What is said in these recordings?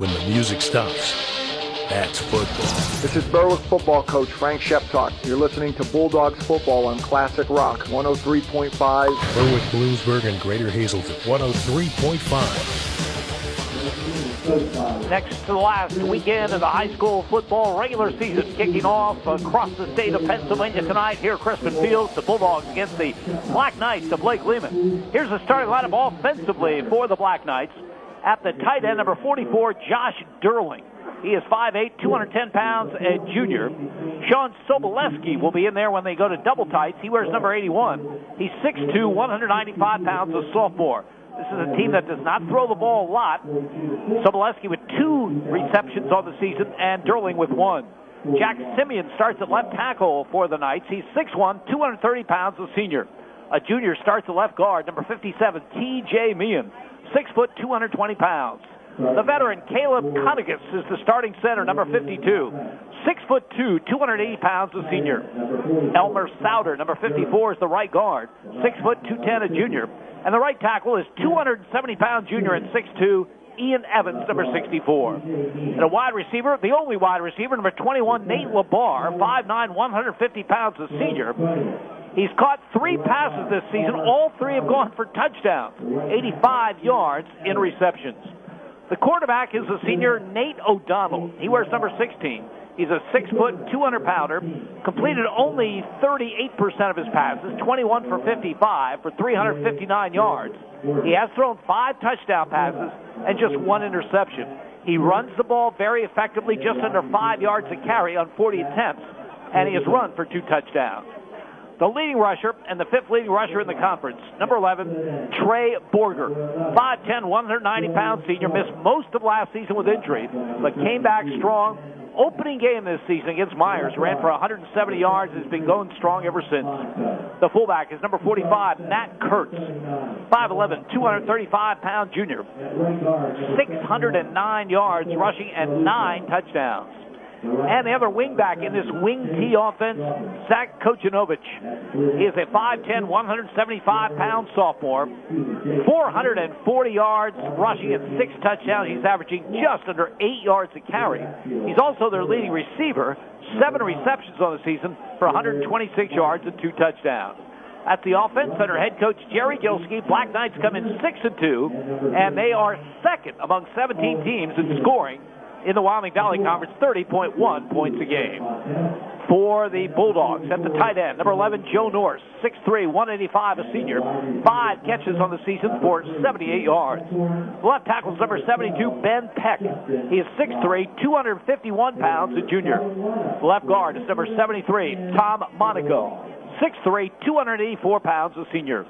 When the music stops, that's football. This is Berwick football coach Frank Sheptalk. You're listening to Bulldogs football on Classic Rock 103.5. Berwick, Bloomsburg, and Greater Hazelton 103.5. Next to the last weekend of the high school football regular season kicking off across the state of Pennsylvania tonight here at Crispin Field. The Bulldogs against the Black Knights of Blake Lehman. Here's the starting lineup offensively for the Black Knights. At the tight end, number 44, Josh Durling. He is 5'8", 210 pounds, a junior. Sean Soboleski will be in there when they go to double tights. He wears number 81. He's 6'2", 195 pounds, a sophomore. This is a team that does not throw the ball a lot. Soboleski with 2 receptions on the season and Durling with 1. Jack Simeon starts at left tackle for the Knights. He's 6'1", 230 pounds, a senior. A junior starts at left guard, number 57, T.J. Meehan, 6 foot, 220 pounds. The veteran Caleb Conagus is the starting center, number 52, 6 foot 2, 280 pounds, a senior. Elmer Souter, number 54, is the right guard, 6 foot 210, a junior. And the right tackle is 270-pound junior and 6'2", Ian Evans, number 64. And a wide receiver, the only wide receiver, number 21, Nate LaBar, 5'9", 150 pounds, a senior. He's caught 3 passes this season. All 3 have gone for touchdowns, 85 yards in receptions. The quarterback is the senior Nate O'Donnell. He wears number 16. He's a 6 foot, 200 pounder, completed only 38% of his passes, 21 for 55 for 359 yards. He has thrown 5 touchdown passes and just 1 interception. He runs the ball very effectively, just under 5 yards a carry on 40 attempts, and he has run for 2 touchdowns. The leading rusher and the 5th leading rusher in the conference, number 11, Trey Borger, 5'10", 190-pound senior, missed most of last season with injury, but came back strong. Opening game this season against Myers, ran for 170 yards, has been going strong ever since. The fullback is number 45, Matt Kurtz, 5'11", 235-pound junior, 609 yards rushing and 9 touchdowns. And the other wingback in this wing T offense, Zach Kochanovich. He is a 5'10", 175-pound sophomore, 440 yards rushing and 6 touchdowns. He's averaging just under 8 yards a carry. He's also their leading receiver, 7 receptions on the season for 126 yards and 2 touchdowns. At the offense, under head coach Jerry Gilski, Black Knights come in 6-2, and they are second among 17 teams in scoring in the Wyoming Valley Conference, 30.1 points a game. For the Bulldogs, at the tight end, number 11, Joe Norris, 6'3", 185, a senior, 5 catches on the season for 78 yards. The left tackle is number 72, Ben Peck. He is 6'3", 251 pounds, a junior. The left guard is number 73, Tom Monaco, 6'3", 284 pounds, a senior.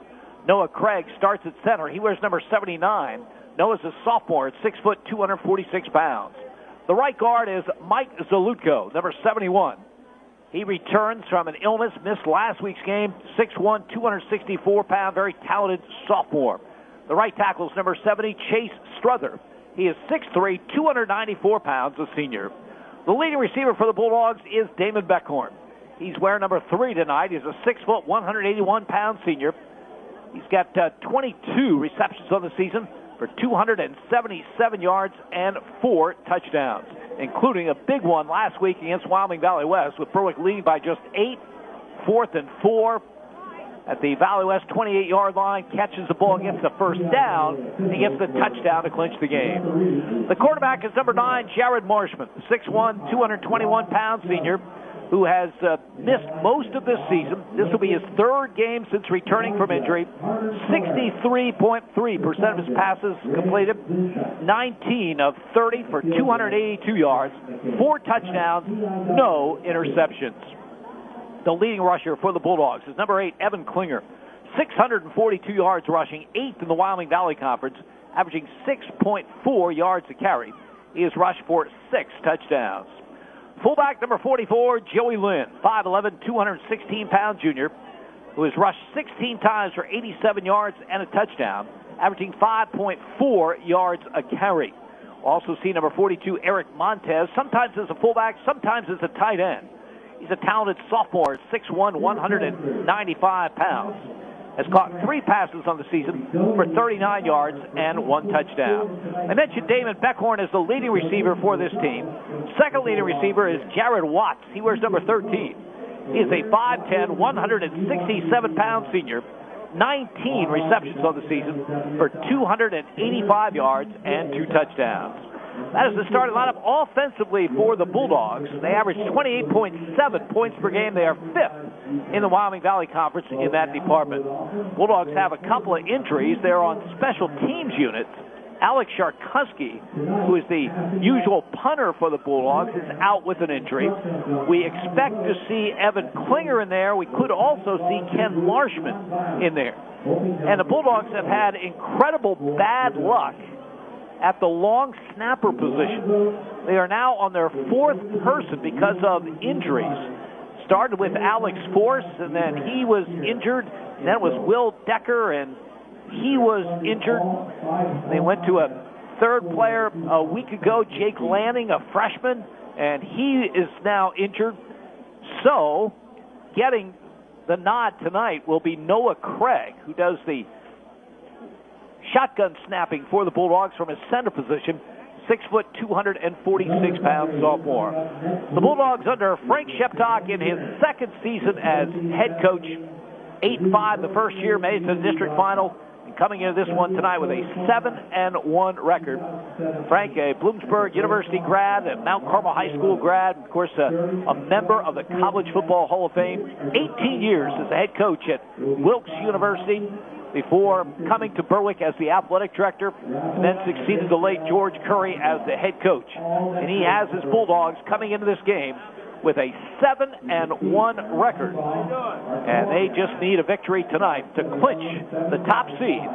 Noah Craig starts at center. He wears number 79. Noah's a sophomore at 6 foot, 246 pounds. The right guard is Mike Zalutko, number 71. He returns from an illness, missed last week's game, 6'1", 264-pound, very talented sophomore. The right tackle is number 70, Chase Struther. He is 6'3", 294 pounds, a senior. The leading receiver for the Bulldogs is Damon Beckhorn. He's wearing number 3 tonight. He's a 6 foot, 181-pound senior. He's got 22 receptions on the season for 277 yards and 4 touchdowns, including a big one last week against Wyoming Valley West, with Berwick leading by just 8, 4th and 4. At the Valley West 28-yard line, catches the ball, gets the first down, and he gets the touchdown to clinch the game. The quarterback is number 9, Jared Marshman, 6'1", 221-pound senior, who has missed most of this season. This will be his 3rd game since returning from injury. 63.3% of his passes completed, 19 of 30 for 282 yards, 4 touchdowns, no interceptions. The leading rusher for the Bulldogs is number 8, Evan Klinger, 642 yards rushing, 8th in the Wyoming Valley Conference, averaging 6.4 yards a carry. He has rushed for 6 touchdowns. Fullback number 44, Joey Lynn, 5'11", 216-pound junior, who has rushed 16 times for 87 yards and a touchdown, averaging 5.4 yards a carry. Also see number 42, Eric Montez, sometimes as a fullback, sometimes as a tight end. He's a talented sophomore at 6'1", 195 pounds. has caught 3 passes on the season for 39 yards and 1 touchdown. I mentioned Damon Beckhorn as the leading receiver for this team. Second leading receiver is Jared Watts. He wears number 13. He is a 5'10", 167-pound senior. 19 receptions on the season for 285 yards and 2 touchdowns. That is the starting lineup offensively for the Bulldogs. They average 28.7 points per game. They are 5th in the Wyoming Valley Conference in that department. Bulldogs have a couple of injuries. They're on special teams units. Alex Sharkusky, who is the usual punter for the Bulldogs, is out with an injury. We expect to see Evan Klinger in there. We could also see Ken Larshman in there. And the Bulldogs have had incredible bad luck at the long snapper position. They are now on their 4th person because of injuries. Started with Alex Force, and then he was injured. And then it was Will Decker, and he was injured. They went to a 3rd player a week ago, Jake Lanning, a freshman, and he is now injured. So, getting the nod tonight will be Noah Craig, who does the shotgun snapping for the Bulldogs from his center position. 6 foot, 246-pound sophomore. The Bulldogs under Frank Sheptock in his 2nd season as head coach. 8-5 the first year, made it to the district final. Coming into this one tonight with a 7-1 record. Frank, a Bloomsburg University grad, a Mount Carmel High School grad, of course, a member of the College Football Hall of Fame. 18 years as a head coach at Wilkes University before coming to Berwick as the athletic director, and then succeeded the late George Curry as the head coach. And he has his Bulldogs coming into this game with a 7-1 record, and they just need a victory tonight to clinch the top seed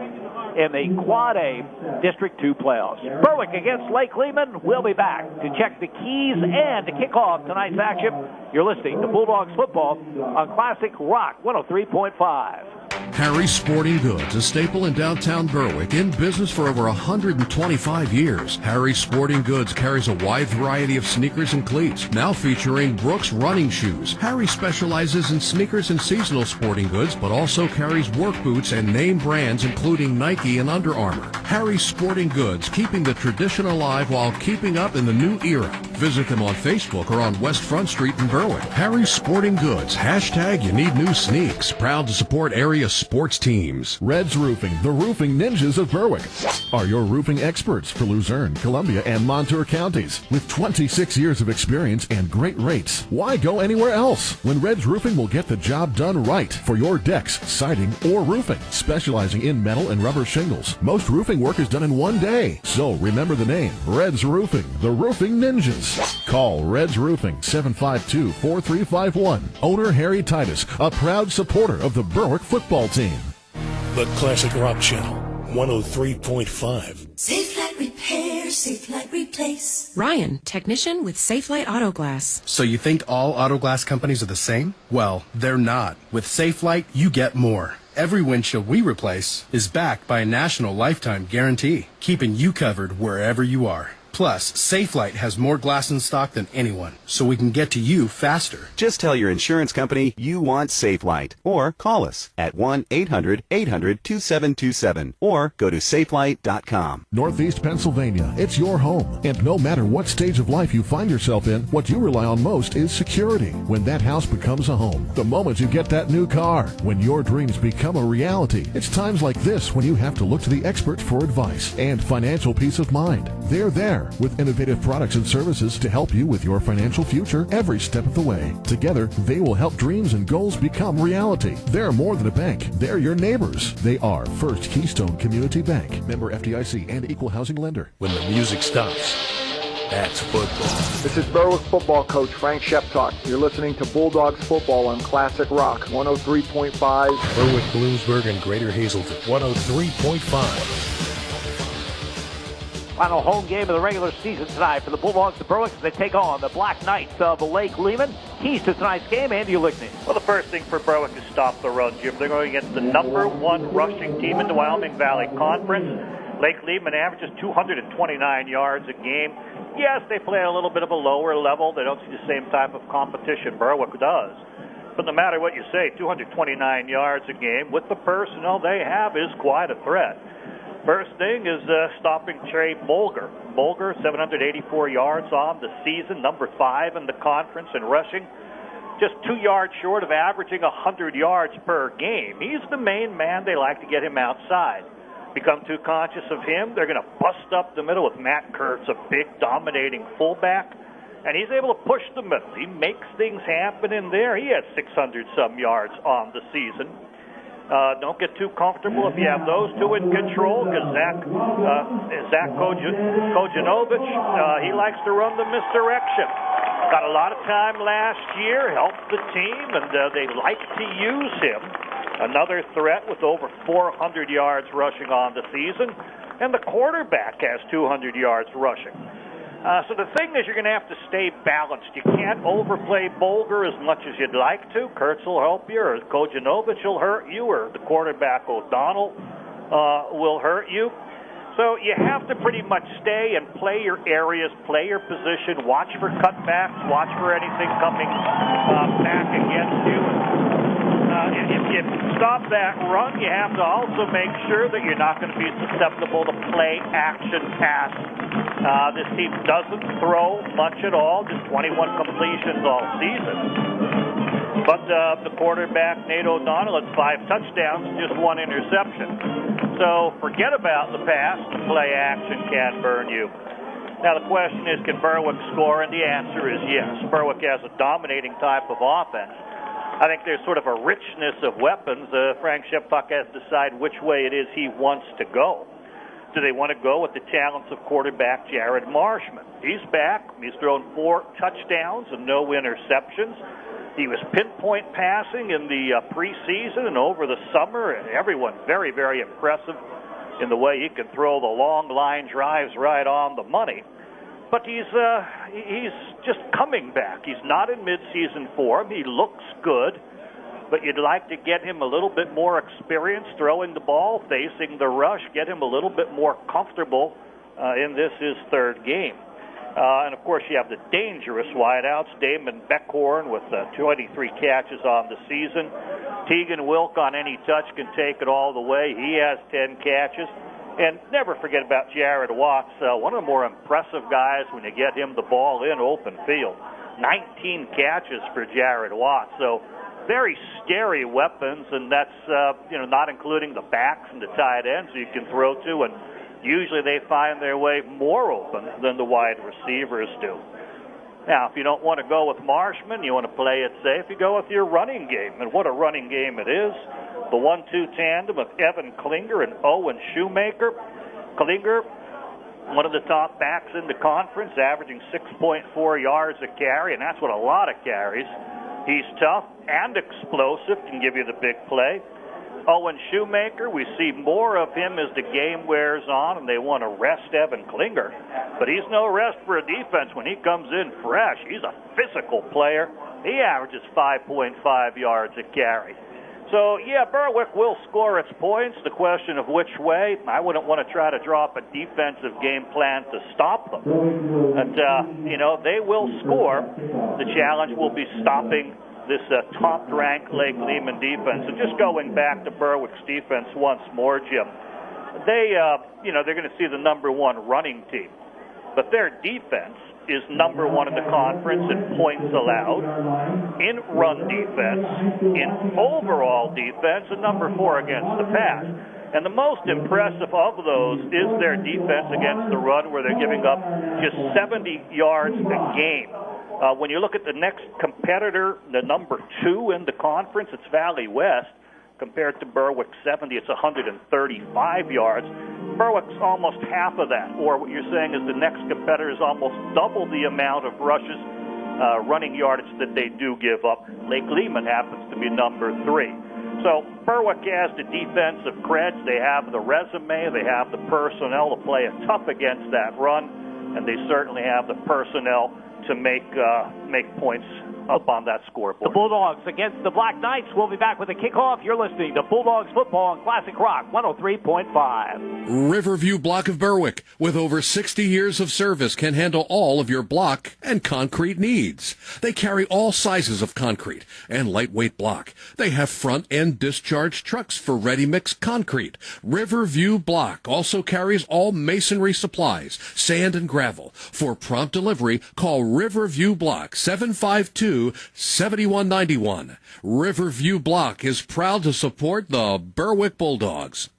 in the Quad A District 2 playoffs. Berwick against Lake Lehman. We'll be back to check the keys and to kick off tonight's action. You're listening to Bulldogs football on Classic Rock 103.5. Harry's Sporting Goods, a staple in downtown Berwick, in business for over 125 years. Harry's Sporting Goods carries a wide variety of sneakers and cleats, now featuring Brooks running shoes. Harry specializes in sneakers and seasonal sporting goods, but also carries work boots and name brands including Nike and Under Armour. Harry's Sporting Goods, keeping the tradition alive while keeping up in the new era. Visit them on Facebook or on West Front Street in Berwick. Harry's Sporting Goods, hashtag you need new sneaks. Proud to support area sports teams. Red's Roofing, the roofing ninjas of Berwick, are your roofing experts for Luzerne, Columbia, and Montour counties. With 26 years of experience and great rates, why go anywhere else when Red's Roofing will get the job done right for your decks, siding, or roofing. Specializing in metal and rubber shingles, most roofing work is done in one day. So remember the name, Red's Roofing, the roofing ninjas. Call Red's Roofing, 752-4351. Owner Harry Titus, a proud supporter of the Berwick football team. The Classic Rock Channel, 103.5. Safe Light Repair, Safe Light Replace. Ryan, technician with Safe Light Auto Glass. So you think all auto glass companies are the same? Well, they're not. With Safe Light, you get more. Every windshield we replace is backed by a national lifetime guarantee, keeping you covered wherever you are. Plus, SafeLight has more glass in stock than anyone, so we can get to you faster. Just tell your insurance company you want SafeLight, or call us at 1-800-800-2727, or go to safelight.com. Northeast Pennsylvania, it's your home. And no matter what stage of life you find yourself in, what you rely on most is security. When that house becomes a home, the moment you get that new car, when your dreams become a reality, it's times like this when you have to look to the experts for advice and financial peace of mind. They're there with innovative products and services to help you with your financial future every step of the way. Together, they will help dreams and goals become reality. They're more than a bank. They're your neighbors. They are First Keystone Community Bank, member FDIC and equal housing lender. When the music stops, that's football. This is Berwick football coach Frank Sheptock. You're listening to Bulldogs football on Classic Rock 103.5. Berwick, Bloomsburg, and Greater Hazelton, 103.5. Final home game of the regular season tonight for the Bulldogs of Berwick as they take on the Black Knights of Lake Lehman. Keys to tonight's game, Andy Lickney. Well, the first thing for Berwick is stop the run, Jim. They're going against the #1 rushing team in the Wyoming Valley Conference. Lake Lehman averages 229 yards a game. Yes, they play at a little bit of a lower level. They don't see the same type of competition Berwick does. But no matter what you say, 229 yards a game with the personnel they have is quite a threat. First thing is stopping Trey Bolger. Bolger, 784 yards on the season, number 5 in the conference in rushing. Just 2 yards short of averaging 100 yards per game. He's the main man. They like to get him outside. Become too conscious of him, they're going to bust up the middle with Matt Kurtz, a big, dominating fullback. And he's able to push the middle. He makes things happen in there. He has 600-some yards on the season. Don't get too comfortable if you have those two in control, because Zach Kojanovich, he likes to run the misdirection. Got a lot of time last year, helped the team, and they like to use him. Another threat with over 400 yards rushing on the season, and the quarterback has 200 yards rushing. So the thing is, you're going to have to stay balanced. You can't overplay Bolger as much as you'd like to. Kurtz will help you, or Kojanovich will hurt you, or the quarterback O'Donnell will hurt you. So you have to pretty much stay and play your areas, play your position, watch for cutbacks, watch for anything coming back against you. If you stop that run, you have to also make sure that you're not going to be susceptible to play action pass. This team doesn't throw much at all, just 21 completions all season. But the quarterback, Nate O'Donnell, has 5 touchdowns, just 1 interception. So forget about the pass. The play action can burn you. Now the question is, can Berwick score? And the answer is yes. Berwick has a dominating type of offense. I think there's sort of a richness of weapons. Frank Sheptuck has to decide which way it is he wants to go. Do they want to go with the talents of quarterback Jared Marshman? He's back. He's thrown 4 touchdowns and no interceptions. He was pinpoint passing in the preseason and over the summer, and everyone's very, very impressive in the way he can throw the long line drives right on the money. But he's just coming back. He's not in midseason form. He looks good, but you'd like to get him a little bit more experience throwing the ball, facing the rush, get him a little bit more comfortable in this his 3rd game. And, of course, you have the dangerous wideouts, Damon Beckhorn with 23 catches on the season. Tegan Wilk on any touch can take it all the way. He has 10 catches. And never forget about Jared Watts, one of the more impressive guys when you get him the ball in open field. 19 catches for Jared Watts. So very scary weapons, and that's not including the backs and the tight ends you can throw to, and usually they find their way more open than the wide receivers do. Now, if you don't want to go with Marshman, you want to play it safe, you go with your running game. And what a running game it is. The 1-2 tandem of Evan Klinger and Owen Shoemaker. Klinger, one of the top backs in the conference, averaging 6.4 yards a carry, and that's what a lot of carries. He's tough and explosive, can give you the big play. Owen Shoemaker, we see more of him as the game wears on, and they want to rest Evan Klinger. But he's no rest for a defense when he comes in fresh. He's a physical player. He averages 5.5 yards a carry. So, yeah, Berwick will score its points. The question of which way, I wouldn't want to try to draw up a defensive game plan to stop them. But, they will score. The challenge will be stopping this top-ranked Lake Lehman defense. And just going back to Berwick's defense once more, Jim, they're going to see the number 1 running team. But their defense is number 1 in the conference in points allowed, in run defense, in overall defense, and number 4 against the pass. And the most impressive of those is their defense against the run, where they're giving up just 70 yards a game. When you look at the next competitor, the number 2 in the conference, it's Valley West. Compared to Berwick 70, it's 135 yards. Berwick's almost half of that. Or what you're saying is the next competitor is almost double the amount of rushes, running yardage that they do give up. Lake Lehman happens to be number 3. So Berwick has the defensive creds. They have the resume. They have the personnel to play it tough against that run. And they certainly have the personnel to make points up on that scoreboard. The Bulldogs against the Black Knights. We'll be back with the kickoff. You're listening to Bulldogs football on Classic Rock 103.5. Riverview Block of Berwick, with over 60 years of service, can handle all of your block and concrete needs. They carry all sizes of concrete and lightweight block. They have front-end discharge trucks for ready-mix concrete. Riverview Block also carries all masonry supplies, sand and gravel. For prompt delivery, call Riverview Block 752-7191. Riverview Block is proud to support the Berwick Bulldogs.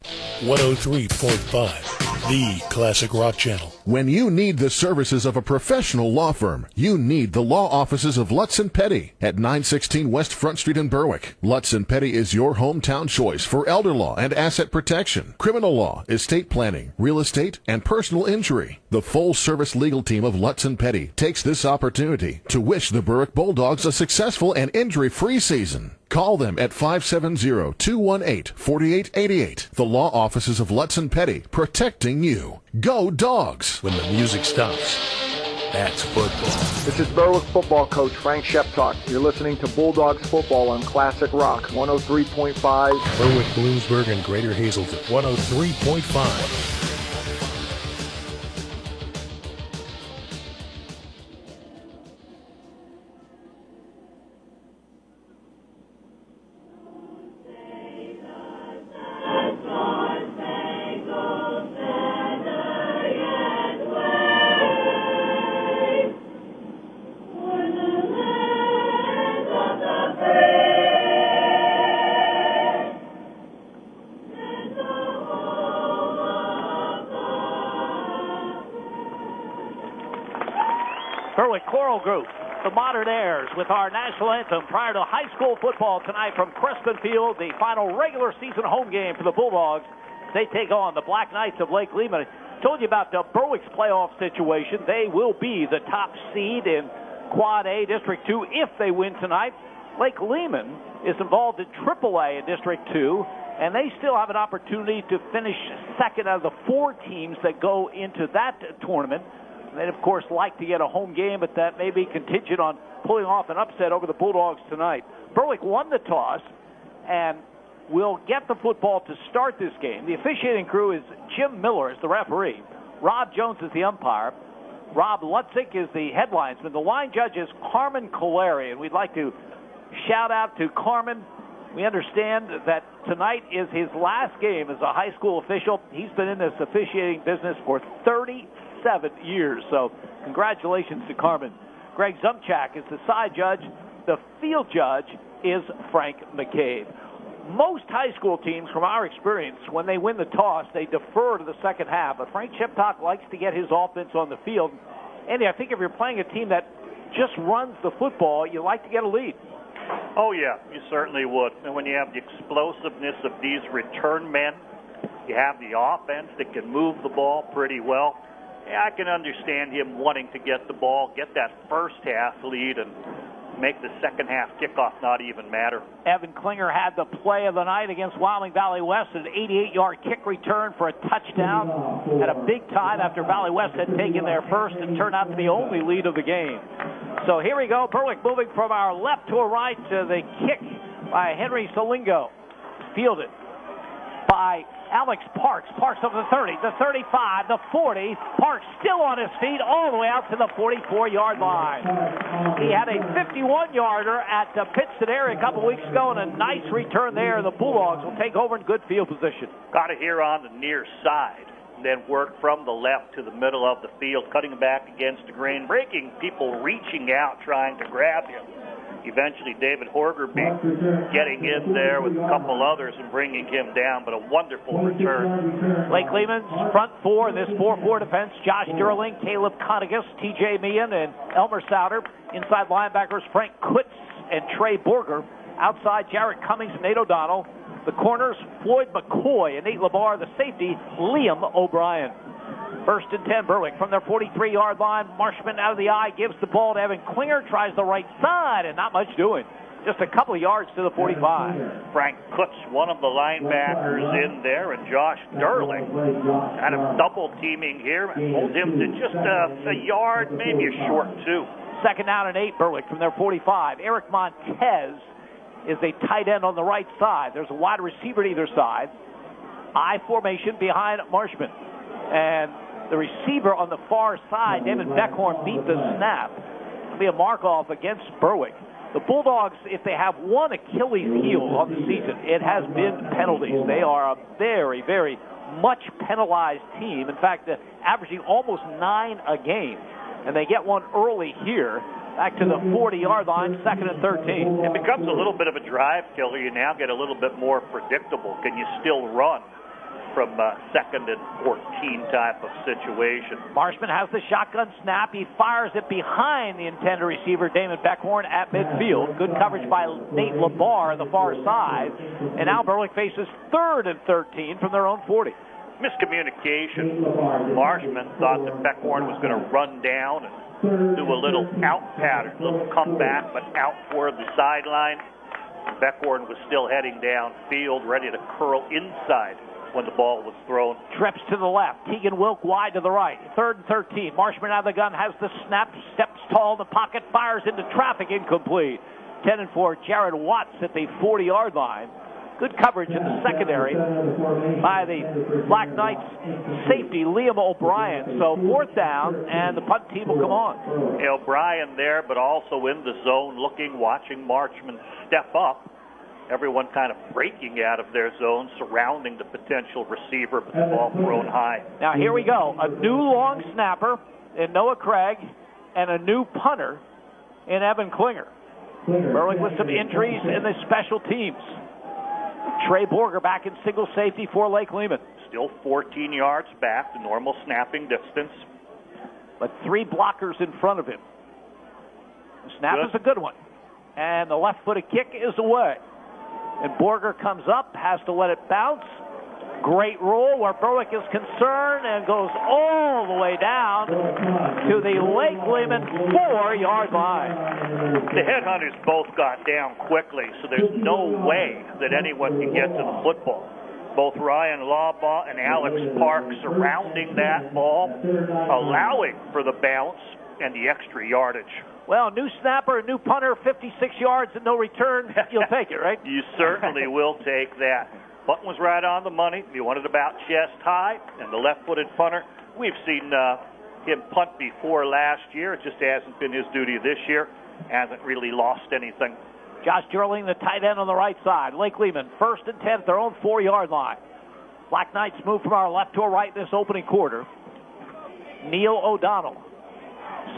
103.5, the Classic Rock Channel. When you need the services of a professional law firm, you need the law offices of Lutz & Petty at 916 West Front Street in Berwick. Lutz & Petty is your hometown choice for elder law and asset protection, criminal law, estate planning, real estate, and personal injury. The full-service legal team of Lutz & Petty takes this opportunity to wish the Berwick Bulldogs a successful and injury-free season. Call them at 570-218-4888. The law offices of Lutz & Petty, protecting you. Go Dogs! When the music stops, that's football. This is Berwick football coach Frank Sheptalk. You're listening to Bulldogs football on Classic Rock 103.5. Berwick, Bloomsburg, and Greater Hazelton 103.5. Berwick Choral Group, the Modern Airs, with our national anthem prior to high school football tonight from Crispin Field, the final regular season home game for the Bulldogs. They take on the Black Knights of Lake Lehman. I told you about Berwick's playoff situation. They will be the top seed in Quad A District 2 if they win tonight. Lake Lehman is involved in AAA in District 2, and they still have an opportunity to finish second out of the 4 teams that go into that tournament. They'd, of course, like to get a home game, but that may be contingent on pulling off an upset over the Bulldogs tonight. Berwick won the toss and will get the football to start this game. The officiating crew is Jim Miller as the referee. Rob Jones is the umpire. Rob Lutzik is the headlinesman. The line judge is Carmen Coleri, and we'd like to shout out to Carmen. We understand that tonight is his last game as a high school official. He's been in this officiating business for 37 years, so congratulations to Carmen. Greg Zumchak is the side judge. The field judge is Frank McCabe. Most high school teams, from our experience, when they win the toss, they defer to the second half, but Frank Sheptalk likes to get his offense on the field. Andy, I think if you're playing a team that just runs the football, you like to get a lead. Oh, yeah, you certainly would. And when you have the explosiveness of these return men, you have the offense that can move the ball pretty well. Yeah, I can understand him wanting to get the ball, get that first half lead, and make the second half kickoff not even matter. Evan Klinger had the play of the night against Wyoming Valley West, an 88-yard kick return for a touchdown at a big time after Valley West had taken their first and turned out to be the only lead of the game. So here we go, Berwick moving from our left to our right to the kick by Henry Solingo. Fielded by Alex Parks. Parks over the 30, the 35, the 40. Parks still on his feet all the way out to the 44-yard line. He had a 51-yarder at the Pittston area a couple weeks ago, and a nice return there. The Bulldogs will take over in good field position. Got it here on the near side. Then work from the left to the middle of the field, cutting back against the grain, breaking people reaching out, trying to grab him. Eventually, David Horgerby getting in there with a couple others and bringing him down, but a wonderful return. Lake Lehman's front four in this 4-4 defense: Josh Durling, Caleb Conagus, T.J. Meehan, and Elmer Souter. Inside linebackers Frank Kutz and Trey Borger. Outside, Jarrett Cummings and Nate O'Donnell. The corners, Floyd McCoy and Nate Labar. The safety, Liam O'Brien. First and 10, Berwick from their 43-yard line. Marshman out of the eye, gives the ball to Evan Klinger, tries the right side, and not much doing. Just a couple of yards to the 45. Frank Kutz, one of the linebackers in there, and Josh Durling kind of double teaming here. Hold him to just a yard, maybe a short two. Second down and 8, Berwick from their 45. Eric Montez is a tight end on the right side. There's a wide receiver to either side. I formation behind Marshman. And the receiver on the far side, David Beckhorn, beat the snap. It'll be a mark-off against Berwick. The Bulldogs, if they have one Achilles heel on the season, it has been penalties. They are a very, very much penalized team. In fact, averaging almost 9 a game. And they get one early here, back to the 40-yard line, 2nd and 13. It becomes a little bit of a drive killer. You now get a little bit more predictable. Can you still run from 2nd and 14 type of situation? Marshman has the shotgun snap. He fires it behind the intended receiver, Damon Beckhorn, at midfield. Good coverage by Nate LaBar on the far side. And now Berwick faces 3rd and 13 from their own 40. Miscommunication. Marshman thought that Beckhorn was going to run down and do a little out pattern, a little comeback, but out toward the sideline. Beckhorn was still heading downfield, ready to curl inside when the ball was thrown. Trips to the left. Tegan Wilk wide to the right. 3rd and 13. Marshman out of the gun, has the snap, steps tall in the pocket, fires into traffic, incomplete. 10 and 4. Jared Watts at the 40-yard line. Good coverage in the secondary by the Black Knights safety, Liam O'Brien. So 4th down, and the punt team will come on. Yeah, O'Brien there, but also in the zone, looking, watching Marshman step up. Everyone kind of breaking out of their zone, surrounding the potential receiver, but the ball thrown high. Now here we go. A new long snapper in Noah Craig and a new punter in Evan Klinger. Berwick with some injuries in the special teams. Trey Borger back in single safety for Lake Lehman. Still 14 yards back, the normal snapping distance. But 3 blockers in front of him. The snap is a good one. And the left-footed kick is away. And Borger comes up, has to let it bounce. Great roll where Berwick is concerned and goes all the way down to the Lake Lehman 4-yard line. The headhunters both got down quickly, so there's no way that anyone can get to the football. Both Ryan Lawbaugh and Alex Park surrounding that ball, allowing for the bounce and the extra yardage. Well, new snapper, new punter, 56 yards and no return. You'll take it, right? You certainly will take that. Punt was right on the money. He wanted about chest high, and the left-footed punter, we've seen him punt before last year. It just hasn't been his duty this year. Hasn't really lost anything. Josh Durling, the tight end on the right side. Lake Lehman, 1st and 10 at their own 4-yard line. Black Knights move from our left to our right in this opening quarter. Neil O'Donnell,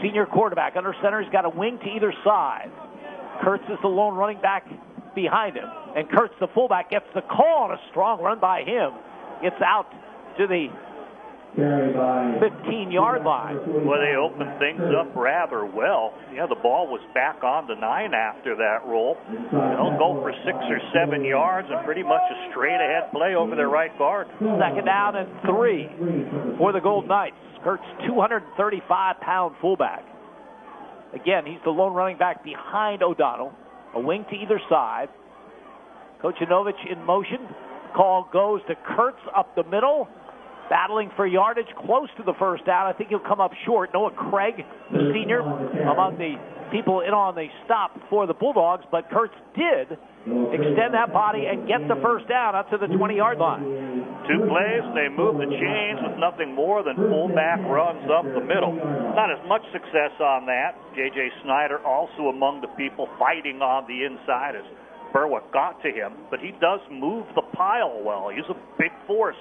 senior quarterback, under center. He's got a wing to either side. Kurtz is the lone running back behind him. And Kurtz, the fullback, gets the call on a strong run by him. Gets out to the 15-yard line. Well, they opened things up rather well. Yeah, the ball was back on the 9 after that roll. They'll go for 6 or 7 yards and pretty much a straight-ahead play over their right guard. 2nd down and 3 for the Gold Knights. Kurtz, 235-pound fullback. Again, he's the lone running back behind O'Donnell. A wing to either side. Kochanovich in motion. Call goes to Kurtz up the middle. Battling for yardage close to the 1st down. I think he'll come up short. Noah Craig, the senior, among the people in on the stop for the Bulldogs. But Kurtz did extend that body and get the 1st down up to the 20-yard line. 2 plays, they move the chains with nothing more than fullback runs up the middle. Not as much success on that. J.J. Snyder also among the people fighting on the inside as Berwick got to him. But he does move the pile well. He's a big force.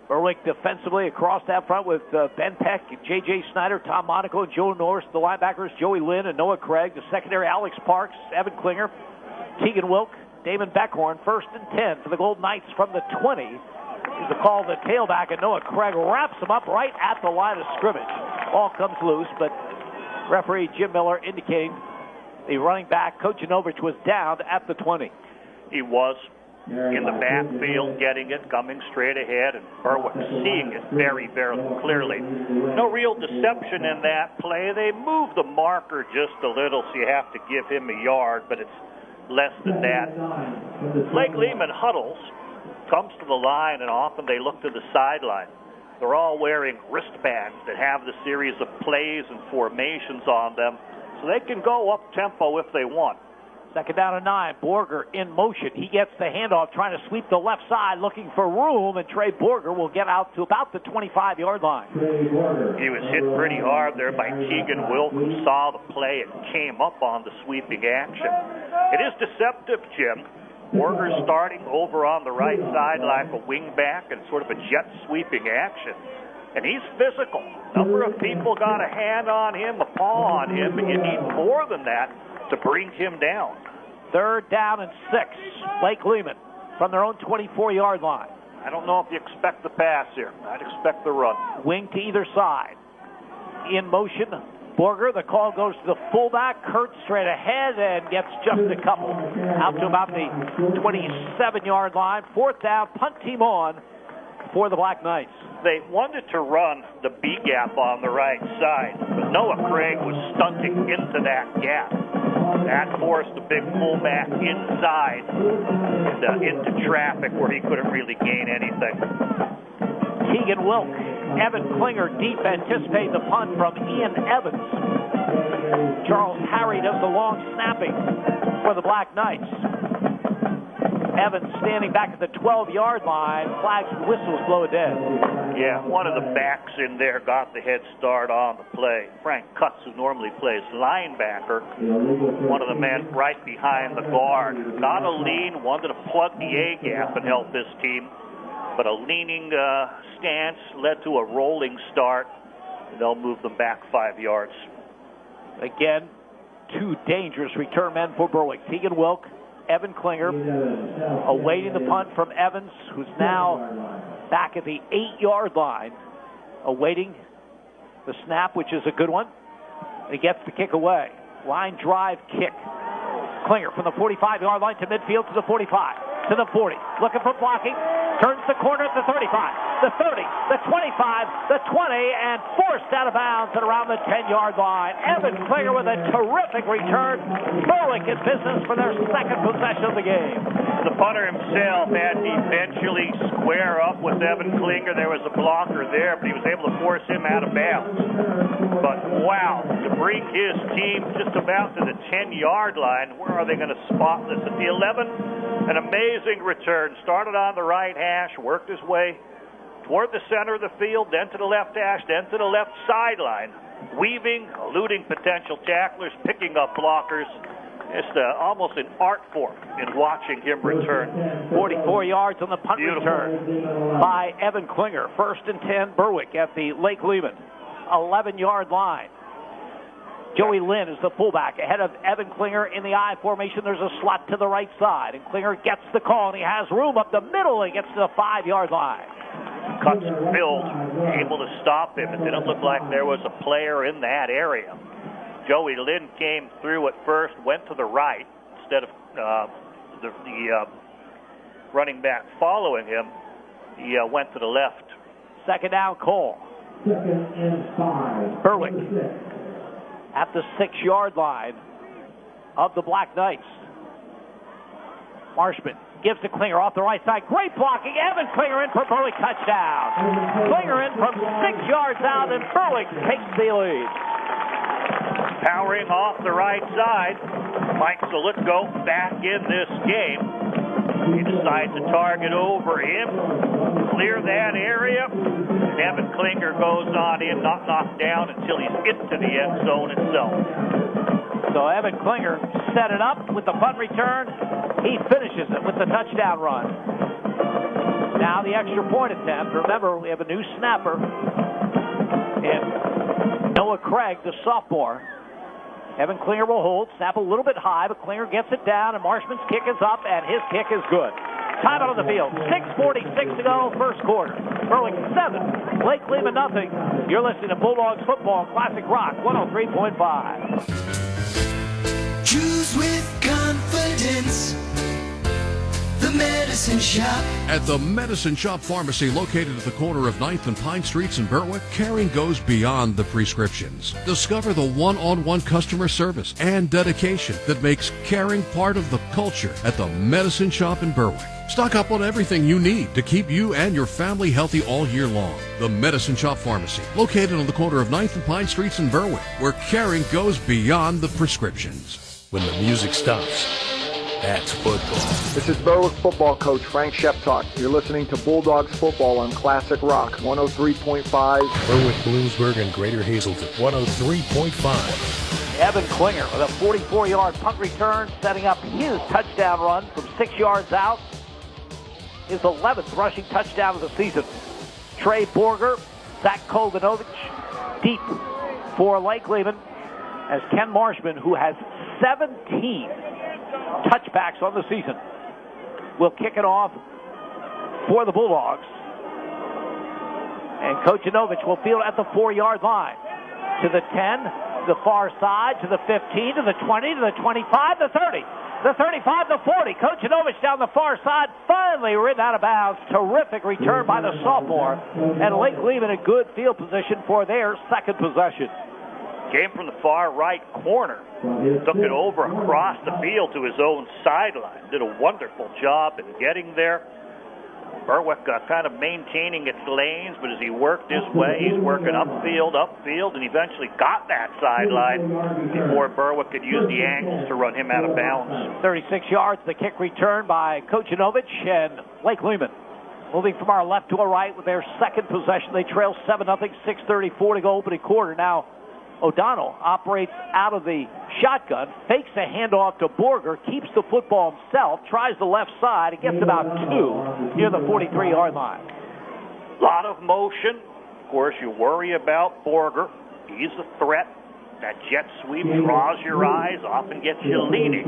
Berwick defensively across that front with Ben Peck, J.J. Snyder, Tom Monaco, and Joe Norris. The linebackers, Joey Lynn and Noah Craig. The secondary, Alex Parks, Evan Klinger, Tegan Wilk, Damon Beckhorn. 1st and 10 for the Gold Knights from the 20. Is the call of the tailback, and Noah Craig wraps him up right at the line of scrimmage. Ball comes loose, but referee Jim Miller indicating the running back, Kochanovich, was down at the 20. He was in the backfield, getting it, coming straight ahead, and Berwick seeing it very, very clearly. No real deception in that play. They moved the marker just a little, so you have to give him a yard, but it's less than that. Lake Lehman huddles, comes to the line, and often they look to the sideline. They're all wearing wristbands that have the series of plays and formations on them. So they can go up-tempo if they want. Second down and 9. Borger in motion. He gets the handoff, trying to sweep the left side, looking for room, and Trey Borger will get out to about the 25-yard line. He was hit pretty hard there by Keegan Wilk, who saw the play and came up on the sweeping action. It is deceptive, Jim. Borger starting over on the right side like a wingback and sort of a jet sweeping action. And he's physical. A number of people got a hand on him, a paw on him, but you need more than that to bring him down. Third down and 6. Blake Lehman from their own 24-yard line. I don't know if you expect the pass here. I'd expect the run. Wing to either side. In motion, Borger. The call goes to the fullback. Kurt straight ahead and gets just a couple. Out to about the 27-yard line. Fourth down, punt team on for the Black Knights. They wanted to run the B gap on the right side, but Noah Craig was stunting into that gap. That forced the big fullback inside and into traffic where he couldn't really gain anything. Keegan Wilk, Evan Klinger deep, anticipating the punt from Ian Evans. Charles Harry does the long snapping for the Black Knights. Evans standing back at the 12-yard line. Flags and whistles blow dead. Yeah, one of the backs in there got the head start on the play. Frank Cutts, who normally plays linebacker, one of the men right behind the guard. Got a lean, wanted to plug the A gap and help this team, but a leaning stance led to a rolling start. They'll move them back 5 yards. Again, two dangerous return men for Berwick. Keegan Wilk, Evan Klinger, awaiting the punt from Evans, who's now back at the 8-yard line, awaiting the snap, which is a good one. He gets the kick away. Line drive kick. Klinger from the 45-yard line to midfield to the 45, to the 40. Looking for blocking. Turns the corner at the 35, the 30, the 25, the 20, and forced out of bounds at around the 10-yard line. Evan Klinger with a terrific return. Berwick in business for their second possession of the game. The punter himself had to eventually square up with Evan Klinger. There was a blocker there, but he was able to force him out of bounds. But wow, to bring his team just about to the 10-yard line, where are they going to spot this? At the 11? An amazing return. Started on the right hash, worked his way toward the center of the field, then to the left hash, then to the left sideline. Weaving, eluding potential tacklers, picking up blockers. It's almost an art form in watching him return. 44 yards on the punt return by Evan Klinger. First and 10, Berwick at the Lake Lehman 11-yard line. Joey Lynn is the fullback ahead of Evan Klinger in the I formation. There's a slot to the right side, and Klinger gets the call, and he has room up the middle. He gets to the 5-yard line. Cuts filled, able to stop him. It didn't look like there was a player in that area. Joey Lynn came through at first, went to the right instead of the running back following him. He went to the left. Second down call. Berwick at the 6-yard line of the Black Knights. Marshman gives to Klinger off the right side. Great blocking. Evan Klinger in for Berwick touchdown. Klinger in from 6 yards out, and Berwick takes the lead. Powering off the right side, Mike Solitko back in this game. He decides to target over him, clear that area, and Evan Klinger goes on in, not knocked down until he's into the end zone itself. So Evan Klinger set it up with the punt return. He finishes it with the touchdown run. Now the extra point attempt. Remember, we have a new snapper in Noah Craig, the sophomore. Evan Klinger will hold, snap a little bit high, but Klinger gets it down, and Marshman's kick is up, and his kick is good. Time out on the field. 6:46 to go, first quarter. Berwick 7, Lake Lehman nothing. You're listening to Bulldogs football, Classic Rock 103.5. Choose with confidence The Medicine Shop. At the Medicine Shop Pharmacy, located at the corner of 9th and Pine Streets in Berwick, caring goes beyond the prescriptions. Discover the one-on-one customer service and dedication that makes caring part of the culture at the Medicine Shop in Berwick. Stock up on everything you need to keep you and your family healthy all year long. The Medicine Shop Pharmacy, located on the corner of 9th and Pine Streets in Berwick, where caring goes beyond the prescriptions. When the music stops, that's football. This is Berwick football coach Frank Sheptalk. You're listening to Bulldogs football on Classic Rock 103.5. Berwick, Bloomsburg, and Greater Hazelton 103.5. Evan Klinger with a 44-yard punt return, setting up his touchdown run from 6 yards out. His 11th rushing touchdown of the season. Trey Borger, Zach Kovanovich, deep for Lake Lehman, as Ken Marshman, who has 17 touchbacks on the season, will kick it off for the Bulldogs. And Kovanovich will field at the 4-yard line. To the 10, to the far side, to the 15, to the 20, to the 25, the 30. The 35, the 40. Kovanovich down the far side, finally ridden out of bounds. Terrific return by the sophomore. And Lake Lehman in good field position for their second possession. Came from the far right corner. Took it over across the field to his own sideline. Did a wonderful job in getting there. Berwick kind of maintaining its lanes, but as he worked his way, he's working upfield, and eventually got that sideline before Berwick could use the angles to run him out of bounds. 36 yards, the kick return by Kovanovich and Lake Lehman. Moving from our left to our right with their second possession. They trail 7-0, 6:34 to go opening quarter. Now, O'Donnell operates out of the shotgun, fakes a handoff to Borger, keeps the football himself, tries the left side, and gets about 2 near the 43-yard line. A lot of motion. Of course, you worry about Borger. He's a threat. That jet sweep draws your eyes, often gets you leaning.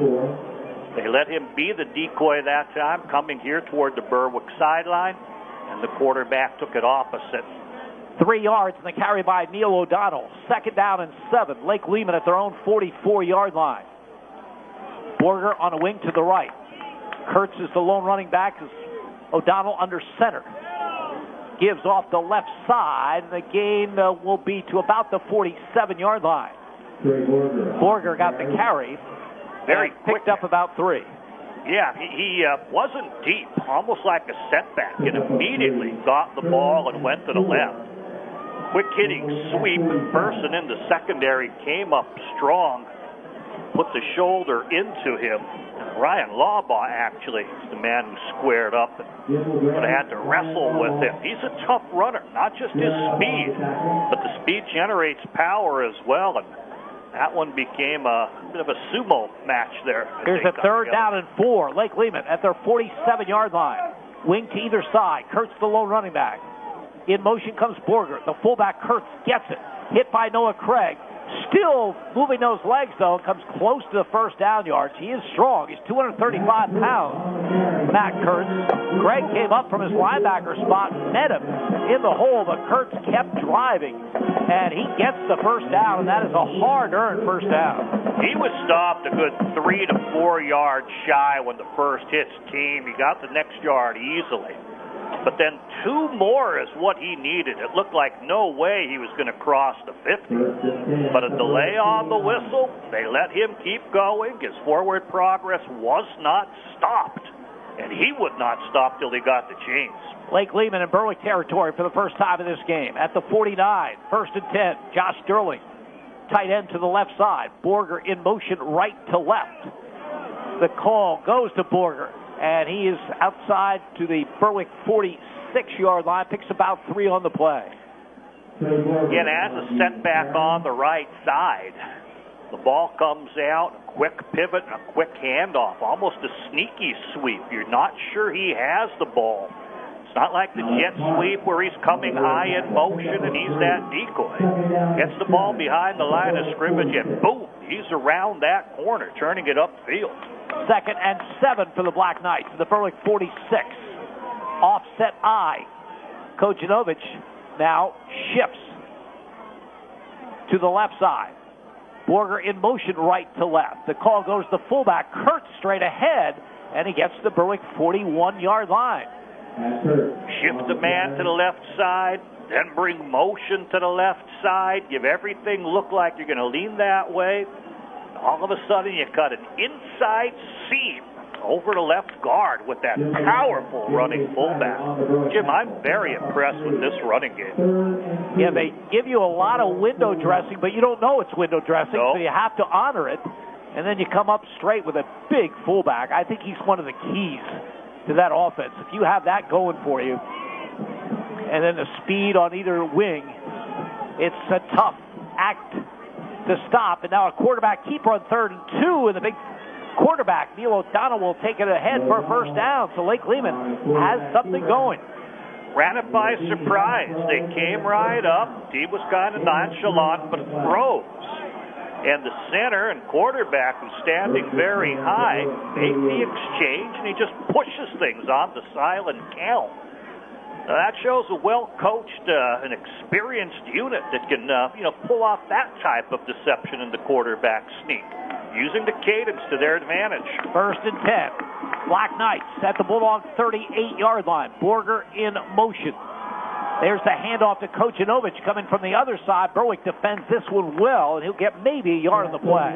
They let him be the decoy that time, coming here toward the Berwick sideline, and the quarterback took it opposite. 3 yards in the carry by Neil O'Donnell. 2nd down and 7. Lake Lehman at their own 44-yard line. Borger on a wing to the right. Kurtz is the lone running back as O'Donnell under center. Gives off the left side. The gain will be to about the 47-yard line. Borger got the carry. Very picked up about 3. Yeah, he wasn't deep, almost like a setback, and immediately got the ball and went to the left. Quick hitting sweep. Person in the secondary came up strong, put the shoulder into him. Ryan Lawbaugh actually is the man who squared up and had to wrestle with him. He's a tough runner, not just his speed, but the speed generates power as well. And that one became a bit of a sumo match there. Here's a 3rd down and 4. Lake Lehman at their 47-yard line. Wing to either side. Kurtz the lone running back. In motion comes Borger. The fullback Kurtz gets it. Hit by Noah Craig. Still moving those legs, though, comes close to the first down yards. He is strong. He's 235 pounds. Matt Kurtz. Craig came up from his linebacker spot, met him in the hole, but Kurtz kept driving, and he gets the first down, and that is a hard-earned first down. He was stopped a good 3 to 4 yards shy when the first hits team. He got the next yard easily. But then 2 more is what he needed. It looked like no way he was going to cross the 50. But a delay on the whistle, they let him keep going. His forward progress was not stopped. And he would not stop till he got the chains. Lake Lehman in Berwick territory for the first time in this game. At the 49, 1st and 10, Josh Sterling, tight end to the left side. Borger in motion right to left. The call goes to Borger. And he is outside to the Berwick 46-yard line, picks about 3 on the play. Again, as a setback on the right side, the ball comes out, a quick pivot, and a quick handoff, almost a sneaky sweep. You're not sure he has the ball. It's not like the jet sweep where he's coming high in motion and he's that decoy. Gets the ball behind the line of scrimmage, and boom, he's around that corner, turning it upfield. 2nd and 7 for the Black Knights. The Berwick 46. Offset I. Kovanovich now shifts to the left side. Borger in motion right to left. The call goes to fullback. Kurtz straight ahead, and he gets the Berwick 41-yard line. Shift the man to the left side, then bring motion to the left side. Give everything look like you're going to lean that way. All of a sudden, you cut an inside seam over the left guard with that powerful running fullback. Jim, I'm very impressed with this running game. Yeah, they give you a lot of window dressing, but you don't know it's window dressing, so you have to honor it. And then you come up straight with a big fullback. I think he's one of the keys to that offense. If you have that going for you, and then the speed on either wing, it's a tough act to stop. And now a quarterback keeper on 3rd and 2, and the big quarterback, Neil O'Donnell, will take it ahead for a first down. So Lake Lehman has something going. Ran it by surprise. They came right up. He was kind of nonchalant, but throws. And the center and quarterback, who's standing very high, made the exchange, and he just pushes things on the silent count. That shows a well-coached and experienced unit that can, pull off that type of deception in the quarterback sneak, using the cadence to their advantage. 1st and 10. Black Knights at the Bulldogs 38-yard line. Borger in motion. There's the handoff to Kojanovich coming from the other side. Berwick defends this one well, and he'll get maybe a yard on the play.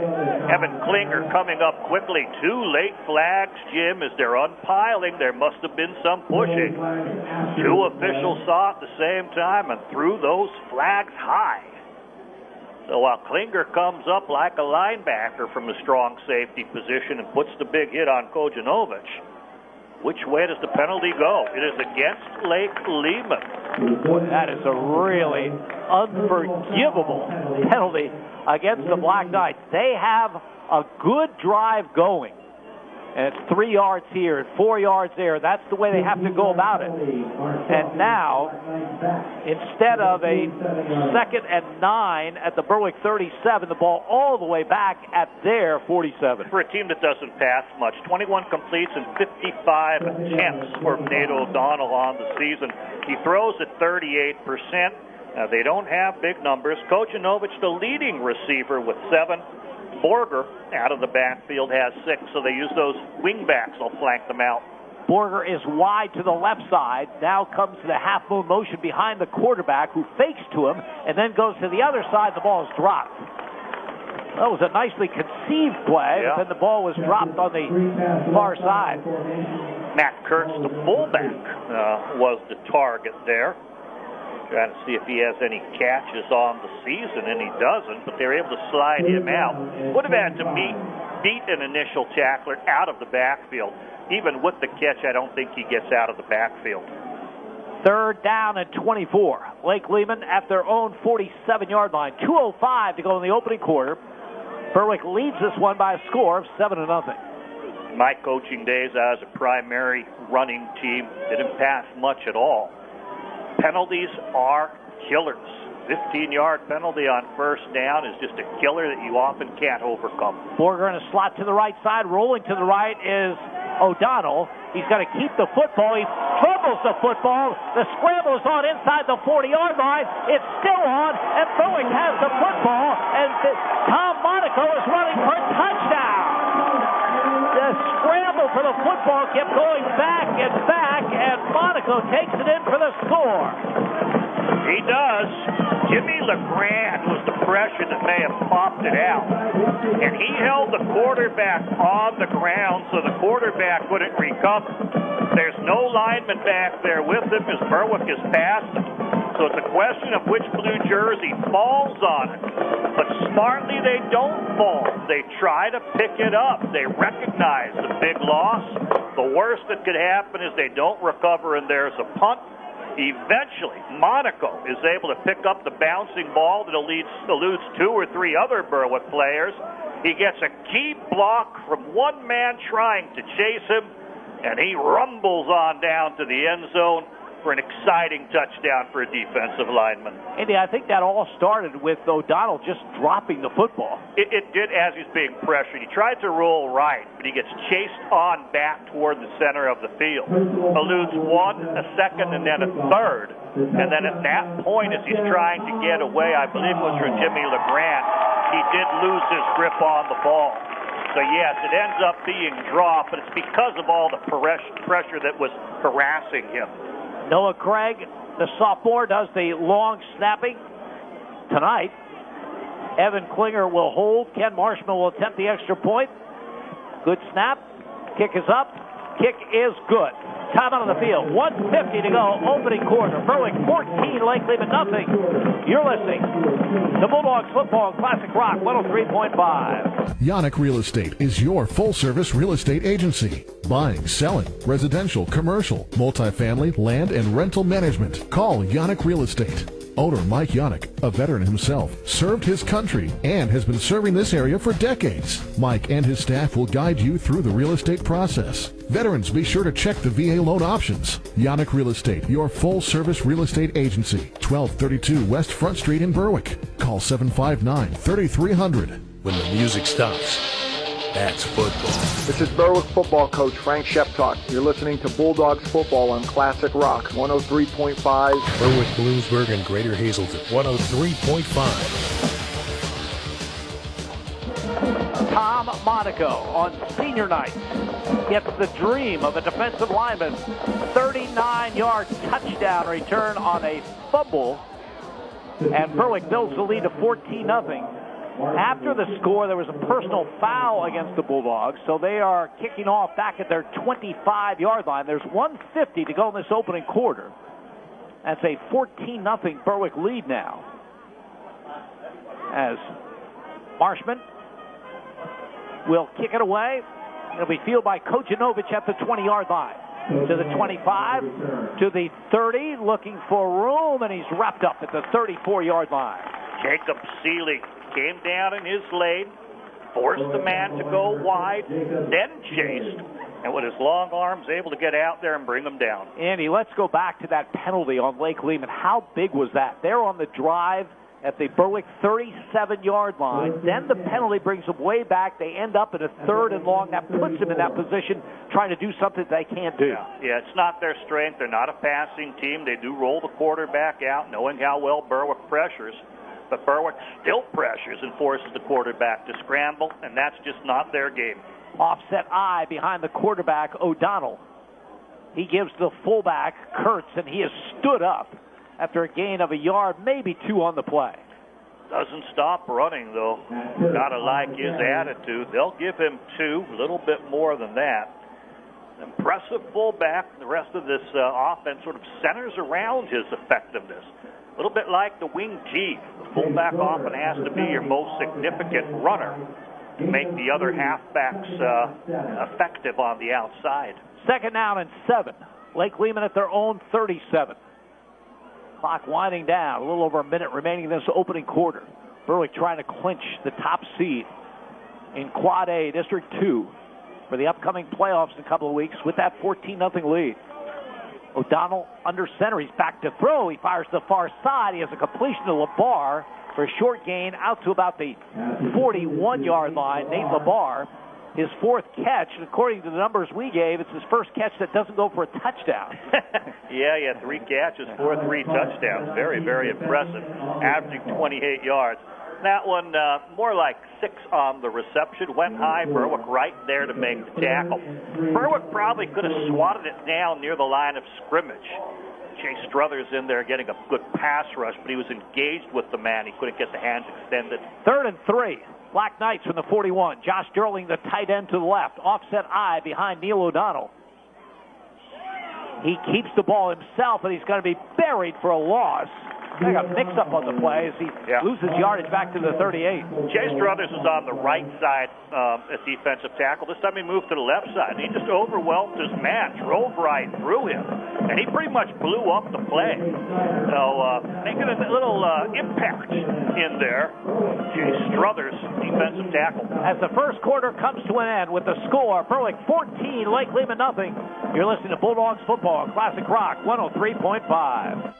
Evan Klinger coming up quickly. 2 late flags, Jim, as they're unpiling. There must have been some pushing. 2 officials saw at the same time and threw those flags high. So while Klinger comes up like a linebacker from the strong safety position and puts the big hit on Kojanovich, which way does the penalty go? It is against Lake Lehman. Boy, that is a really unforgivable penalty against the Black Knights. They have a good drive going. And it's 3 yards here and 4 yards there. That's the way they have to go about it. And now, instead of a 2nd and 9 at the Berwick 37, the ball all the way back at their 47. For a team that doesn't pass much, 21 completes and 55 attempts for Nate O'Donnell on the season. He throws at 38%. They don't have big numbers. Kojanovich, the leading receiver, with 7. Borger, out of the backfield, has 6, so they use those wingbacks. They'll flank them out. Borger is wide to the left side. Now comes to the half-moon motion behind the quarterback, who fakes to him, and then goes to the other side. The ball is dropped. That was a nicely conceived play, but then the ball was dropped on the far side. Matt Kurtz, the fullback, was the target there. Trying to see if he has any catches on the season, and he doesn't, but they're able to slide him out. Would have had to beat an initial tackler out of the backfield. Even with the catch, I don't think he gets out of the backfield. 3rd down and 24. Lake Lehman at their own 47-yard line. 2:05 to go in the opening quarter. Berwick leads this one by a score of 7-0. My coaching days, I was a primary running team. Didn't pass much at all. Penalties are killers. 15-yard penalty on 1st down is just a killer that you often can't overcome. Borger in a slot to the right side. Rolling to the right is O'Donnell. He's got to keep the football. He fumbles the football. The scramble is on inside the 40-yard line. It's still on, and Berwick has the football, and Tom Monaco is running for a touchdown. The scramble for the football kept going back, and Monaco takes it in for the score. He does. Jimmy LeGrand was the pressure that may have popped it out. And he held the quarterback on the ground so the quarterback wouldn't recover. There's no lineman back there with him as Berwick is passing. So it's a question of which blue jersey falls on it. But smartly, they don't fall. They try to pick it up. They recognize the big loss. The worst that could happen is they don't recover and there's a punt. Eventually, Monaco is able to pick up the bouncing ball that eludes 2 or 3 other Berwick players. He gets a key block from one man trying to chase him, and he rumbles on down to the end zone for an exciting touchdown for a defensive lineman. Andy, I think that all started with O'Donnell just dropping the football. It did as he's being pressured. He tried to roll right, but he gets chased on back toward the center of the field. Eludes 1, a second, and then a third. And then at that point, as he's trying to get away, I believe it was from Jimmy LeGrand, he did lose his grip on the ball. So, yes, it ends up being dropped, but it's because of all the pressure that was harassing him. Noah Craig, the sophomore, does the long snapping tonight. Evan Klinger will hold. Ken Marshman will attempt the extra point. Good snap. Kick is up. Kick is good. Time out on the field. 1:50 to go. Opening quarter. Berwick 14, Lake Lehman nothing. You're listening to Bulldogs football on Classic Rock 103.5. Yannick Real Estate is your full-service real estate agency. Buying, selling, residential, commercial, multifamily, land, and rental management. Call Yannick Real Estate. Owner Mike Yannick, a veteran himself, served his country and has been serving this area for decades. Mike and his staff will guide you through the real estate process. Veterans, be sure to check the VA loan options. Yannick Real Estate, your full-service real estate agency. 1232 West Front Street in Berwick. Call 759-3300. When the music stops, that's football. This is Berwick football coach Frank Sheptalk. You're listening to Bulldogs football on Classic Rock 103.5. Berwick, Bloomsburg, and Greater Hazelton 103.5. Tom Monaco on senior night gets the dream of a defensive lineman. 39-yard touchdown return on a fumble. And Berwick builds the lead to 14-0. After the score, there was a personal foul against the Bulldogs, so they are kicking off back at their 25-yard line. There's 1:50 to go in this opening quarter. That's a 14-0 Berwick lead now. As Marshman will kick it away. It'll be fielded by Kojanovich at the 20-yard line. To the 25, to the 30, looking for room, and he's wrapped up at the 34-yard line. Jacob Seeley came down in his lane, forced the man to go wide, then chased, and with his long arms able to get out there and bring him down. Andy, let's go back to that penalty on Lake Lehman. How big was that? They're on the drive at the Berwick 37-yard line. Then the penalty brings them way back. They end up in a 3rd and long. That puts them in that position trying to do something they can't do. Yeah, it's not their strength. They're not a passing team. They do roll the quarterback out, knowing how well Berwick pressures. But Berwick still pressures and forces the quarterback to scramble, and that's just not their game. Offset eye behind the quarterback, O'Donnell. He gives the fullback, Kurtz, and he has stood up after a gain of a yard, maybe 2 on the play. Doesn't stop running, though. Gotta like his attitude. They'll give him 2, a little bit more than that. Impressive fullback. The rest of this offense sort of centers around his effectiveness. A little bit like the wing G. The fullback often has to be your most significant runner to make the other halfbacks effective on the outside. 2nd down and 7. Lake Lehman at their own 37. Clock winding down. A little over a minute remaining in this opening quarter. Berwick trying to clinch the top seed in Quad A, District 2 for the upcoming playoffs in a couple of weeks with that 14-0 lead. O'Donnell under center. He's back to throw. He fires to the far side. He has a completion to LeBar for a short gain out to about the 41-yard line. Nate LeBar, his 4th catch, and according to the numbers we gave, it's his first catch that doesn't go for a touchdown. Yeah, 3 catches, 3 touchdowns. Very, very impressive. Averaging 28 yards. That one, more like 6 on the reception. Went high. Berwick right there to make the tackle. Berwick probably could have swatted it down near the line of scrimmage. Chase Struthers in there getting a good pass rush, but he was engaged with the man. He couldn't get the hands extended. 3rd and 3. Black Knights from the 41. Josh Durling, the tight end to the left. Offset eye behind Neil O'Donnell. He keeps the ball himself, and he's going to be buried for a loss. They got mixed up on the play as he loses yardage back to the 38. Chase Struthers was on the right side as defensive tackle. This time he moved to the left side. He just overwhelmed his man, drove right through him, and he pretty much blew up the play. So making a little impact in there. Chase Struthers, defensive tackle. As the first quarter comes to an end with the score, Berwick 14, Lake Lehman nothing. You're listening to Bulldogs football on Classic Rock 103.5.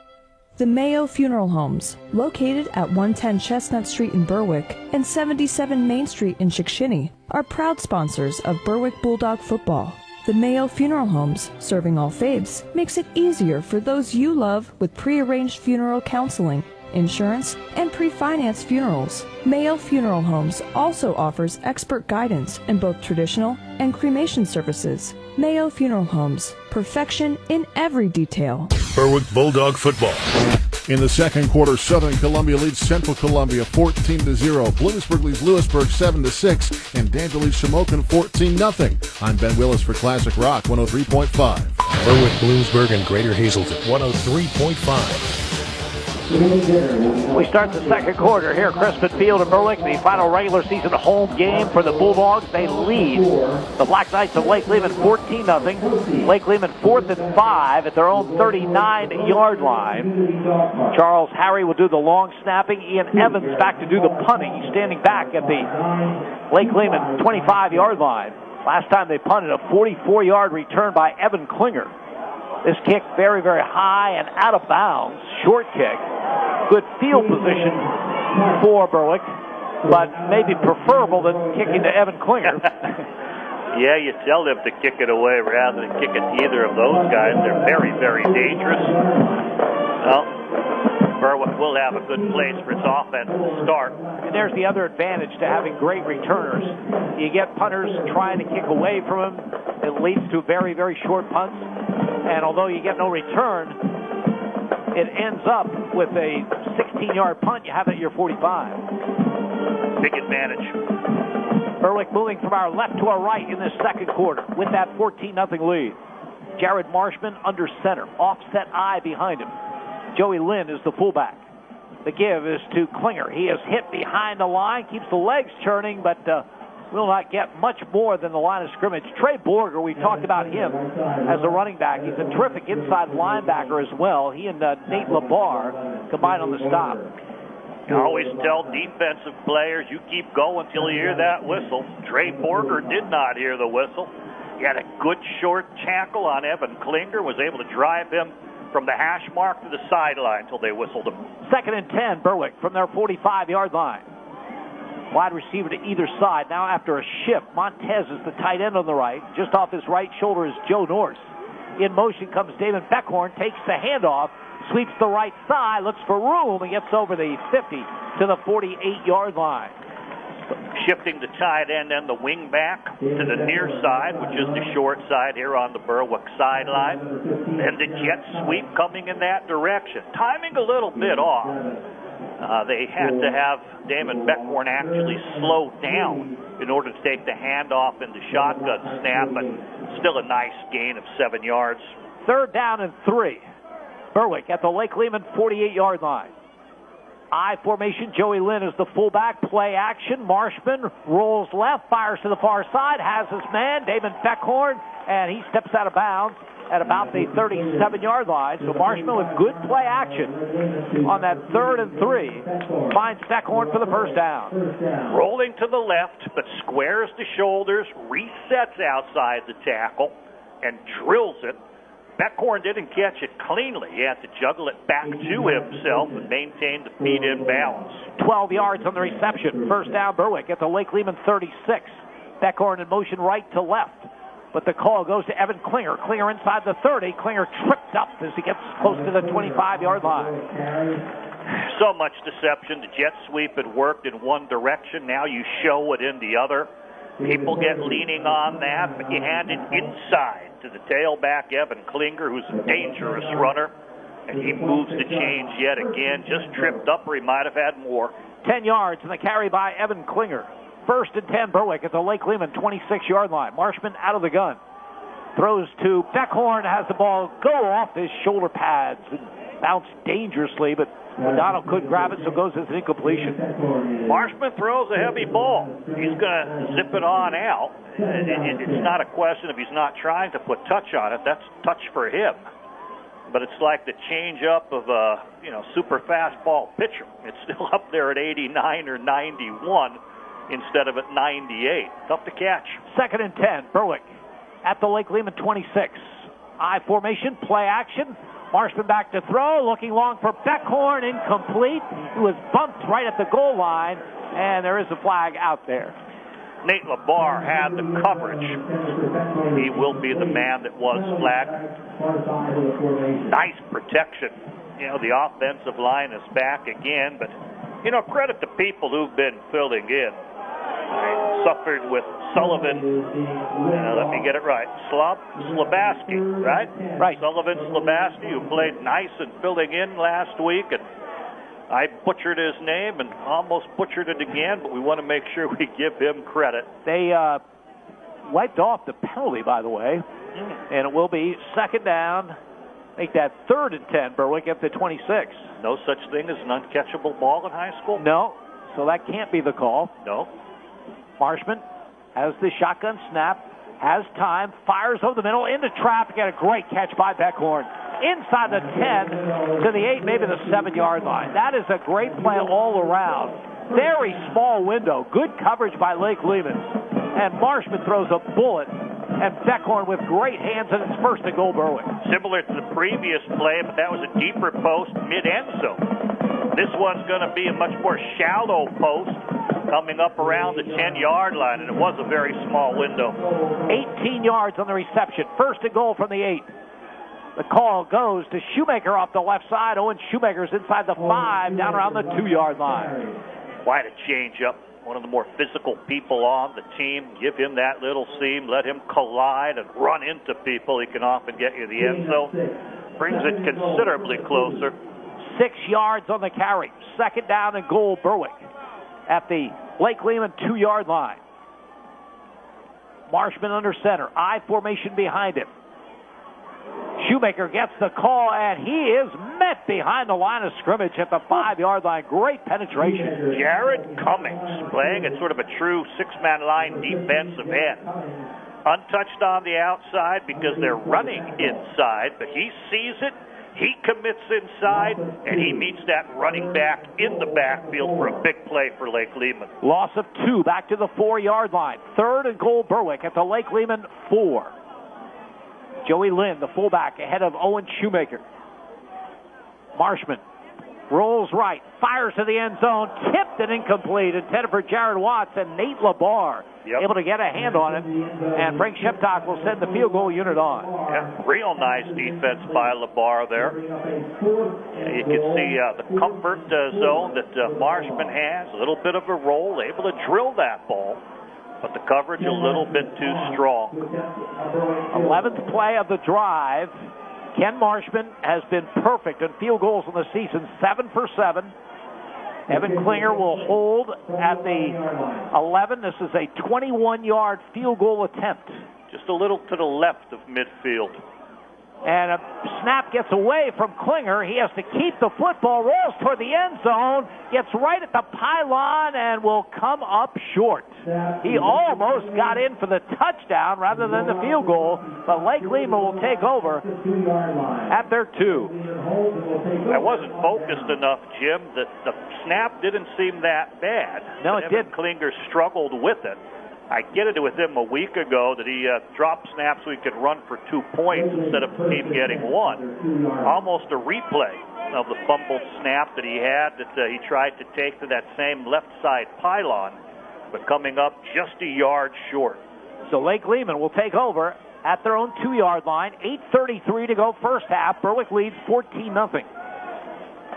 The Mayo Funeral Homes, located at 110 Chestnut Street in Berwick and 77 Main Street in Chickashinny, are proud sponsors of Berwick Bulldog football. The Mayo Funeral Homes, serving all faiths, makes it easier for those you love with prearranged funeral counseling insurance, and pre-finance funerals. Mayo Funeral Homes also offers expert guidance in both traditional and cremation services. Mayo Funeral Homes, perfection in every detail. Berwick Bulldog football. In the second quarter, Southern Columbia leads Central Columbia 14-0. Bloomsburg leads Lewisburg 7-6, and Danville leads Shamokin 14-0. I'm Ben Willis for Classic Rock 103.5. Berwick, Bloomsburg, and Greater Hazelton 103.5. We start the second quarter here at Crispin Field in Berwick, the final regular season home game for the Bulldogs. They lead the Black Knights of Lake Lehman 14-0. Lake Lehman 4th and 5 at their own 39-yard line. Charles Harry will do the long snapping. Ian Evans back to do the punting. He's standing back at the Lake Lehman 25-yard line. Last time they punted, a 44-yard return by Evan Klinger. This kick very, very high and out of bounds. Short kick. Good field position for Berwick, but maybe preferable than kicking to Evan Klinger. Yeah, you tell them to kick it away rather than kick it to either of those guys. They're very, very dangerous. Well, Berwick will have a good place for its offense to start. And there's the other advantage to having great returners. You get punters trying to kick away from him. It leads to very, very short punts. And although you get no return, it ends up with a 16-yard punt. You have it at your 45. Big advantage. Berwick moving from our left to our right in this second quarter with that 14-0 lead. Jared Marshman under center. Offset eye behind him. Joey Lynn is the fullback. The give is to Klinger. He is hit behind the line, keeps the legs churning, but will not get much more than the line of scrimmage. Trey Borger, we talked about him as a running back. He's a terrific inside linebacker as well. He and Nate LaBar combined on the stop. You always tell defensive players, you keep going until you hear that whistle. Trey Borger did not hear the whistle. He had a good short tackle on Evan Klinger, was able to drive him from the hash mark to the sideline until they whistled him. 2nd and 10, Berwick from their 45-yard line. Wide receiver to either side. Now after a shift, Montez is the tight end on the right. Just off his right shoulder is Joe Norse. In motion comes David Beckhorn, takes the handoff, sweeps the right side, looks for room, and gets over the 50 to the 48-yard line. Shifting the tight end and the wing back to the near side, which is the short side here on the Berwick sideline. And the jet sweep coming in that direction. Timing a little bit off. They had to have Damon Beckhorn actually slow down in order to take the handoff in the shotgun snap, but still a nice gain of 7 yards. 3rd down and 3. Berwick at the Lake Lehman 48-yard line. I formation, Joey Lynn is the fullback. Play action, Marshman rolls left, fires to the far side, has his man, Damon Beckhorn, and he steps out of bounds at about the 37-yard line. So Marshman with good play action on that 3rd and 3 finds Beckhorn for the first down. Rolling to the left, but squares the shoulders, resets outside the tackle, and drills it. Beckhorn didn't catch it cleanly. He had to juggle it back to himself and maintain the feet in balance. 12 yards on the reception. First down, Berwick at the Lake Lehman 36. Beckhorn in motion right to left. But the call goes to Evan Klinger. Klinger inside the 30. Klinger tripped up as he gets close to the 25-yard line. So much deception. The jet sweep had worked in one direction. Now you show it in the other. People get leaning on that, but you hand it inside to the tailback, Evan Klinger, who's a dangerous runner, and he moves the chains yet again. Just tripped up, or he might have had more. 10 yards, and the carry by Evan Klinger. 1st and 10, Berwick at the Lake Lehman 26-yard line. Marshman out of the gun. Throws to Beckhorn, has the ball go off his shoulder pads and bounce dangerously, but O'Donnell couldn't grab it, so goes as an incompletion. Marshman throws a heavy ball. He's going to zip it on out. It's not a question if he's not trying to put touch on it. That's touch for him. But it's like the change-up of a super fastball pitcher. It's still up there at 89 or 91 instead of at 98. Tough to catch. 2nd and 10, Berwick at the Lake Lehman 26. I formation, play action. Marshman back to throw, looking long for Beckhorn, incomplete. He was bumped right at the goal line, and there is a flag out there. Nate LaBar had the coverage. He will be the man that was flagged. Nice protection the offensive line is back again, but, credit to people who've been filling in. I suffered with Sullivan, let me get it right, Slabaski, right? Right. Sullivan Slabaski, who played nice and filling in last week, and I butchered his name and almost butchered it again, but we want to make sure we give him credit. They wiped off the penalty, by the way, and it will be second down. Make that 3rd and 10, Berwick at the 26. No such thing as an uncatchable ball in high school? No, so that can't be the call. No. Marshman has the shotgun snap, has time, fires over the middle, into traffic, and a great catch by Beckhorn. Inside the 10 to the 8, maybe the 7-yard line. That is a great play all around. Very small window. Good coverage by Lake Lehman. And Marshman throws a bullet. And Beckhorn with great hands, and it's 1st and goal, Berwick. Similar to the previous play, but that was a deeper post mid-end zone. This one's going to be a much more shallow post coming up around the 10-yard line, and it was a very small window. 18 yards on the reception. 1st and goal from the 8. The call goes to Shoemaker off the left side. Owen Shoemaker's inside the 5, down around the 2-yard line. Quite a change-up. One of the more physical people on the team. Give him that little seam. Let him collide and run into people. He can often get you the end zone. Brings it considerably closer. 6 yards on the carry. 2nd down and goal, Berwick at the Lake Lehman 2-yard line. Marshman under center. I formation behind him. Shoemaker gets the call, and he is met behind the line of scrimmage at the 5-yard line. Great penetration. Jared Cummings playing at sort of a true 6-man line defensive end. Untouched on the outside because they're running inside, but he sees it, he commits inside, and he meets that running back in the backfield for a big play for Lake Lehman. Loss of 2 back to the 4-yard line. 3rd and goal, Berwick at the Lake Lehman 4. Joey Lynn, the fullback, ahead of Owen Shoemaker. Marshman rolls right, fires to the end zone, tipped and incomplete, intended for Jared Watts, and Nate LaBar able to get a hand on it, and Frank Sheptock will send the field goal unit on. Yeah, real nice defense by LaBar there. You can see the comfort zone that Marshman has, a little bit of a roll, able to drill that ball. But the coverage a little bit too strong. 11th play of the drive. Ken Marshman has been perfect in field goals in the season, 7 for 7. Evan Klinger will hold at the 11. This is a 21-yard field goal attempt. Just a little to the left of midfield. And a snap gets away from Klinger. He has to keep the football, rolls toward the end zone, gets right at the pylon, and will come up short. He almost got in for the touchdown rather than the field goal, but Lake Lehman will take over at their 2. I wasn't focused enough, Jim, that the snap didn't seem that bad. No, it didn't. Klinger struggled with it. I get it with him a week ago that he dropped snaps so he could run for 2 points instead of the team getting 1. Almost a replay of the fumbled snap that he had that he tried to take to that same left side pylon, but coming up just a yard short. So Lake Lehman will take over at their own 2-yard line. 8:33 to go first half. Berwick leads 14-0.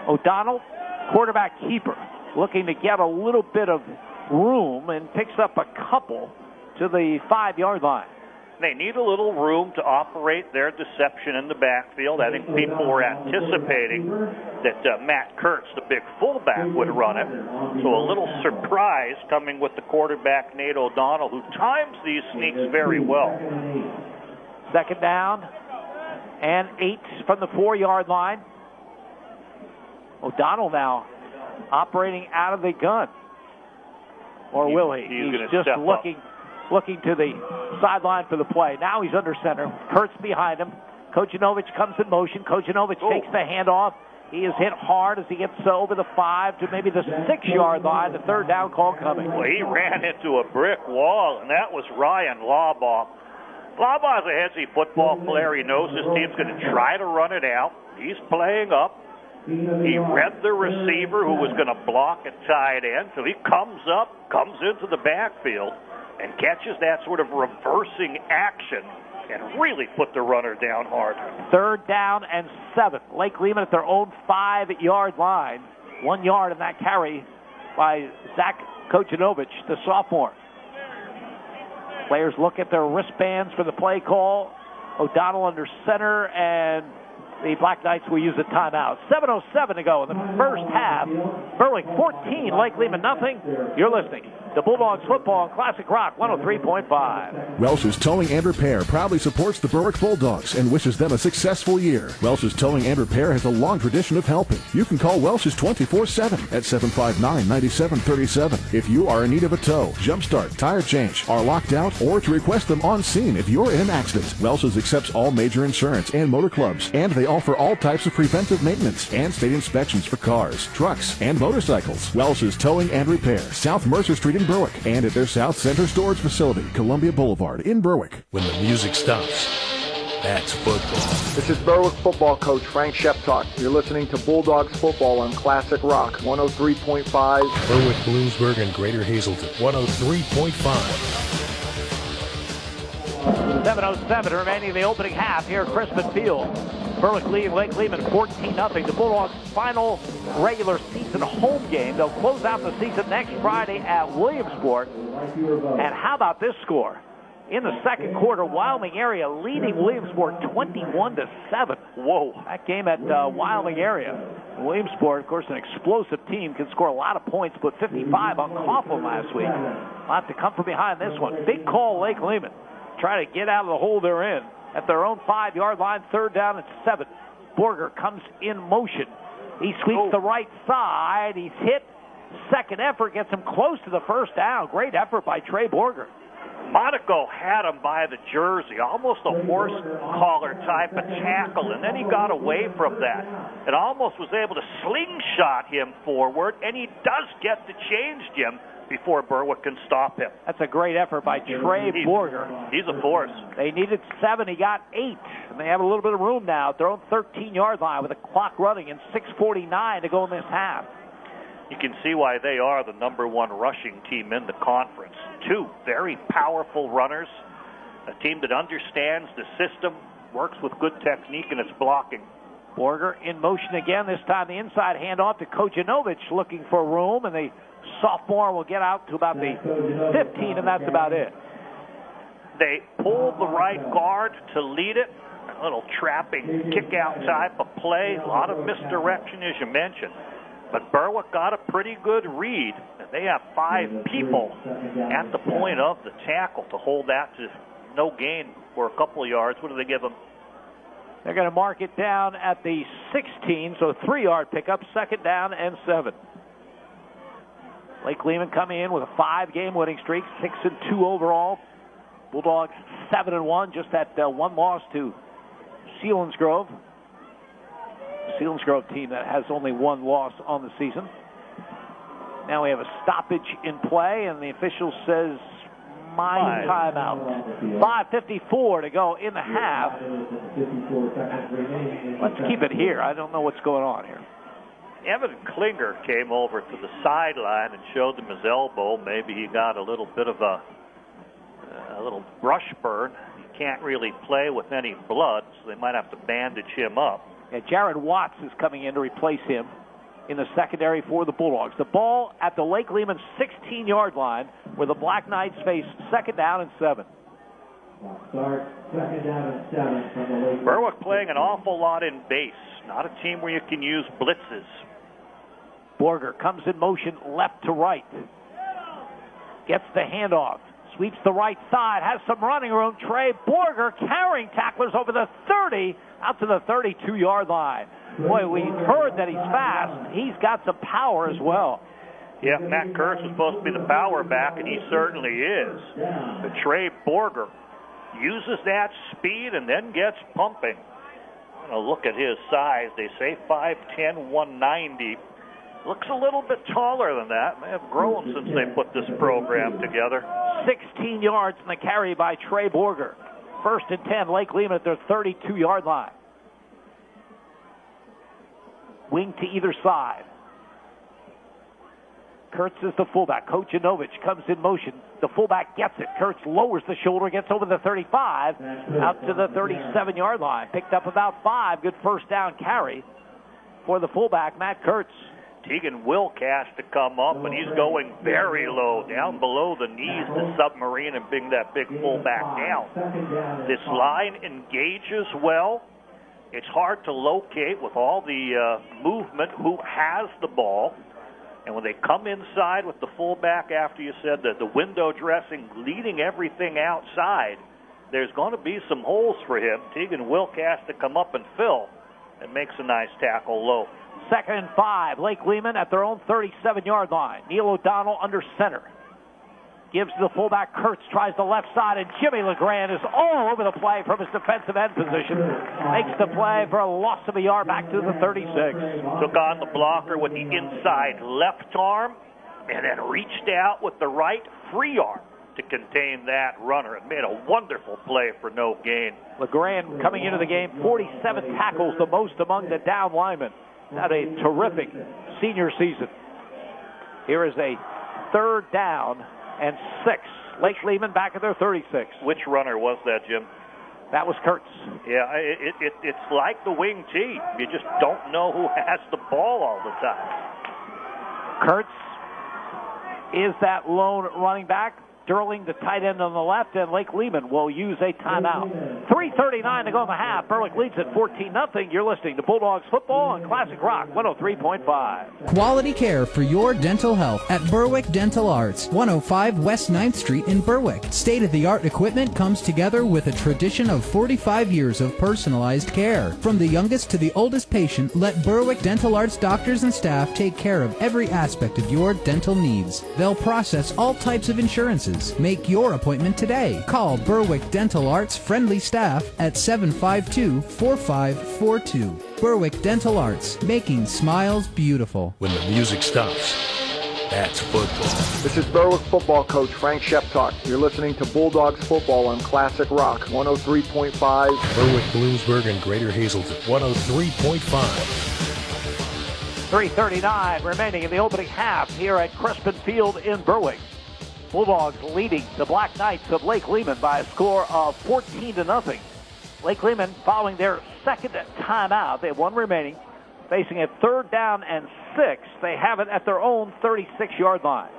O'Donnell, quarterback keeper, looking to get a little bit of room and picks up a couple to the 5-yard line. They need a little room to operate their deception in the backfield. I think people were anticipating that Matt Kurtz, the big fullback, would run it. So a little surprise coming with the quarterback, Nate O'Donnell, who times these sneaks very well. 2nd down and 8 from the 4-yard line. O'Donnell now operating out of the gun. Or will he? He's just looking to the sideline for the play. Now he's under center. Kurtz behind him. Kojanovic comes in motion. Kojanovic takes the handoff. He is hit hard as he gets over the 5 to maybe the 6-yard line. The 3rd down call coming. Well, he ran into a brick wall, and that was Ryan Laubaugh. Laubaugh's a headsy football player. He knows his team's going to try to run it out. He's playing up. He read the receiver who was going to block at tight end, so he comes up, comes into the backfield, and catches that sort of reversing action and really put the runner down hard. 3rd down and 7. Lake Lehman at their own 5-yard line. 1 yard in that carry by Zach Kojanovich, the sophomore. Players look at their wristbands for the play call. O'Donnell under center, and the Black Knights will use a timeout. 7:07 to go in the first half. Berwick 14, Lake Lehman nothing. You're listening to Bulldogs football on Classic Rock 103.5. Welsh's Towing and Repair proudly supports the Berwick Bulldogs and wishes them a successful year. Welsh's Towing and Repair has a long tradition of helping. You can call Welsh's 24/7 at 759-9737 if you are in need of a tow, jumpstart, tire change, are locked out, or to request them on scene if you're in an accident. Welsh's accepts all major insurance and motor clubs, and they offer all types of preventive maintenance and state inspections for cars, trucks, and motorcycles. Welsh's Towing and Repair, South Mercer Street in Berwick, and at their South Center Storage Facility, Columbia Boulevard in Berwick. When the music stops, that's football. This is Berwick football coach Frank Sheptalk. You're listening to Bulldogs football on Classic Rock 103.5. Berwick, Bloomsburg, and Greater Hazelton 103.5. 7:07 remaining in the opening half here at Crispin Field. Berwick leading Lake Lehman 14-0. The Bulldogs' final regular season home game. They'll close out the season next Friday at Williamsport. And how about this score? In the second quarter, Wyoming area leading Williamsport 21-7. Whoa, that game at Wyoming area. Williamsport, of course, an explosive team, can score a lot of points, put 55 on Coughlin last week. We'll have to come from behind this one. Big call, Lake Lehman. Try to get out of the hole they're in. At their own 5-yard line, 3rd down and 7. Borger comes in motion. He sweeps the right side. He's hit. Second effort gets him close to the first down. Great effort by Trey Borger. Monaco had him by the jersey, almost a horse collar type of tackle, and then he got away from that and almost was able to slingshot him forward, and he does get the change, Jim, before Berwick can stop him. That's a great effort by Trey Borger. He's a force. They needed 7. He got 8. And they have a little bit of room now at their own 13-yard line with the clock running and 6:49 to go in this half. You can see why they are the #1 rushing team in the conference. 2 very powerful runners, a team that understands the system, works with good technique in its blocking. Borger in motion again, this time the inside handoff to Kojanovich looking for room, and the sophomore will get out to about the 15, and that's about it. They pulled the right guard to lead it, a little trapping kick-out type of play, a lot of misdirection as you mentioned. But Berwick got a pretty good read, and they have 5 people at the point of the tackle to hold that to no gain for a couple of yards. What do they give them? They're going to mark it down at the 16, so 3-yard pickup, 2nd down and 7. Lake Lehman coming in with a 5-game winning streak, 6-2 overall. Bulldogs 7-1, just that one loss to Selinsgrove. Selinsgrove team that has only 1 loss on the season. Now we have a stoppage in play, and the official says timeout. 5:54 to go in the half. Let's keep it here. I don't know what's going on here. Evan Klinger came over to the sideline and showed them his elbow. Maybe he got a little bit of a little brush burn. He can't really play with any blood, so they might have to bandage him up. Yeah, Jared Watts is coming in to replace him in the secondary for the Bulldogs. The ball at the Lake Lehman 16-yard line where the Black Knights face 2nd down and 7. Berwick playing an awful lot in base. Not a team where you can use blitzes. Borger comes in motion left to right. Gets the handoff. Sweeps the right side. Has some running room. Trey Borger carrying tacklers over the 30 out to the 32-yard line. Boy, we heard that he's fast. He's got some power as well. Yeah, Matt Kurtz was supposed to be the power back, and he certainly is. But Trey Borger uses that speed and then gets pumping. Look at his size. They say 5'10", 190. Looks a little bit taller than that. They have grown since they put this program together. 16 yards in the carry by Trey Borger. 1st and 10, Lake Lehman at their 32-yard line. Wing to either side. Kurtz is the fullback. Kojanovich comes in motion. The fullback gets it. Kurtz lowers the shoulder, gets over the 35, out to the 37-yard line. Picked up about 5. Good first down carry for the fullback, Matt Kurtz. Tegan Wilk has to come up, and he's going very low, down below the knees to submarine and bring that big fullback down. This line engages well. It's hard to locate with all the movement who has the ball. And when they come inside with the fullback, after you said that the window dressing, leading everything outside, there's going to be some holes for him. Tegan Wilk has to come up and fill, and makes a nice tackle low. 2nd and 5. Lake Lehman at their own 37-yard line. Neil O'Donnell under center. Gives to the fullback. Kurtz tries the left side, and Jimmy LeGrand is all over the play from his defensive end position. Makes the play for a loss of a yard back to the 36. Took on the blocker with the inside left arm, and then reached out with the right free arm to contain that runner. It made a wonderful play for no gain. LeGrand coming into the game, 47 tackles, the most among the down linemen. Had a terrific senior season. Here is a 3rd down and 6. Lake Lehman back at their 36. Which runner was that, Jim? That was Kurtz. Yeah, it's like the wing T. You just don't know who has the ball all the time. Kurtz is that lone running back. Sterling, the tight end on the left, and Lake Lehman will use a timeout. 3:39 to go in the half. Berwick leads at 14-0. You're listening to Bulldogs football on Classic Rock 103.5. Quality care for your dental health at Berwick Dental Arts, 105 West 9th Street in Berwick. State-of-the-art equipment comes together with a tradition of 45 years of personalized care. From the youngest to the oldest patient, let Berwick Dental Arts doctors and staff take care of every aspect of your dental needs. They'll process all types of insurances. Make your appointment today. Call Berwick Dental Arts friendly staff at 752-4542. Berwick Dental Arts, making smiles beautiful. When the music stops, that's football. This is Berwick football coach Frank Sheptalk. You're listening to Bulldogs football on Classic Rock 103.5. Berwick, Bloomsburg, and Greater Hazelton 103.5. 3:39 remaining in the opening half here at Crispin Field in Berwick. Bulldogs leading the Black Knights of Lake Lehman by a score of 14-0. Lake Lehman following their 2nd timeout. They have 1 remaining, facing a 3rd down and 6. They have it at their own 36-yard line.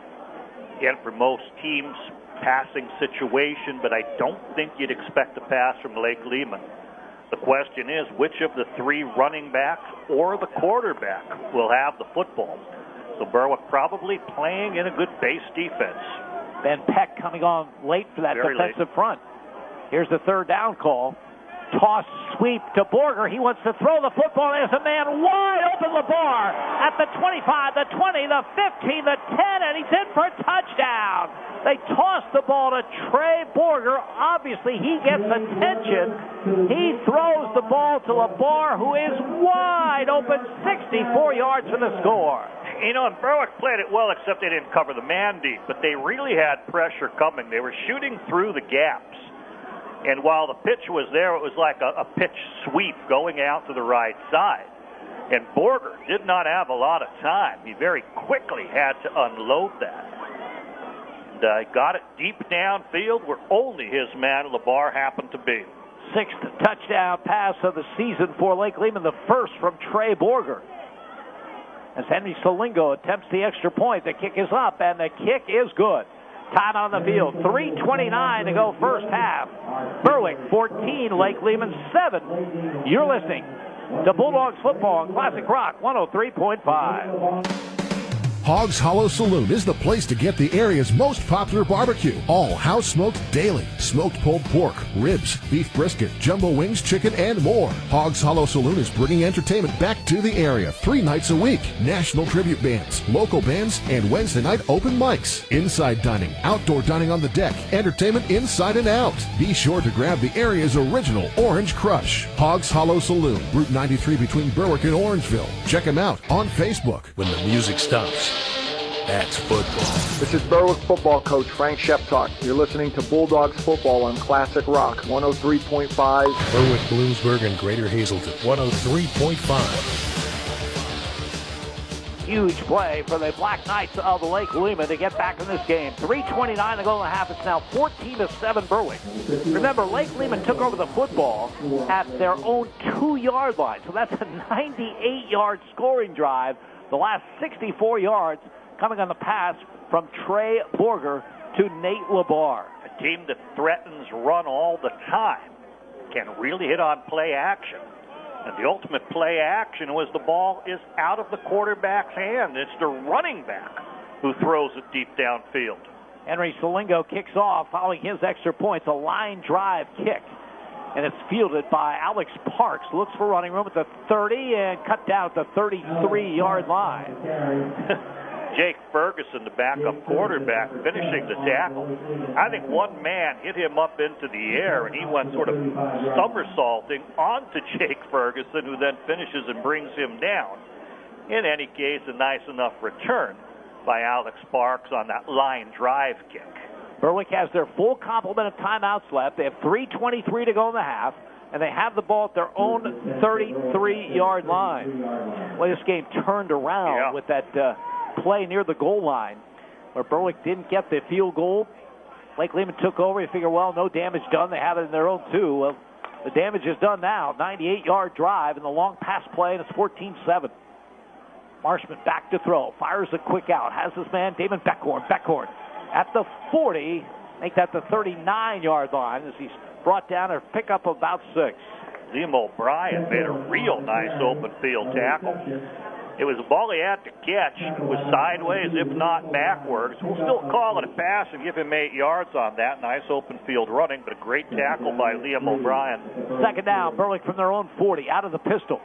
Again, for most teams, passing situation, but I don't think you'd expect a pass from Lake Lehman. The question is, which of the 3 running backs or the quarterback will have the football? So Berwick probably playing in a good base defense. Ben Peck coming on late for that defensive front. Here's the 3rd down call. Toss sweep to Borger. He wants to throw the football. There's a man wide open. LeBar at the 25, the 20, the 15, the 10, and he's in for a touchdown. They toss the ball to Trey Borger. Obviously, he gets attention. He throws the ball to LeBar, who is wide open, 64 yards for the score. You know, and Berwick played it well, except they didn't cover the man deep, but they really had pressure coming. They were shooting through the gaps. And while the pitch was there, it was like a pitch sweep going out to the right side. And Borger did not have a lot of time. He very quickly had to unload that. And got it deep downfield where only his man, LeBar, happened to be. 6th touchdown pass of the season for Lake Lehman, the first from Trey Borger. As Henry Solingo attempts the extra point, the kick is up, and the kick is good. Time on the field, 3:29 to go first half. Berwick 14, Lake Lehman 7. You're listening to Bulldogs football on Classic Rock 103.5. Hogs Hollow Saloon is the place to get the area's most popular barbecue. All house smoked daily. Smoked pulled pork, ribs, beef brisket, jumbo wings, chicken, and more. Hogs Hollow Saloon is bringing entertainment back to the area 3 nights a week. National tribute bands, local bands, and Wednesday night open mics. Inside dining, outdoor dining on the deck, entertainment inside and out. Be sure to grab the area's original Orange Crush. Hogs Hollow Saloon, Route 93 between Berwick and Orangeville. Check them out on Facebook. When the music stops, that's football. This is Berwick football coach Frank Sheptalk. You're listening to Bulldogs football on Classic Rock 103.5. Berwick, Bloomsburg, and Greater Hazelton 103.5. huge play for the Black Knights of Lake Lehman to get back in this game. 3:29 to go in the half. It's now 14-7 Berwick. Remember, Lake Lehman took over the football at their own 2-yard line. So that's a 98-yard scoring drive. The last 64 yards coming on the pass from Trey Borger to Nate Labar. A team that threatens run all the time can really hit on play action. And the ultimate play action was the ball is out of the quarterback's hand. It's the running back who throws it deep downfield. Henry Salingo kicks off following his extra points, a line drive kick. And it's fielded by Alex Parks. Looks for running room at the 30 and cut down at the 33-yard line. Jake Ferguson, the backup quarterback, finishing the tackle. I think one man hit him up into the air, and he went sort of somersaulting onto Jake Ferguson, who then finishes and brings him down. In any case, a nice enough return by Alex Parks on that line drive kick. Berwick has their full complement of timeouts left. They have 3:23 to go in the half, and they have the ball at their own 33-yard line. Well, this game turned around with that play near the goal line where Berwick didn't get the field goal. Lake Lehman took over. You figure, well, no damage done. They have it in their own 2. Well, the damage is done now. 98-yard drive and the long pass play, and it's 14-7. Marshman back to throw. Fires a quick out. Has his man, Damon Beckhorn. Beckhorn at the 40. Make that the 39-yard line as he's brought down a pickup of about 6. Liam O'Brien made a real nice open field tackle. It was a ball he had to catch. It was sideways, if not backwards. We'll still call it a pass and give him 8 yards on that. Nice open field running, but a great tackle by Liam O'Brien. Second down, Berwick from their own 40, out of the pistol.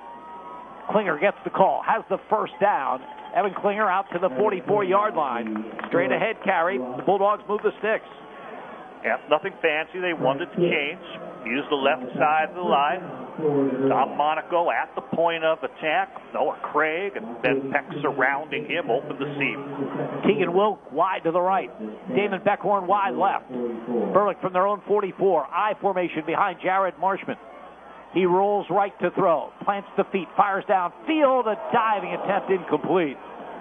Klinger gets the call, has the first down. Evan Klinger out to the 44-yard line. Straight ahead carry. The Bulldogs move the sticks. Yeah, nothing fancy. They wanted to change. Use the left side of the line. Tom Monaco at the point of attack. Noah Craig and Ben Peck surrounding him. Open the seam. Tegan Wilk wide to the right. Damon Beckhorn wide left. Berwick from their own 44. I formation behind Jared Marshman. He rolls right to throw. Plants the feet. Fires downfield. A diving attempt incomplete.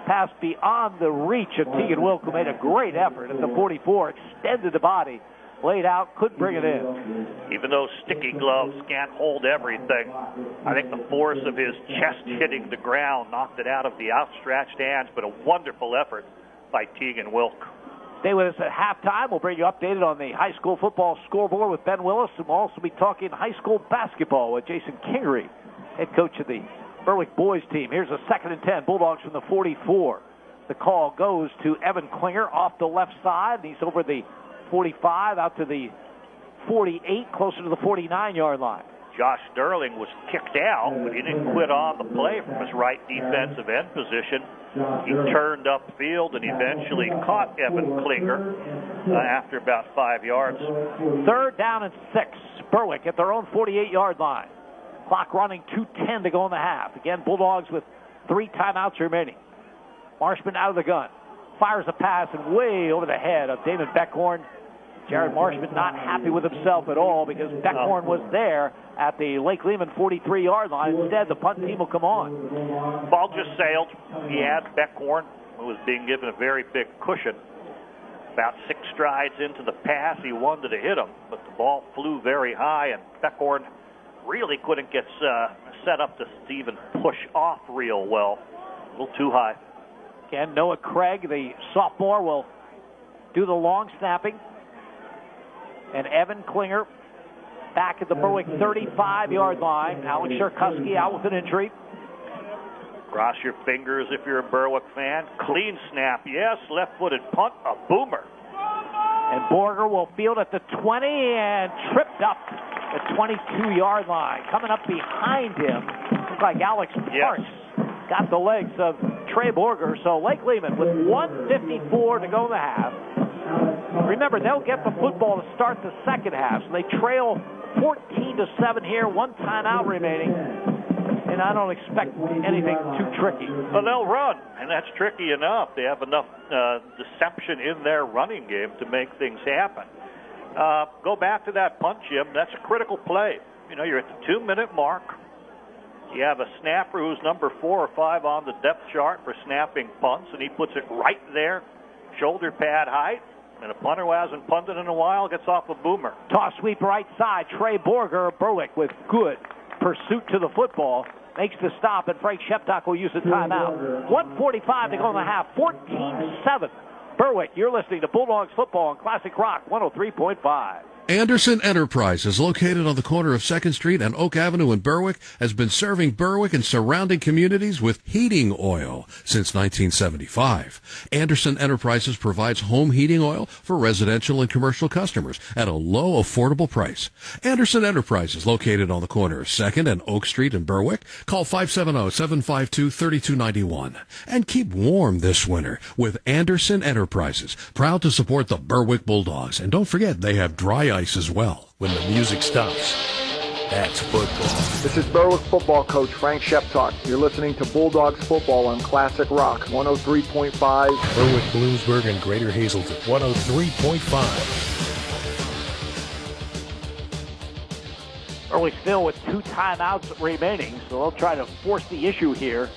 Pass beyond the reach of Tegan Wilk, who made a great effort at the 44. Extended the body. Laid out, couldn't bring it in. Even though sticky gloves can't hold everything, I think the force of his chest hitting the ground knocked it out of the outstretched hands, but a wonderful effort by Tegan Wilk. Stay with us at halftime. We'll bring you updated on the high school football scoreboard with Ben Willis, and we'll also be talking high school basketball with Jason Kingery, head coach of the Berwick boys team. Here's a 2nd and 10, Bulldogs from the 44. The call goes to Evan Klinger off the left side. He's over the 45 out to the 48, closer to the 49-yard line. Josh Sterling was kicked out, but he didn't quit on the play from his right defensive end position. He turned upfield and eventually caught Evan Klinger after about 5 yards. 3rd down and 6. Berwick at their own 48-yard line. Clock running, 2:10 to go in the half. Again, Bulldogs with 3 timeouts remaining. Marshman out of the gun. Fires a pass and way over the head of Damon Beckhorn. Jared Marshman not happy with himself at all because Beckhorn was there at the Lake Lehman 43-yard line. Instead, the punt team will come on. Ball just sailed. He had Beckhorn, who was being given a very big cushion. About 6 strides into the pass, he wanted to hit him, but the ball flew very high, and Beckhorn really couldn't get set up to even push off real well. A little too high. Again, Noah Craig, the sophomore, will do the long snapping. And Evan Klinger back at the Berwick 35-yard line. Alex Sherkuski out with an injury. Cross your fingers if you're a Berwick fan. Clean snap, yes. Left-footed punt, a boomer. And Borger will field at the 20 and tripped up the 22-yard line. Coming up behind him, looks like Alex Parks got the legs of Trey Borger. So Lake Lehman with 1:54 to go in the half. Remember, they'll get the football to start the second half. So they trail 14-7 here, 1 timeout remaining. And I don't expect anything too tricky. Well, they'll run, and that's tricky enough. They have enough deception in their running game to make things happen. Go back to that punt, Jim. That's a critical play. You know, you're at the 2-minute mark. You have a snapper who's number 4 or 5 on the depth chart for snapping punts, and he puts it right there, shoulder pad height. And a punter who hasn't punted in a while gets off a boomer. Toss sweep right side. Trey Borger, Berwick with good pursuit to the football. Makes the stop, and Frank Sheptock will use a timeout. 1:45 to go in the half. 14-7. Berwick, you're listening to Bulldogs football on Classic Rock 103.5. Anderson Enterprises, located on the corner of 2nd Street and Oak Avenue in Berwick, has been serving Berwick and surrounding communities with heating oil since 1975. Anderson Enterprises provides home heating oil for residential and commercial customers at a low, affordable price. Anderson Enterprises, located on the corner of 2nd and Oak Street in Berwick. Call 570-752-3291. And keep warm this winter with Anderson Enterprises, proud to support the Berwick Bulldogs. And don't forget, they have dry ice as well. When the music stops, that's football. This is Berwick football coach Frank Sheptock. You're listening to Bulldogs football on Classic Rock 103.5. Berwick, Bloomsburg, and Greater Hazelton 103.5. Berwick still with 2 timeouts remaining, so they'll try to force the issue here.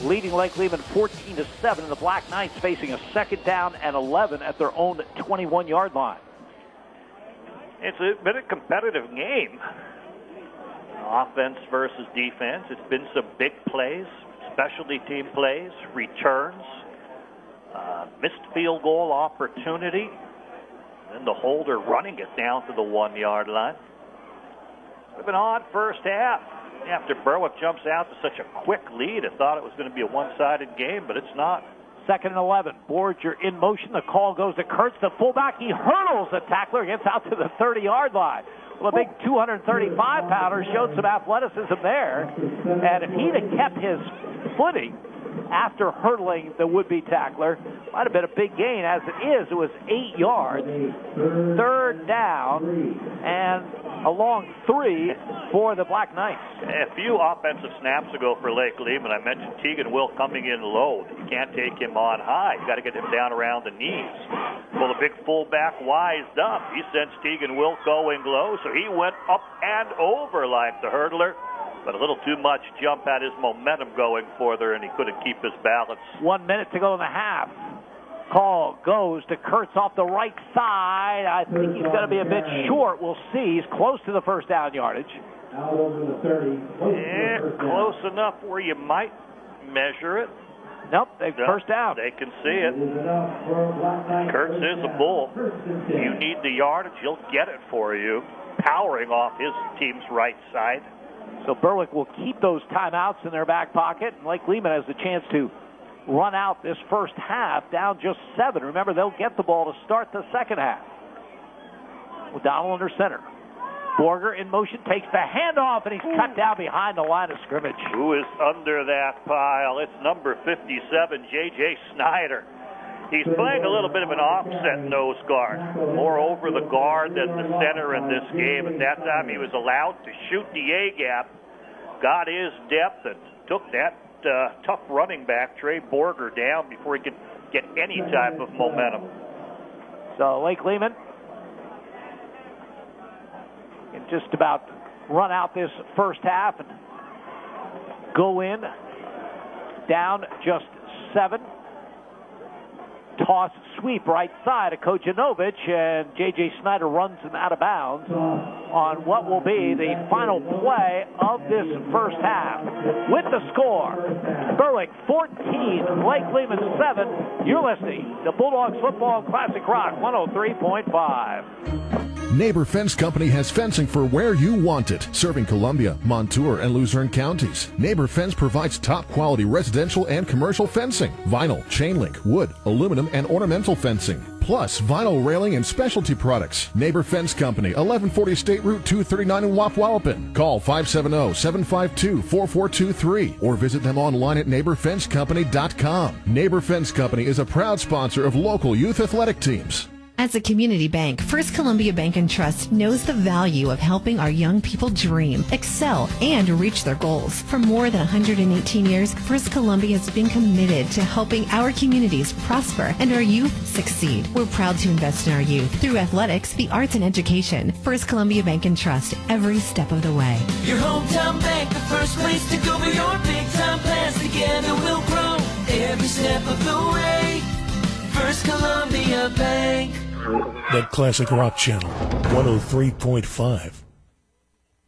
Leading Lake Lehman 14-7, and the Black Knights facing a 2nd down and 11 at their own 21-yard line. It's been a competitive game. Offense versus defense. It's been some big plays, specialty team plays, returns, missed field goal opportunity, and the holder running it down to the 1-yard line. It's been an odd first half. After Berwick jumps out to such a quick lead, I thought it was going to be a one-sided game, but it's not. 2nd and 11. Borger in motion. The call goes to Kurtz, the fullback. He hurdles the tackler, gets out to the 30-yard line. Well, a big 235-pounder showed some athleticism there. And if he'd have kept his footing after hurdling the would-be tackler, might have been a big gain. As it is, it was 8 yards. 3rd down and a long 3 for the Black Knights. A few offensive snaps ago for Lake Lehman, I mentioned Tegan Will coming in low. You can't take him on high. You got to get him down around the knees. Well, the big fullback wised up. He sends Tegan Will going low, so he went up and over like the hurdler. But a little too much jump had his momentum going for there, and he couldn't keep his balance. 1 minute to go in the half. Call goes to Kurtz off the right side. I think he's going to be a bit short. We'll see. He's close to the 1st down yardage. Yeah, close enough where you might measure it. Nope, first down. They can see it. Kurtz is a bull. You need the yardage, he'll get it for you. Powering off his team's right side. So Berwick will keep those timeouts in their back pocket, and Lake Lehman has the chance to run out this first half down just 7. Remember, they'll get the ball to start the second half. O'Donnell under center. Borger in motion, takes the handoff, and he's cut down behind the line of scrimmage. Who is under that pile? It's number 57, J.J. Snyder. He's playing a little bit of an offset nose guard, more over the guard than the center in this game. At that time, he was allowed to shoot the A-gap, got his depth, and took that tough running back, Trey Borger, down before he could get any type of momentum. So Lake Lehman can just about run out this first half and go in down just 7. Toss sweep right side of Kojanovic, and J.J. Snyder runs him out of bounds on what will be the final play of this first half. With the score, Berwick 14, Lake Lehman 7. You're listening to Bulldogs Football Classic Rock 103.5. Neighbor Fence Company has fencing for where you want it, serving Columbia, Montour, and Luzerne counties. Neighbor Fence provides top-quality residential and commercial fencing, vinyl, chain link, wood, aluminum, and ornamental fencing, plus vinyl railing and specialty products. Neighbor Fence Company, 1140 State Route 239 in Wapwallopen. Call 570-752-4423 or visit them online at neighborfencecompany.com. Neighbor Fence Company is a proud sponsor of local youth athletic teams. As a community bank, First Columbia Bank and Trust knows the value of helping our young people dream, excel, and reach their goals. For more than 118 years, First Columbia has been committed to helping our communities prosper and our youth succeed. We're proud to invest in our youth through athletics, the arts, and education. First Columbia Bank and Trust, every step of the way. Your hometown bank, the first place to go for your big time plans. Together we'll grow every step of the way. First Columbia Bank. That classic rock channel, 103.5.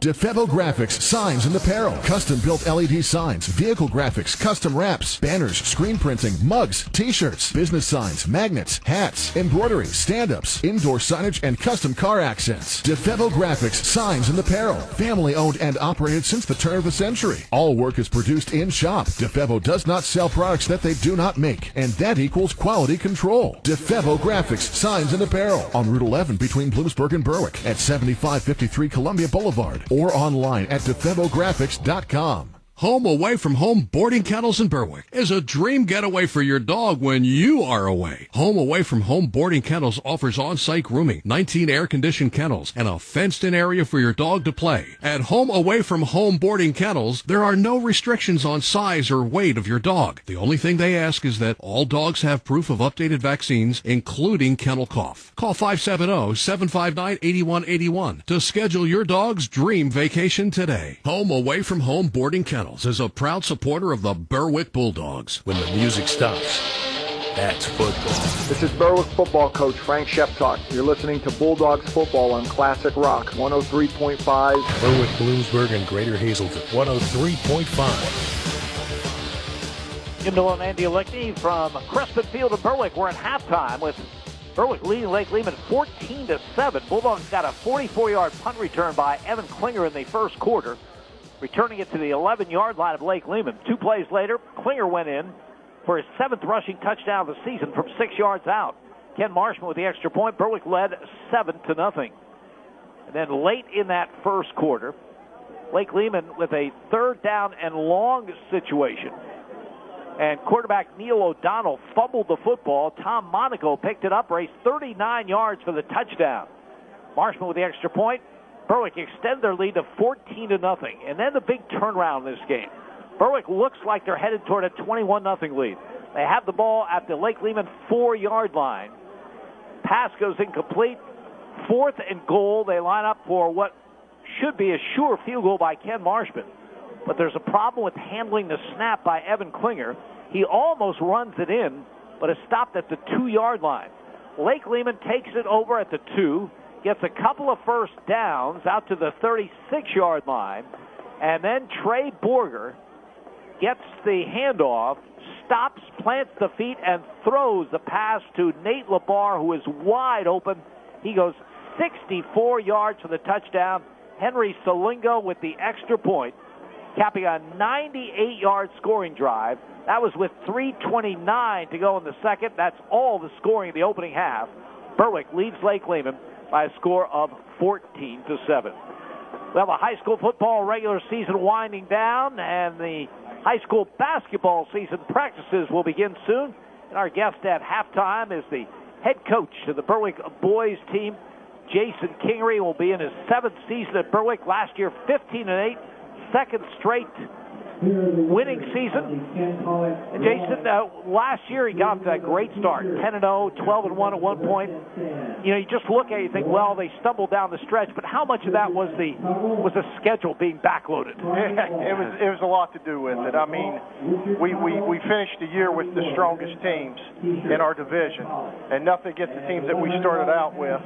DeFevo Graphics Signs and Apparel. Custom-built LED signs, vehicle graphics, custom wraps, banners, screen printing, mugs, t-shirts, business signs, magnets, hats, embroidery, stand-ups, indoor signage, and custom car accents. DeFevo Graphics Signs and Apparel. Family-owned and operated since the turn of the century. All work is produced in-shop. DeFevo does not sell products that they do not make, and that equals quality control. DeFevo Graphics Signs and Apparel. On Route 11 between Bloomsburg and Berwick at 7553 Columbia Boulevard. Or online at DeFevographics.com. Home Away from Home Boarding Kennels in Berwick is a dream getaway for your dog when you are away. Home Away from Home Boarding Kennels offers on-site grooming, 19 air-conditioned kennels, and a fenced-in area for your dog to play. At Home Away from Home Boarding Kennels, there are no restrictions on size or weight of your dog. The only thing they ask is that all dogs have proof of updated vaccines, including kennel cough. Call 570-759-8181 to schedule your dog's dream vacation today. Home Away from Home Boarding Kennels is a proud supporter of the Berwick Bulldogs. When the music stops, that's football. This is Berwick football coach Frank Sheptalk. You're listening to Bulldogs football on Classic Rock 103.5. Berwick, Bloomsburg, and Greater Hazelton 103.5. Jim Dillon and Andy Lickney from Crispin Field in Berwick. We're at halftime with Berwick leading Lake Lehman 14-7. Bulldogs got a 44-yard punt return by Evan Klinger in the first quarter, returning it to the 11-yard line of Lake Lehman. 2 plays later, Klinger went in for his 7th rushing touchdown of the season from 6 yards out. Ken Marshman with the extra point. Berwick led 7-0. And then late in that first quarter, Lake Lehman with a 3rd down and long situation. And quarterback Neil O'Donnell fumbled the football. Tom Monaco picked it up, raced 39 yards for the touchdown. Marshman with the extra point. Berwick extend their lead to 14-0. And then the big turnaround in this game. Berwick looks like they're headed toward a 21-0 lead. They have the ball at the Lake Lehman 4-yard line. Pass goes incomplete. 4th and goal. They line up for what should be a sure field goal by Ken Marshman. But there's a problem with handling the snap by Evan Klinger. He almost runs it in, but is stopped at the 2-yard line. Lake Lehman takes it over at the 2. Gets a couple of first downs out to the 36-yard line, and then Trey Borger gets the handoff, stops, plants the feet, and throws the pass to Nate LaBar, who is wide open. He goes 64 yards for the touchdown. Henry Salingo with the extra point, capping a 98-yard scoring drive. That was with 3:29 to go in the second. That's all the scoring in the opening half. Berwick leads Lake Lehman by a score of 14-7. We have a high school football regular season winding down, and the high school basketball season practices will begin soon. And our guest at halftime is the head coach of the Berwick boys team, Jason Kingery. Will be in his 7th season at Berwick. Last year, 15-8, 2nd straight winning season. And Jason, last year he got a great start, 10-0, 12-1 at one point. You know, you just look at it, you think, well, they stumbled down the stretch, but how much of that was the schedule being backloaded? It was a lot to do with it. I mean, we finished the year with the strongest teams in our division, and nothing against the teams that we started out with,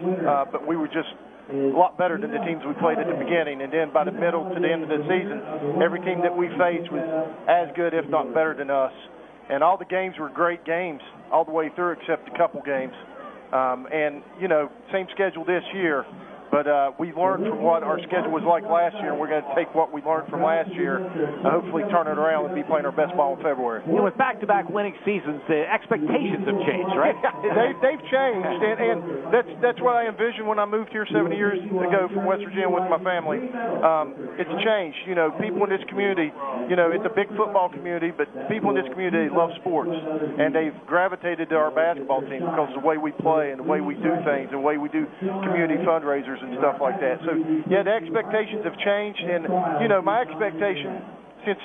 but we were just a lot better than the teams we played at the beginning. And then by the middle to the end of the season, every team that we faced was as good, if not better than us. And all the games were great games all the way through except a couple games. And, you know, same schedule this year. But we learned from what our schedule was like last year, and we're going to take what we learned from last year, hopefully turn it around and be playing our best ball in February. With back-to-back winning seasons, the expectations have changed, right? They've changed, and that's what I envisioned when I moved here 7 years ago from West Virginia with my family. It's changed. People in this community, it's a big football community, but people in this community love sports, and they've gravitated to our basketball team because of the way we play and the way we do things and the way we do community fundraisers and stuff like that. So, yeah, the expectations have changed, and, my expectation since,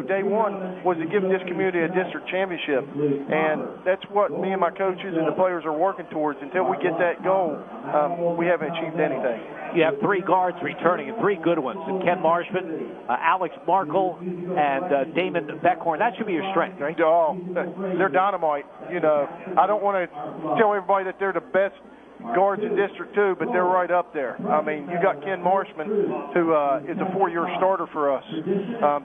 day one was to give this community a district championship, and that's what me and my coaches and the players are working towards. Until we get that goal, we haven't achieved anything. You have 3 guards returning, and 3 good ones, and Ken Marshman, Alex Markle, and Damon Beckhorn. That should be your strength, right? Oh, they're dynamite. I don't want to tell everybody that they're the best guards in District 2, but they're right up there. I mean, you got Ken Marshman, who is a 4-year starter for us.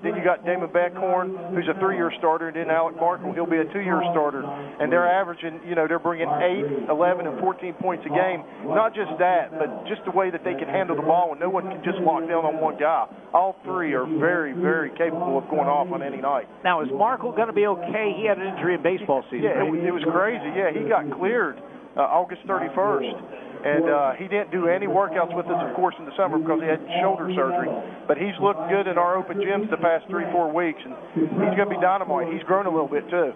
Then you got Damon Beckhorn, who's a 3-year starter, and then Alec Markle, he'll be a 2-year starter. And they're averaging, they're bringing 8, 11, and 14 points a game. Not just that, but just the way that they can handle the ball, and no one can just lock down on one guy. All 3 are very, very capable of going off on any night. Now, is Markle going to be okay? He had an injury in baseball season. Yeah, it was crazy. Yeah, he got cleared August 31st, and he didn't do any workouts with us, of course, in the summer because he had shoulder surgery, but he's looked good in our open gyms the past 3-4 weeks, and he's going to be dynamite. He's grown a little bit, too.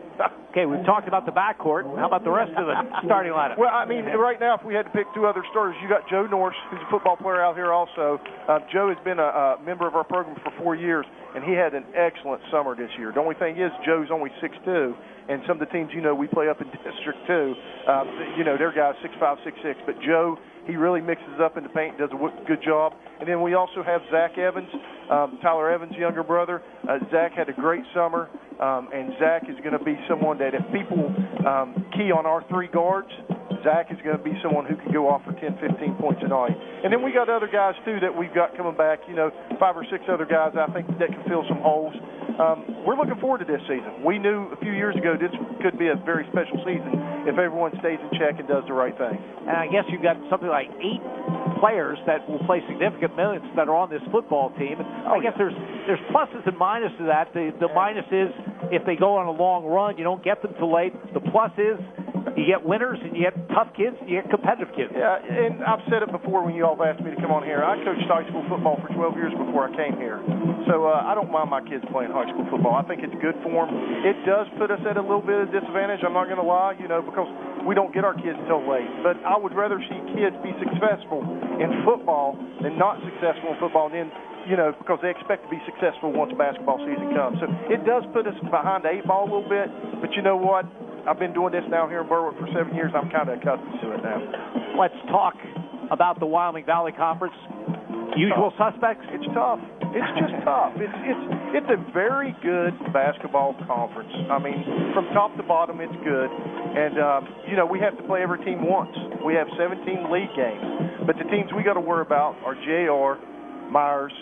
Okay, we've talked about the backcourt. How about the rest of the starting lineup? Well, I mean, right now, if we had to pick 2 other starters, you got Joe Norse, who's a football player out here also. Joe has been a member of our program for 4 years, and he had an excellent summer this year. The only thing is Joe's only 6'2", and some of the teams, we play up in District 2, their guys 6'5", 6'6", but Joe, he really mixes up in the paint, does a good job. And then we also have Zach Evans, Tyler Evans' younger brother. Zach had a great summer, and Zach is going to be someone that if people key on our 3 guards, Zach is going to be someone who can go off for 10, 15 points a night. And then we got other guys, too, that we've got coming back, 5 or 6 other guys I think that can fill some holes. We're looking forward to this season. We knew a few years ago this could be a very special season if everyone stays in check and does the right thing. And I guess you've got something like 8 players that will play significant minutes that are on this football team. I guess there's pluses and minuses to that. The minus is if they go on a long run, you don't get them till late. The plus is you get winners and you get tough kids and you get competitive kids. Yeah, and I've said it before when you all have asked me to come on here. I coached high school football for 12 years before I came here. So I don't mind my kids playing high school football. I think it's good for them. It does put us at a little bit of disadvantage, I'm not going to lie, because we don't get our kids until late. But I would rather see kids be successful in football than not successful in football, and then because they expect to be successful once basketball season comes. So it does put us behind the 8 ball a little bit, but you know what? I've been doing this now here in Berwick for 7 years. I'm kind of accustomed to it now. Let's talk about the Wyoming Valley Conference. Usual suspects? It's tough. It's just tough. It's a very good basketball conference. I mean, from top to bottom, it's good. And, we have to play every team once. We have 17 league games. But the teams we got to worry about are JR, Myers,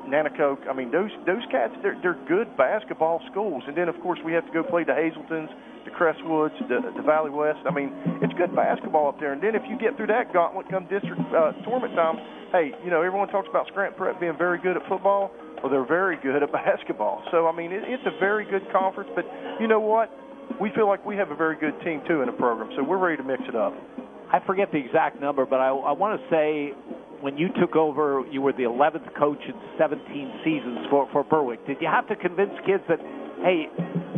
Nanacoke. I mean, those cats, they're good basketball schools. And then, of course, we have to go play the Hazeltons, the Crestwoods, the Valley West. I mean, it's good basketball up there. And then if you get through that gauntlet come district tournament time, hey, everyone talks about Scranton Prep being very good at football. Well, they're very good at basketball. So, I mean, it's a very good conference. But you know what? We feel like we have a very good team, too, in the program. So we're ready to mix it up. I forget the exact number, but I want to say when you took over, you were the 11th coach in 17 seasons for Berwick. Did you have to convince kids that, hey,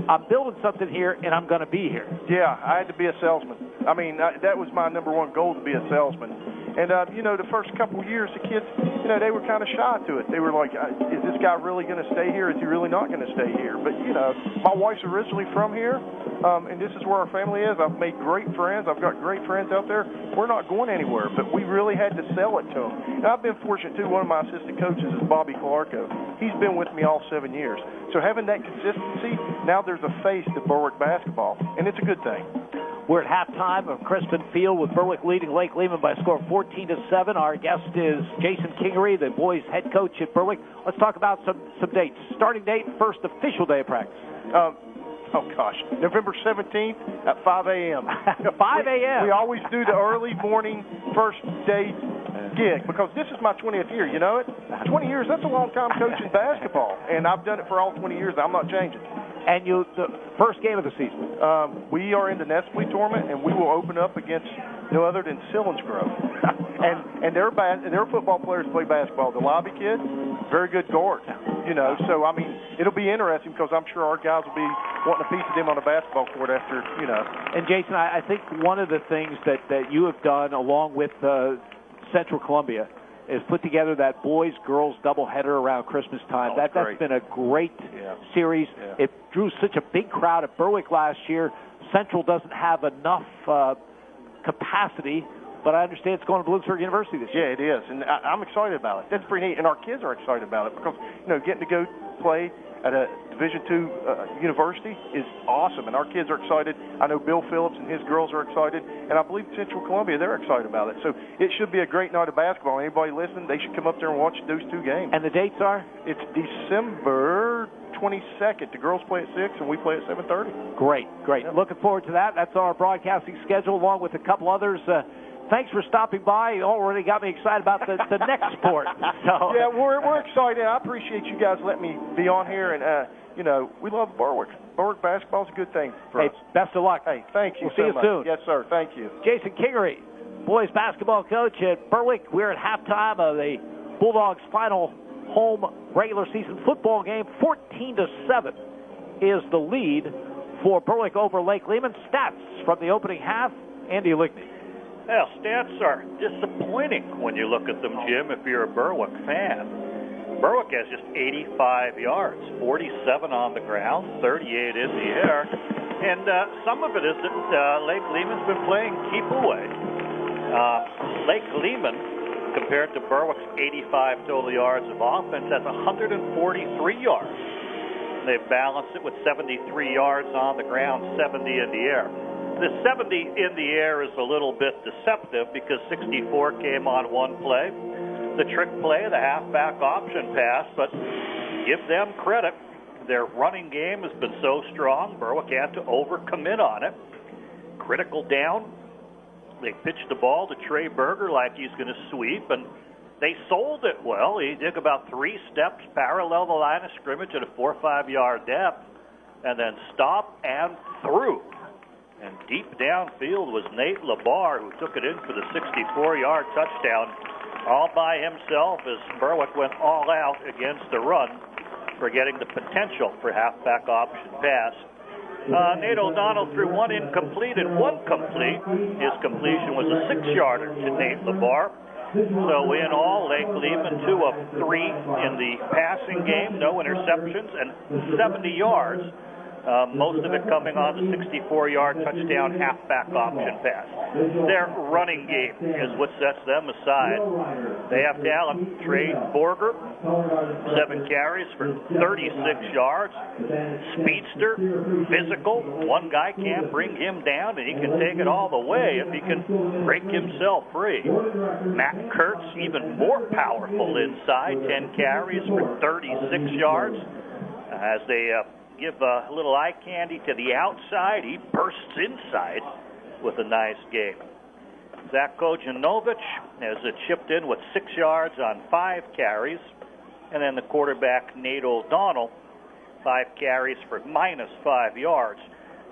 I'm building something here and I'm going to be here? Yeah, I had to be a salesman. I mean, that was my number one goal, to be a salesman. And, the first couple of years, the kids, they were kind of shy to it. They were like, is this guy really going to stay here? Is he really not going to stay here? But, my wife's originally from here, and this is where our family is. I've made great friends. I've got great friends out there. We're not going anywhere, but we really had to sell it to them. And I've been fortunate, too. One of my assistant coaches is Bobby Clarko. He's been with me all 7 years. So having that consistency, now there's a face to Berwick basketball, and it's a good thing. We're at halftime of Crispin Field with Berwick leading Lake Lehman by a score of 14-7. Our guest is Jason Kingery, the boys' head coach at Berwick. Let's talk about some dates. Starting date, first official day of practice. November 17th at 5 a.m. 5 a.m. We always do the early morning first day gig because this is my 20th year. You know it? 20 years, that's a long time coaching basketball, and I've done it for all 20 years. I'm not changing. And the first game of the season? We are in the Nestle tournament, and we will open up against no other than Selinsgrove. and their football players play basketball. The lobby kid, very good guard. You know, so, I mean, it'll be interesting because I'm sure our guys will be wanting a piece of them on the basketball court after, you know. And, Jason, I think one of the things that you have done along with Central Columbia is put together that boys-girls doubleheader around Christmas time. That's been a great series. Yeah. It drew such a big crowd at Berwick last year. Central doesn't have enough capacity, but I understand it's going to Bloomsburg University this year. Yeah, it is, and I'm excited about it. That's pretty neat, and our kids are excited about it because, you know, getting to go play at a Division II university is awesome, and our kids are excited. I know Bill Phillips and his girls are excited, and I believe Central Columbia, they're excited about it. So it should be a great night of basketball. Anybody listening, they should come up there and watch those two games. And the dates are? It's December 22nd. The girls play at 6, and we play at 7:30. Great. Yeah. Looking forward to that. That's our broadcasting schedule, along with a couple others. Thanks for stopping by. You already got me excited about the next sport. So. Yeah, we're excited. I appreciate you guys letting me be on here, and you know, we love Berwick. Berwick basketball is a good thing for us. Best of luck. Hey, thank you. We'll see you much. soon. Yes, sir. Thank you. Jason Kingery, boys basketball coach at Berwick. We're at halftime of the Bulldogs' final home regular season football game. 14-7 is the lead for Berwick over Lake Lehman. Stats from the opening half. Andy Ligney. Well, stats are disappointing when you look at them, Jim, if you're a Berwick fan. Berwick has just 85 yards, 47 on the ground, 38 in the air. And some of it is that Lake Lehman's been playing keep away. Lake Lehman, compared to Berwick's 85 total yards of offense, has 143 yards. They've balanced it with 73 yards on the ground, 70 in the air. The 70 in the air is a little bit deceptive because 64 came on one play. The trick play, the halfback option pass, but give them credit. Their running game has been so strong, Berwick had to overcommit on it. Critical down. They pitched the ball to Trey Berger like he's going to sweep, and they sold it well. He took about 3 steps parallel the line of scrimmage at a 4 or 5 yard depth, and then stopped and threw. And deep downfield was Nate Labar, who took it in for the 64-yard touchdown all by himself as Berwick went all out against the run, forgetting the potential for halfback option pass. Nate O'Donnell threw one incomplete and one complete. His completion was a 6-yarder to Nate Labar. So in all, Lake Lehman 2 of 3 in the passing game, no interceptions, and 70 yards. Most of it coming on the 64-yard touchdown halfback option pass. Their running game is what sets them aside. They have talent. Trey Borger, 7 carries for 36 yards. Speedster, physical. One guy can't bring him down, and he can take it all the way if he can break himself free. Matt Kurtz, even more powerful inside, 10 carries for 36 yards. As they give a little eye candy to the outside, he bursts inside with a nice game. Zach Kojanovic has chipped in with 6 yards on 5 carries. And then the quarterback, Nate O'Donnell, 5 carries for -5 yards.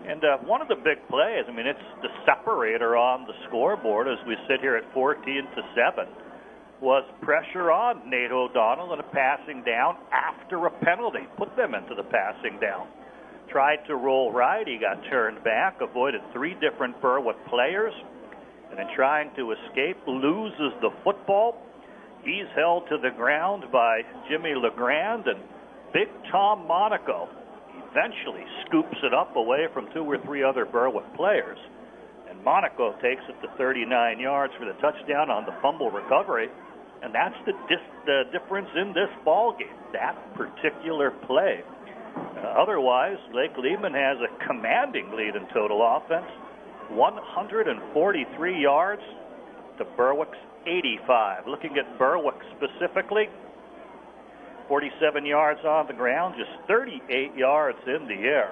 And one of the big plays, I mean, it's the separator on the scoreboard as we sit here at 14-7, was pressure on Nate O'Donnell and a passing down after a penalty. Put them into the passing down. Tried to roll right. He got turned back, avoided 3 different Berwick players, and in trying to escape, loses the football. He's held to the ground by Jimmy LeGrand, and Big Tom Monaco eventually scoops it up away from 2 or 3 other Berwick players. And Monaco takes it to 39 yards for the touchdown on the fumble recovery. And that's the difference in this ball game, that particular play. Otherwise, Lake Lehman has a commanding lead in total offense, 143 yards to Berwick's 85. Looking at Berwick specifically, 47 yards on the ground, just 38 yards in the air.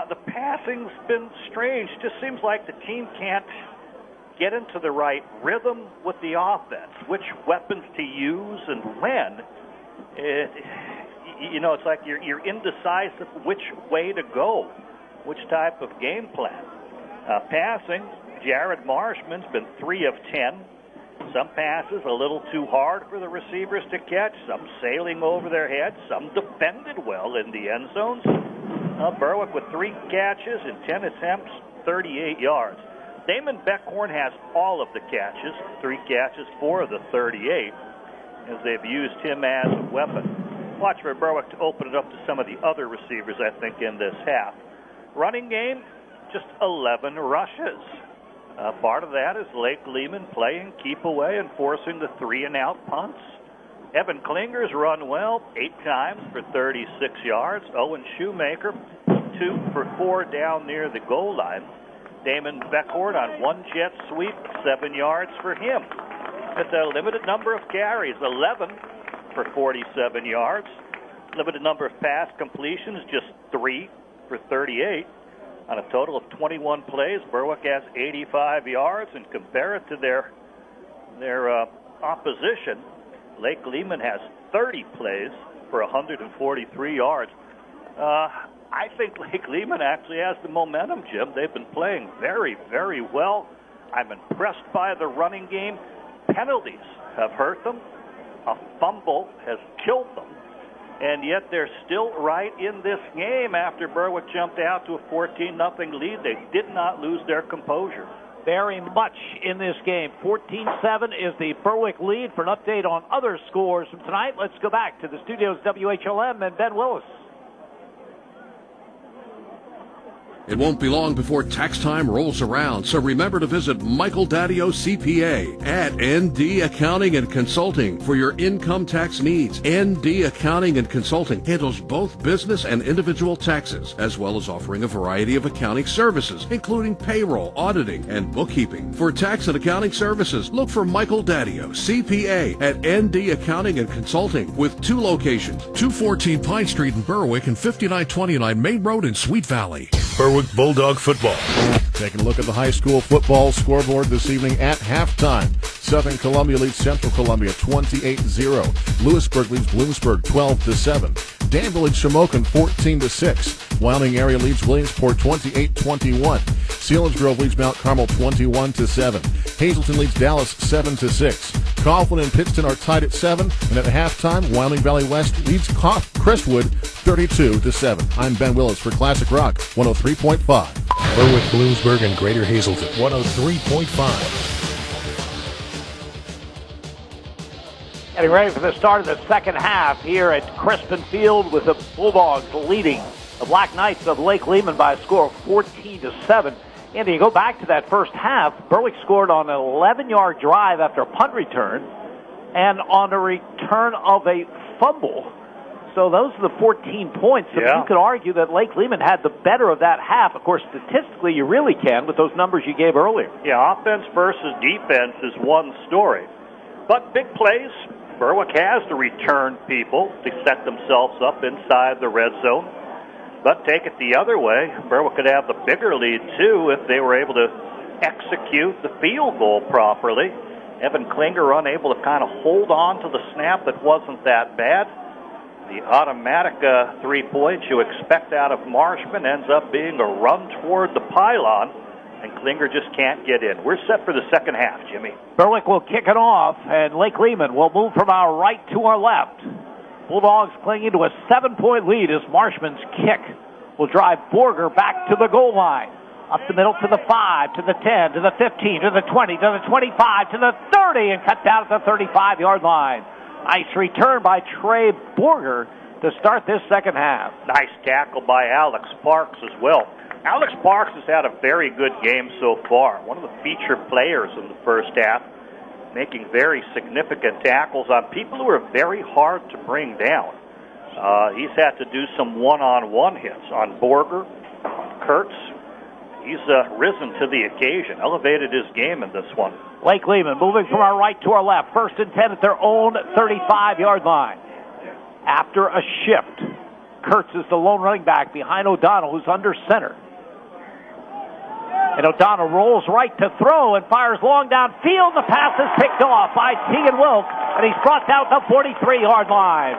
The passing's been strange. Just seems like the team can't get into the right rhythm with the offense, which weapons to use and when. It's like you're indecisive which way to go, which type of game plan. Passing, Jared Marshman's been 3 of 10. Some passes a little too hard for the receivers to catch, some sailing over their heads, some defended well in the end zones. Berwick with 3 catches in 10 attempts, 38 yards. Damon Beckhorn has all of the catches, 3 catches, 4 of the 38, as they've used him as a weapon. Watch for Berwick to open it up to some of the other receivers, I think, in this half. Running game, just 11 rushes. Part of that is Lake Lehman playing keep away and forcing the 3-and-out punts. Evan Klinger's run well, 8 times for 36 yards. Owen Shoemaker, 2 for 4 down near the goal line. Damon Beckhorn on 1 jet sweep, 7 yards for him. With a limited number of carries, 11 for 47 yards. Limited number of pass completions, just 3 for 38. On a total of 21 plays, Berwick has 85 yards, and compare it to their opposition. Lake Lehman has 30 plays for 143 yards. I think Lake Lehman actually has the momentum, Jim. They've been playing very, very well. I'm impressed by the running game. Penalties have hurt them. A fumble has killed them. And yet they're still right in this game after Berwick jumped out to a 14-0 lead. They did not lose their composure. Very much in this game. 14-7 is the Berwick lead. For an update on other scores from tonight, let's go back to the studios, WHLM and Ben Willis. It won't be long before tax time rolls around, so remember to visit Michael Daddio CPA at ND Accounting and Consulting for your income tax needs. ND Accounting and Consulting handles both business and individual taxes, as well as offering a variety of accounting services, including payroll, auditing, and bookkeeping. For tax and accounting services, look for Michael Daddio CPA at ND Accounting and Consulting with 2 locations. 214 Pine Street in Berwick and 5929 Main Road in Sweet Valley. Berwick Bulldog football. Taking a look at the high school football scoreboard this evening at halftime. Southern Columbia leads Central Columbia 28-0. Lewisburg leads Bloomsburg 12-7. Danville leads Shamokin 14-6. Wyoming area leads Williamsport 28-21. Selinsgrove leads Mount Carmel 21-7. Hazleton leads Dallas 7-6. Coughlin and Pittston are tied at 7, and at halftime, Wyoming Valley West leads Crestwood 32-7. I'm Ben Willis for Classic Rock 103.5. Berwick, Bloomsburg, and Greater Hazleton 103.5. Getting ready for the start of the second half here at Crispin Field with the Bulldogs leading the Black Knights of Lake Lehman by a score of 14-7. And you go back to that first half, Berwick scored on an 11-yard drive after a punt return and on a return of a fumble. So those are the 14 points. So you could argue that Lake Lehman had the better of that half. Of course, statistically, you really can with those numbers you gave earlier. Yeah, offense versus defense is one story. But big plays, Berwick has to return people to set themselves up inside the red zone. But take it the other way, Berwick could have the bigger lead, too, if they were able to execute the field goal properly. Evan Klinger unable to kind of hold on to the snap that wasn't that bad. The automatic 3 points you expect out of Marshman ends up being a run toward the pylon, and Klinger just can't get in. We're set for the second half, Jimmy. Berwick will kick it off, and Lake Lehman will move from our right to our left. Bulldogs clinging to a 7-point lead as Marshman's kick will drive Borger back to the goal line. Up the middle to the 5, to the 10, to the 15, to the 20, to the 25, to the 30, and cut down at the 35-yard line. Nice return by Trey Borger to start this second half. Nice tackle by Alex Parks as well. Alex Parks has had a very good game so far. One of the featured players in the first half, making very significant tackles on people who are very hard to bring down. He's had to do some one-on-one hits on Borger, Kurtz. He's risen to the occasion, elevated his game in this one. Lake Lehman moving from our right to our left. 1st and 10 at their own 35-yard line. After a shift, Kurtz is the lone running back behind O'Donnell, who's under center. And O'Donnell rolls right to throw and fires long downfield. The pass is picked off by Tegan Wilk, and he's brought down the 43-yard line.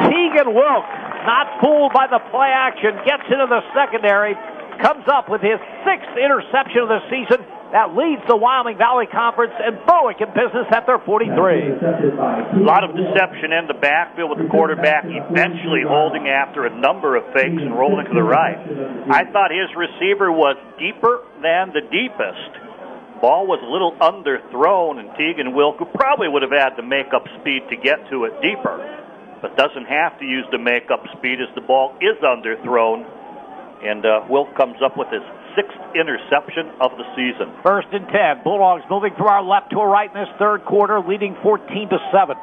Tegan Wilk, not fooled by the play action, gets into the secondary, comes up with his 6th interception of the season. That leads the Wyoming Valley Conference, and Berwick in business at their 43. A lot of deception in the backfield with the quarterback eventually holding after a number of fakes and rolling to the right. I thought his receiver was deeper than the deepest. Ball was a little underthrown, and Tegan Wilk, who probably would have had the make-up speed to get to it deeper, but doesn't have to use the make-up speed as the ball is underthrown. And Wilk comes up with his 6th interception of the season. 1st and 10. Bulldogs moving from our left to our right in this third quarter, leading 14-7.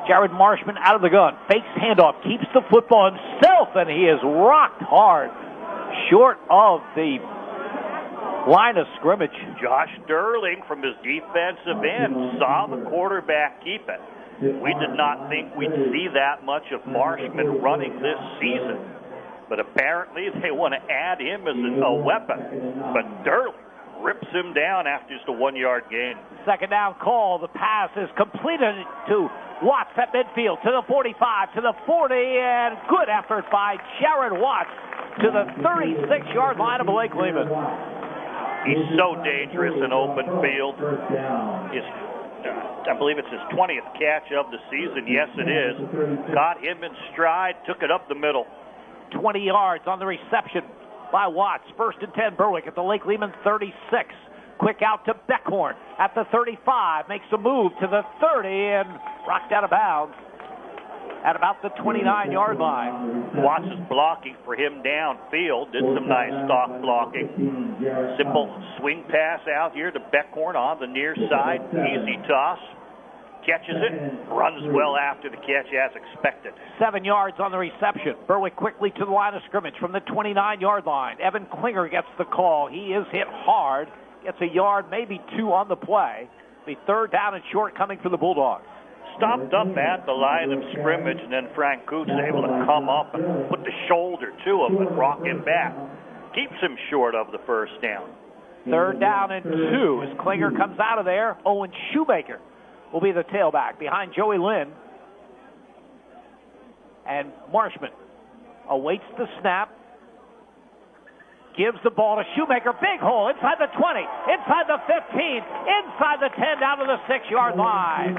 Jared Marshman out of the gun. Fakes handoff. Keeps the football himself, and he is rocked hard. Short of the line of scrimmage. Josh Sterling from his defensive end saw the quarterback keep it. We did not think we'd see that much of Marshman running this season. But apparently they want to add him as a weapon. But Sterling rips him down after just a 1-yard gain. 2nd down call. The pass is completed to Watts at midfield, to the 45, to the 40, and good effort by Jared Watts to the 36-yard line of Blake Lehman. He's so dangerous in open field. I believe it's his 20th catch of the season. Yes, it is. Caught him in stride, took it up the middle. 20 yards on the reception by Watts. 1st and 10, Berwick at the Lake Lehman 36. Quick out to Beckhorn at the 35. Makes a move to the 30 and rocked out of bounds at about the 29-yard line. Watts is blocking for him downfield. Did some nice stock blocking. Simple swing pass out here to Beckhorn on the near side. Easy toss. Catches it, runs well after the catch as expected. 7 yards on the reception. Berwick quickly to the line of scrimmage from the 29-yard line. Evan Klinger gets the call. He is hit hard. Gets a yard, maybe 2 on the play. The 3rd down and short coming for the Bulldogs. Stopped up at the line of scrimmage, and then Frank Coots able to come up and put the shoulder to him and rock him back. Keeps him short of the 1st down. 3rd down and 2 as Klinger comes out of there. Owen Shoemaker will be the tailback behind Joey Lynn. And Marshman awaits the snap. Gives the ball to Shoemaker. Big hole inside the 20, inside the 15, inside the 10, down to the 6-yard line.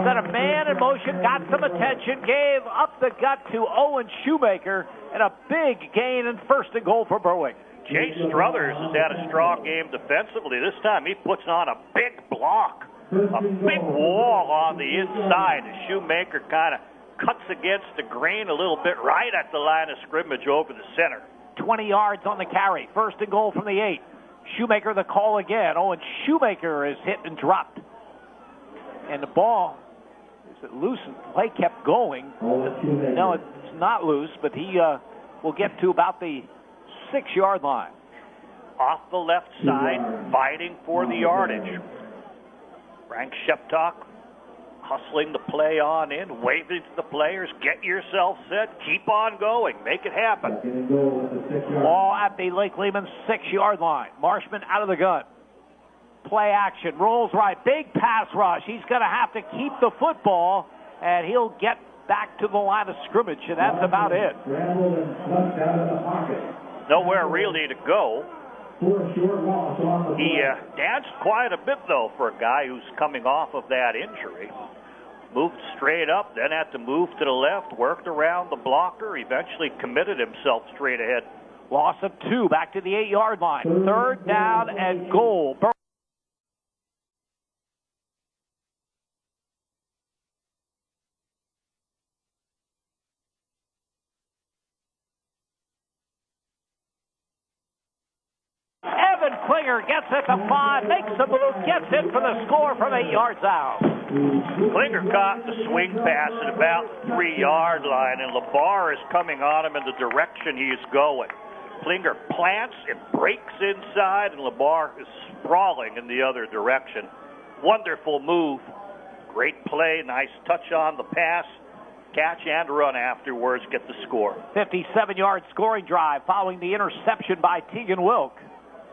Set a man in motion, got some attention, gave up the gut to Owen Shoemaker, and a big gain and 1st and goal for Berwick. Chase Struthers has had a strong game defensively. This time he puts on a big block. A big wall on the inside. The Shoemaker kind of cuts against the grain a little bit right at the line of scrimmage over the center. 20 yards on the carry. 1st and goal from the 8. Shoemaker the call again. Owen Shoemaker is hit and dropped. And the ball, is it loose? The play kept going. No, it's not loose, but he will get to about the 6-yard line. Off the left side, fighting for the yardage. Frank Sheptock hustling the play on in, waving to the players, get yourself set, keep on going, make it happen. Ball at the Lake Lehman 6-yard line. Marshman out of the gun. Play action, rolls right, big pass rush. He's going to have to keep the football, and he'll get back to the line of scrimmage, and that's about it. Nowhere really to go. He danced quite a bit, though, for a guy who's coming off of that injury. Moved straight up, then had to move to the left, worked around the blocker, eventually committed himself straight ahead. Loss of 2, back to the 8-yard line. 3rd down and goal. Klinger gets it to 5, makes the move, gets it for the score from 8 yards out. Klinger caught the swing pass at about the 3-yard line, and LeBar is coming on him in the direction he is going. Klinger plants and breaks inside, and LeBar is sprawling in the other direction. Wonderful move. Great play, nice touch on the pass. Catch and run afterwards, get the score. 57-yard scoring drive following the interception by Tegan Wilk.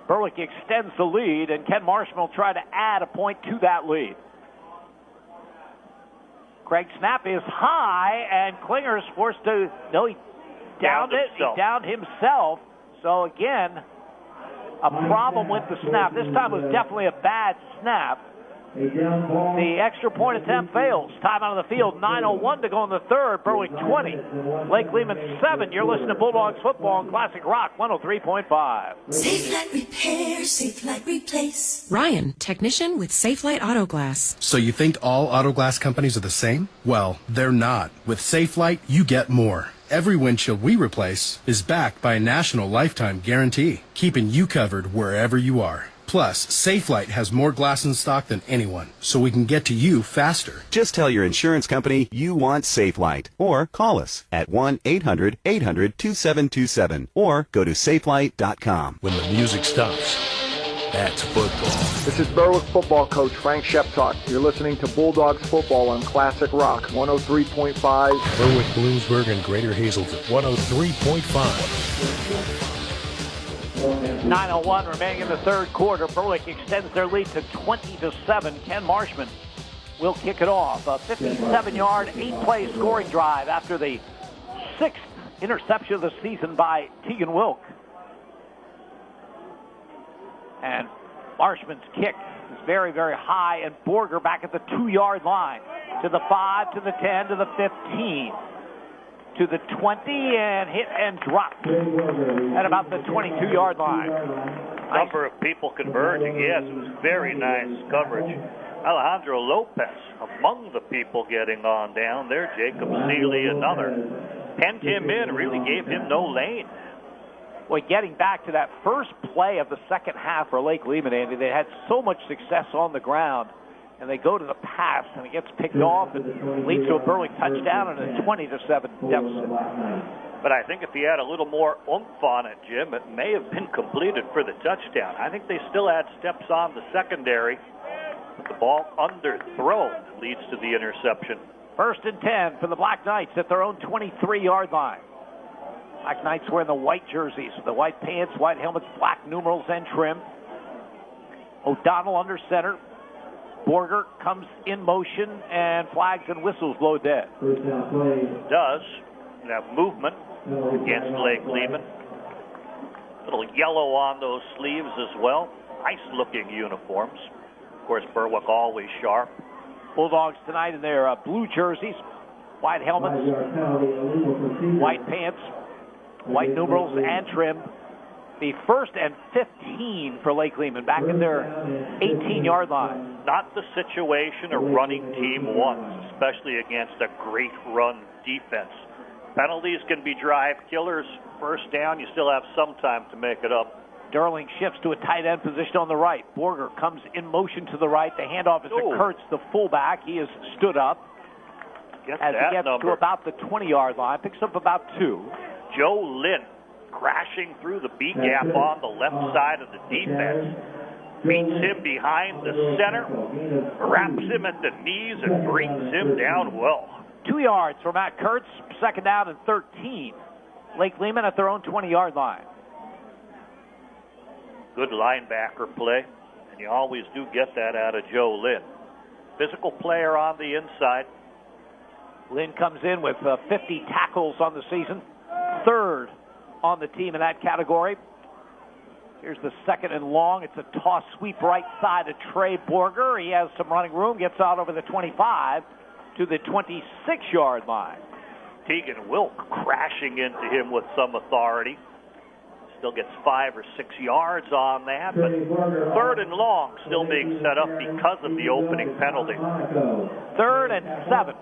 Berwick extends the lead, and Ken Marshman will try to add a point to that lead. Craig snap is high, and Klinger's forced to, no, he downed it. He downed himself. So again, a problem with the snap. This time it was definitely a bad snap. The extra point attempt fails. Time out of the field, 9:01 to go in the third. Berwick 20, Lake Lehman 7. You're listening to Bulldogs football on Classic Rock 103.5. Safelite Repair, Safelite Replace. Ryan, technician with Safelite Auto Glass. So you think all auto glass companies are the same? Well, they're not. With Safelite, you get more. Every windshield we replace is backed by a national lifetime guarantee, keeping you covered wherever you are. Plus, Safelite has more glass in stock than anyone, so we can get to you faster. Just tell your insurance company you want Safelite, or call us at 1-800-800-2727, or go to safelite.com. When the music stops, that's football. This is Berwick football coach Frank Sheptalk. You're listening to Bulldogs football on Classic Rock 103.5. Berwick, Bloomsburg, and Greater Hazelton 103.5. 9:01 remaining in the third quarter. Berwick extends their lead to 20-7. Ken Marshman will kick it off. A 57-yard, 8-play scoring drive after the 6th interception of the season by Tegan Wilk. And Marshman's kick is very, very high, and Borger back at the 2-yard line. To the 5, to the 10, to the 15. To the 20, and hit and dropped at about the 22-yard line. Number of people converging. Yes, it was very nice coverage. Alejandro Lopez among the people getting on down there. Jacob Seeley, another. Penned him in, really gave him no lane. Boy, getting back to that first play of the second half for Lake Lehman, Andy, they had so much success on the ground. And they go to the pass, and it gets picked off and leads to a Berwick touchdown and a 20-7 deficit. But I think if he had a little more oomph on it, Jim, it may have been completed for the touchdown. I think they still had steps on the secondary, but the ball underthrown leads to the interception. 1st and 10 for the Black Knights at their own 23-yard line. Black Knights wearing the white jerseys, the white pants, white helmets, black numerals, and trim. O'Donnell under center. Borger comes in motion, and flags and whistles blow dead. Does have movement against Lake Lehman. Little yellow on those sleeves as well. Nice-looking uniforms. Of course, Berwick always sharp. Bulldogs tonight in their blue jerseys, white helmets, white pants, white numerals, and trim. The 1st and 15 for Lake Lehman, back in their 18-yard line. Not the situation a running team wants, especially against a great run defense. Penalties can be drive killers. 1st down, you still have some time to make it up. Derling shifts to a tight end position on the right. Borger comes in motion to the right. The handoff is to Kurtz, the fullback. He is stood up as he gets to about the 20-yard line. Picks up about 2. Joe Lynn crashing through the B gap on the left side of the defense. Beats him behind the center, wraps him at the knees, and brings him down well. 2 yards for Matt Kurtz. 2nd down and 13. Lake Lehman at their own 20-yard line. Good linebacker play, and you always do get that out of Joe Lynn. Physical player on the inside. Lynn comes in with 50 tackles on the season. 3rd on the team in that category. Here's the 2nd and long. It's a toss sweep right side to Trey Borger. He has some running room, gets out over the 25 to the 26-yard line. Tegan Wilk crashing into him with some authority. Still gets 5 or 6 yards on that, but 3rd and long still being set up because of the opening penalty. 3rd and 7.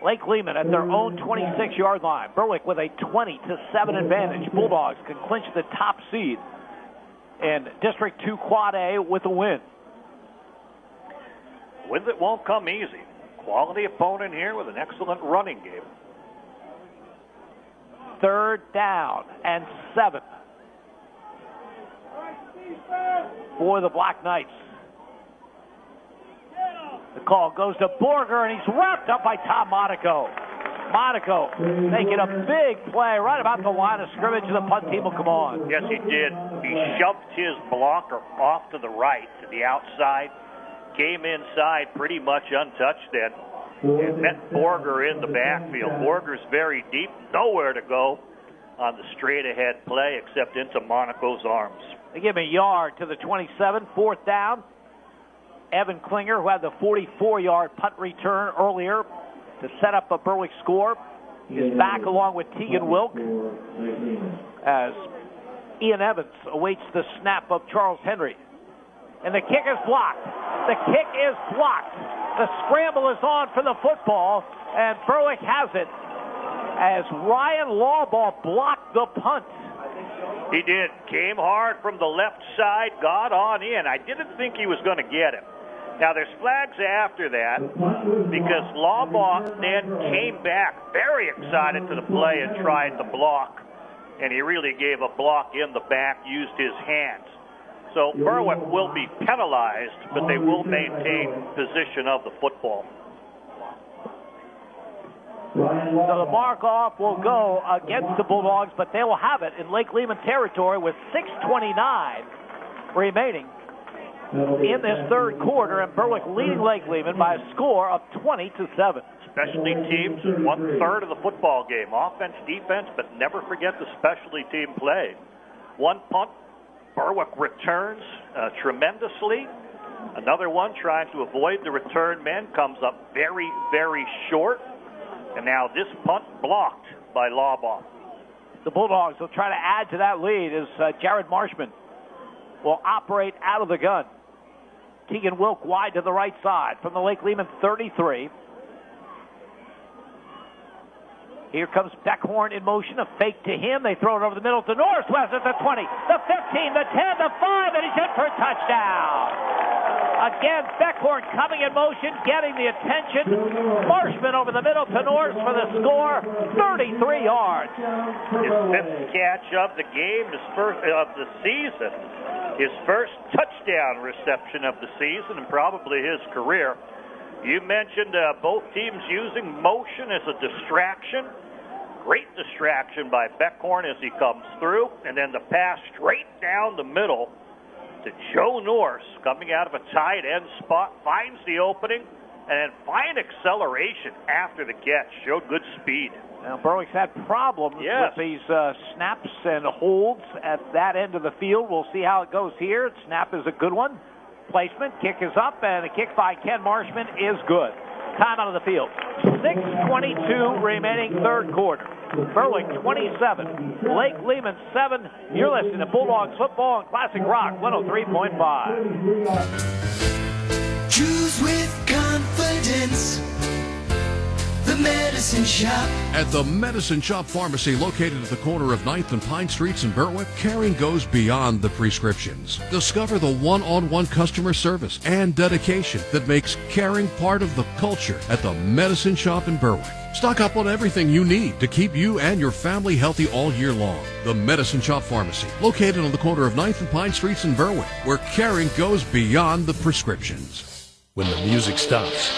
Lake Lehman at their own 26-yard line. Berwick with a 20-7 advantage. Bulldogs can clinch the top seed in District 2 Quad A with a win. Wins it won't come easy. Quality opponent here with an excellent running game. 3rd down and 7 for the Black Knights. The call goes to Borger, and he's wrapped up by Tom Monaco. Monaco making a big play right about the line of scrimmage, and the punt team will come on. Yes, he did. He he shoved his blocker off to the right, to the outside, came inside pretty much untouched then, and met Borger in the backfield. Borger's very deep, nowhere to go on the straight-ahead play except into Monaco's arms. They give him a yard to the 27, fourth down. Evan Klinger, who had the 44-yard punt return earlier to set up a Berwick score, is back along with Tegan Wilk as Ian Evans awaits the snap of Charles Henry. And the kick is blocked. The kick is blocked. The scramble is on for the football, and Berwick has it as Ryan Lawball blocked the punt. He did. Came hard from the left side, got on in. I didn't think he was going to get him. Now, there's flags after that because Lawball then came back very excited to the play and tried to block, and he really gave a block in the back, used his hands. So Berwick will be penalized, but they will maintain possession of the football. So the mark-off will go against the Bulldogs, but they will have it in Lake Lehman territory with 6:29 remaining in this third quarter, and Berwick leading Lake Lehman by a score of 20-7. Specialty teams, 1/3 of the football game. Offense, defense, but never forget the specialty team play. One punt, Berwick returns tremendously. Another one trying to avoid the return men comes up very, very short. And now this punt blocked by Lawball. The Bulldogs will try to add to that lead as Jared Marshman will operate out of the gun. Tegan Wilk wide to the right side from the Lake Lehman 33. Here comes Beckhorn in motion, a fake to him. They throw it over the middle to Northwest at the 20, the 15, the 10, the 5, and he's in for a touchdown. Again, Beckhorn coming in motion, getting the attention. Marshman over the middle to North for the score, 33 yards. His fifth catch of the game, his first of the season, his first touchdown reception of the season, and probably his career. You mentioned both teams using motion as a distraction. Great distraction by Beckhorn as he comes through, and then the pass straight down the middle to Joe Norse, coming out of a tight end spot, finds the opening, and then fine acceleration after the catch. Showed good speed. Now, Berwick's had problems with these snaps and holds at that end of the field. We'll see how it goes here. Snap is a good one. Placement, kick is up, and the kick by Ken Marshman is good. Time out of the field. 6:22 remaining third quarter. Berwick 27, Lake Lehman 7. You're listening to Bulldogs football on Classic Rock 103.5. Choose with confidence. The Medicine Shop. At the Medicine Shop Pharmacy, located at the corner of 9th and Pine Streets in Berwick, caring goes beyond the prescriptions. Discover the one-on-one customer service and dedication that makes caring part of the culture at the Medicine Shop in Berwick. Stock up on everything you need to keep you and your family healthy all year long. The Medicine Shop Pharmacy, located on the corner of 9th and Pine Streets in Berwick, where caring goes beyond the prescriptions. When the music stops,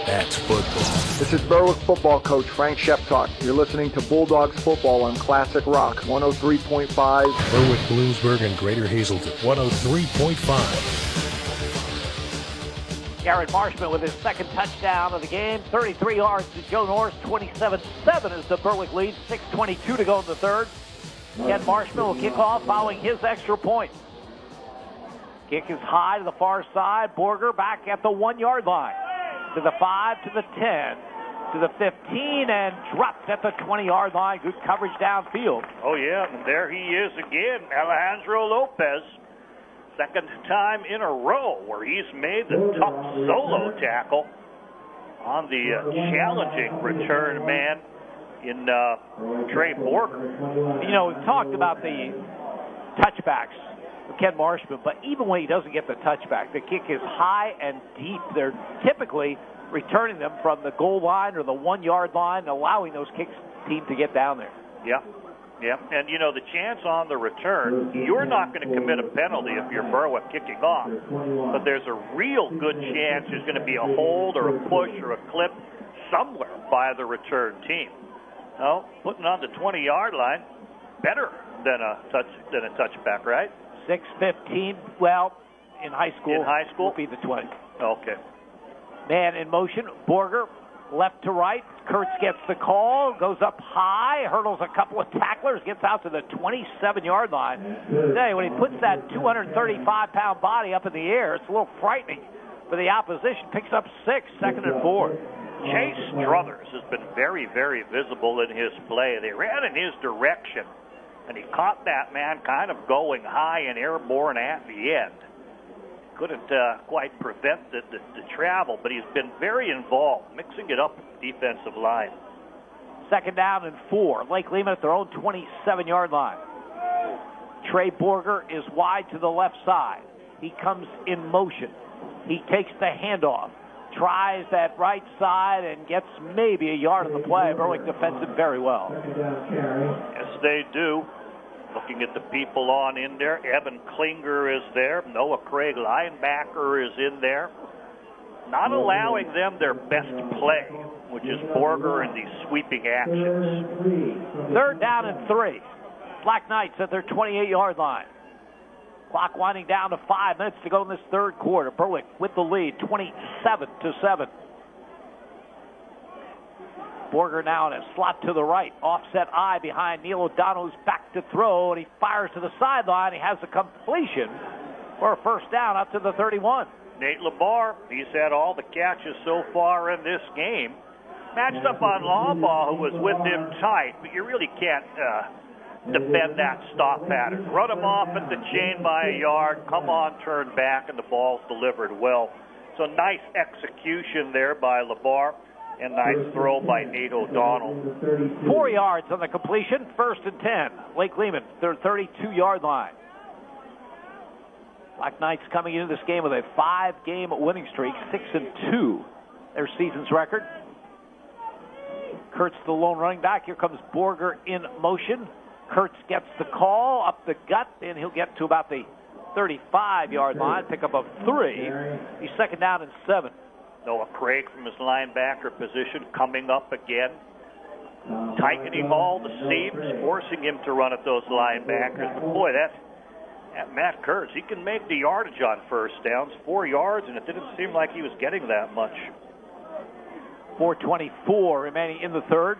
that's football. This is Berwick football coach Frank Sheptalk. You're listening to Bulldogs football on Classic Rock 103.5. Berwick, Bloomsburg, and Greater Hazelton 103.5. Jared Marshman with his second touchdown of the game. 33 yards to Joe Norris. 27-7 is the Berwick lead. 6:22 to go in the third. Ken Marshman will kick off following his extra point. Kick is high to the far side. Borger back at the 1-yard line. To the 5, to the 10, to the 15, and dropped at the 20-yard line. Good coverage downfield. Oh, yeah, and there he is again, Alejandro Lopez. Second time in a row where he's made the tough solo tackle on the challenging return man in Trey Borger. You know, we've talked about the touchbacks with Ken Marshman, but even when he doesn't get the touchback, the kick is high and deep. They're typically returning them from the goal line or the 1-yard line, allowing those kicks team to get down there. Yeah. Yeah, and you know, the chance on the return, you're not going to commit a penalty if you're Berwick kicking off, but there's a real good chance there's going to be a hold or a push or a clip somewhere by the return team. No, putting on the 20-yard line, better than a touchback, right? 6:15. Well, in high school. In high school? Would be the 20. Okay. Man in motion. Borger, left to right. Kurtz gets the call, goes up high, hurdles a couple of tacklers, gets out to the 27-yard line. Today, when he puts that 235-pound body up in the air, it's a little frightening for the opposition. Picks up 6, 2nd and 4. Chase Struthers has been very, very visible in his play. They ran in his direction, and he caught that man kind of going high and airborne at the end. Couldn't quite prevent the travel, but he's been very involved, mixing it up with the defensive line. 2nd down and 4. Lake Lehman at their own 27-yard line. Trey Borger is wide to the left side. He comes in motion. He takes the handoff, tries that right side, and gets maybe a yard on the play. Berwick defends it very well. Yes, they do. Looking at the people on in there, Evan Klinger is there. Noah Craig, linebacker, is in there. Not allowing them their best play, which is Borger and these sweeping actions. 3rd down and 3. Black Knights at their 28-yard line. Clock winding down to 5 minutes to go in this 3rd quarter. Berwick with the lead, 27-7. Borger now in a slot to the right. Offset eye behind Neil O'Donnell's back to throw, and he fires to the sideline. He has a completion for a 1st down up to the 31. Nate LeBar, he's had all the catches so far in this game. Matched up on Lawbaugh, who was with him tight, but you really can't defend that stop pattern. Run him off at the chain by a yard, come on, turn back, and the ball's delivered well. So nice execution there by LeBar. And nice throw by Nate O'Donnell. 4 yards on the completion, 1st and 10. Lake Lehman, their 32-yard line. Black Knights coming into this game with a 5-game winning streak, 6-2, their season's record. Kurtz, the lone running back. Here comes Borger in motion. Kurtz gets the call up the gut, and he'll get to about the 35-yard line, pick up of 3. He's 2nd down and 7. Noah Craig from his linebacker position coming up again, tightening all the seams, forcing him to run at those linebackers. But boy, that Matt Kurtz, he can make the yardage on 1st downs, 4 yards, and it didn't seem like he was getting that much. 4:24 remaining in the 3rd.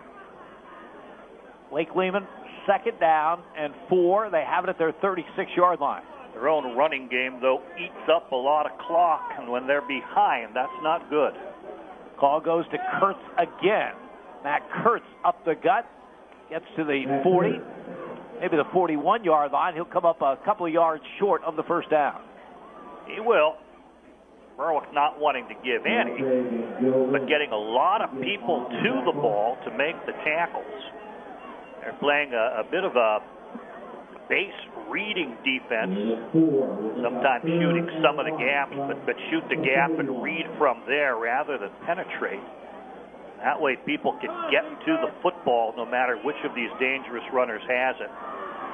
Lake Lehman, 2nd down and 4. They have it at their 36-yard line. Their own running game, though, eats up a lot of clock, and when they're behind, that's not good. Call goes to Kurtz again. Matt Kurtz up the gut, gets to the 40, maybe the 41-yard line. He'll come up a couple of yards short of the 1st down. He will. Berwick not wanting to give any, but getting a lot of people to the ball to make the tackles. They're playing a bit of a base reading defense, sometimes shooting some of the gaps, but shoot the gap and read from there rather than penetrate. That way people can get to the football no matter which of these dangerous runners has it.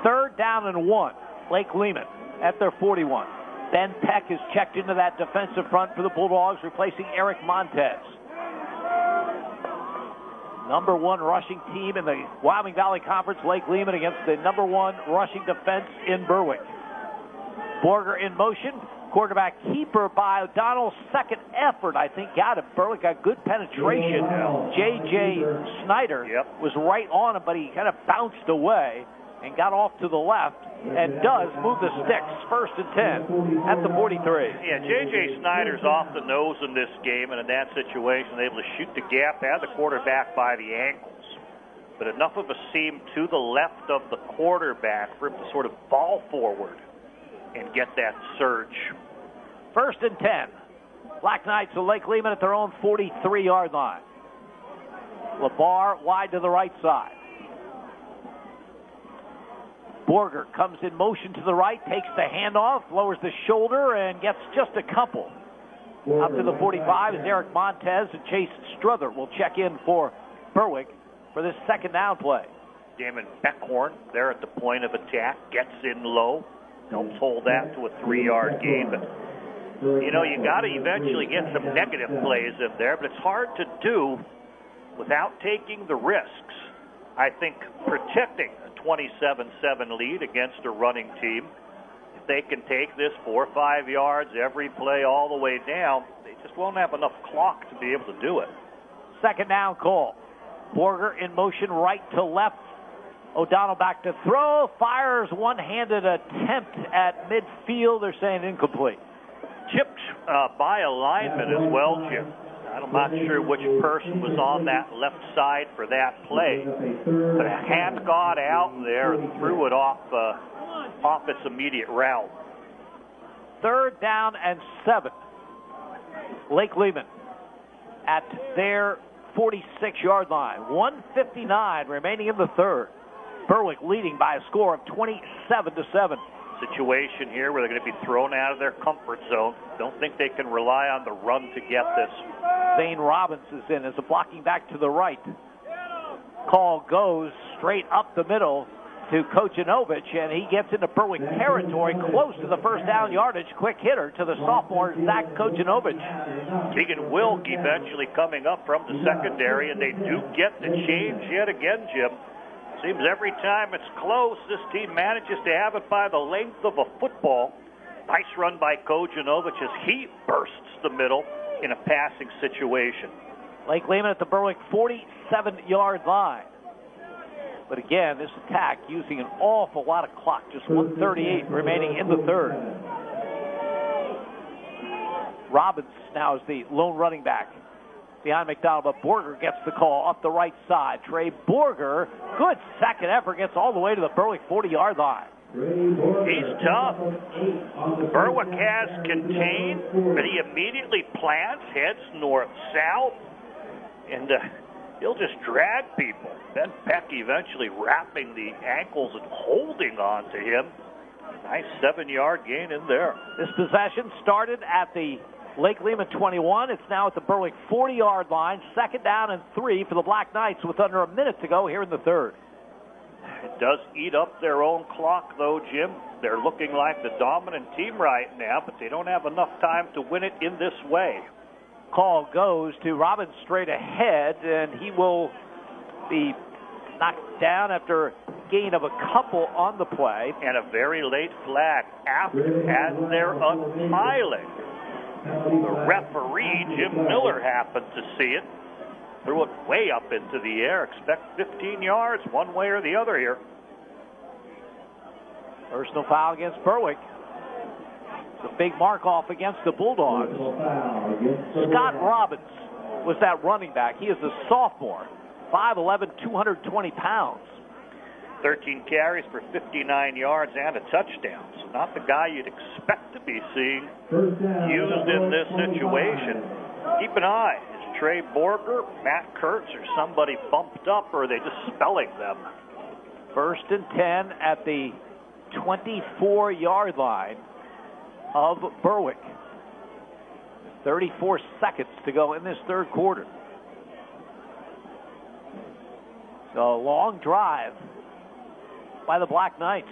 3rd down and 1. Lake Lehman at their 41. Ben Peck is checked into that defensive front for the Bulldogs, replacing Eric Montez. Number 1 rushing team in the Wyoming Valley Conference, Lake Lehman, against the number 1 rushing defense in Berwick. Borger in motion. Quarterback keeper by O'Donnell. 2nd effort, I think, got it. Berwick got good penetration. J.J. Snyder was right on him, but he kind of bounced away and got off to the left and does move the sticks. 1st and 10 at the 43. Yeah, J.J. Snyder's off the nose in this game, and in that situation, able to shoot the gap, had the quarterback by the ankles. But enough of a seam to the left of the quarterback for him to sort of fall forward and get that surge. 1st and 10. Black Knights of Lake Lehman at their own 43-yard line. LeBar wide to the right side. Borger comes in motion to the right, takes the handoff, lowers the shoulder, and gets just a couple. Up to the 45 is Eric Montez, and Chase Struther will check in for Berwick for this 2nd down play. Damon Beckhorn there at the point of attack, gets in low, helps hold that to a 3-yard gain. But, you know, you got to eventually get some negative plays in there, but it's hard to do without taking the risks. I think protecting a 27-7 lead against a running team, if they can take this 4 or 5 yards every play all the way down, they just won't have enough clock to be able to do it. Second down call. Borger in motion right to left. O'Donnell back to throw. Fires one-handed attempt at midfield. They're saying incomplete. Chipped by a lineman as well, Jim. I'm not sure which person was on that left side for that play, but a hand got out there and threw it off its immediate route. Third down and 7. Lake Lehman at their 46-yard line. 1:59 remaining in the third. Berwick leading by a score of 27-7. Situation here where they're going to be thrown out of their comfort zone. Don't think they can rely on the run to get this. Zane Robbins is in as a blocking back to the right. Call goes straight up the middle to Kojanovich, and he gets into Berwick territory close to the first down yardage. Quick hitter to the sophomore Zach Kojanovich. Keegan Wilk eventually coming up from the secondary, and they do get the change yet again, Jim. Seems every time it's close, this team manages to have it by the length of a football. Nice run by Kojanovich as he bursts the middle in a passing situation. Lake Lehman at the Berwick 47-yard line. But again, this attack using an awful lot of clock. Just 1:38 remaining in the third. Robbins now is the lone running back behind McDonald, but Borger gets the call off the right side. Trey Borger, good second effort, gets all the way to the Berwick 40-yard line. He's tough. Berwick has contained, but he immediately plants, heads north-south, and he'll just drag people. Ben Peck eventually wrapping the ankles and holding on to him. Nice 7-yard gain in there. This possession started at the Lake Lehman 21. It's now at the Berwick 40-yard line. Second down and 3 for the Black Knights with under a minute to go here in the third. It does eat up their own clock, though, Jim. They're looking like the dominant team right now, but they don't have enough time to win it in this way. Call goes to Robbins straight ahead, and he will be knocked down after a gain of a couple on the play. And a very late flag after, as they're unpiling. The referee, Jim Miller, happened to see it. Threw it way up into the air. Expect 15 yards one way or the other here. Personal foul against Berwick. It's a big mark-off against the Bulldogs. Scott Robbins was that running back. He is a sophomore, 5'11", 220 pounds. 13 carries for 59 yards and a touchdown. So not the guy you'd expect to be seeing used in this situation. Keep an eye. Is Trey Borger, Matt Kurtz, or somebody bumped up, or are they just spelling them? First and 10 at the 24-yard line of Berwick. 34 seconds to go in this third quarter. So a long drive by the Black Knights.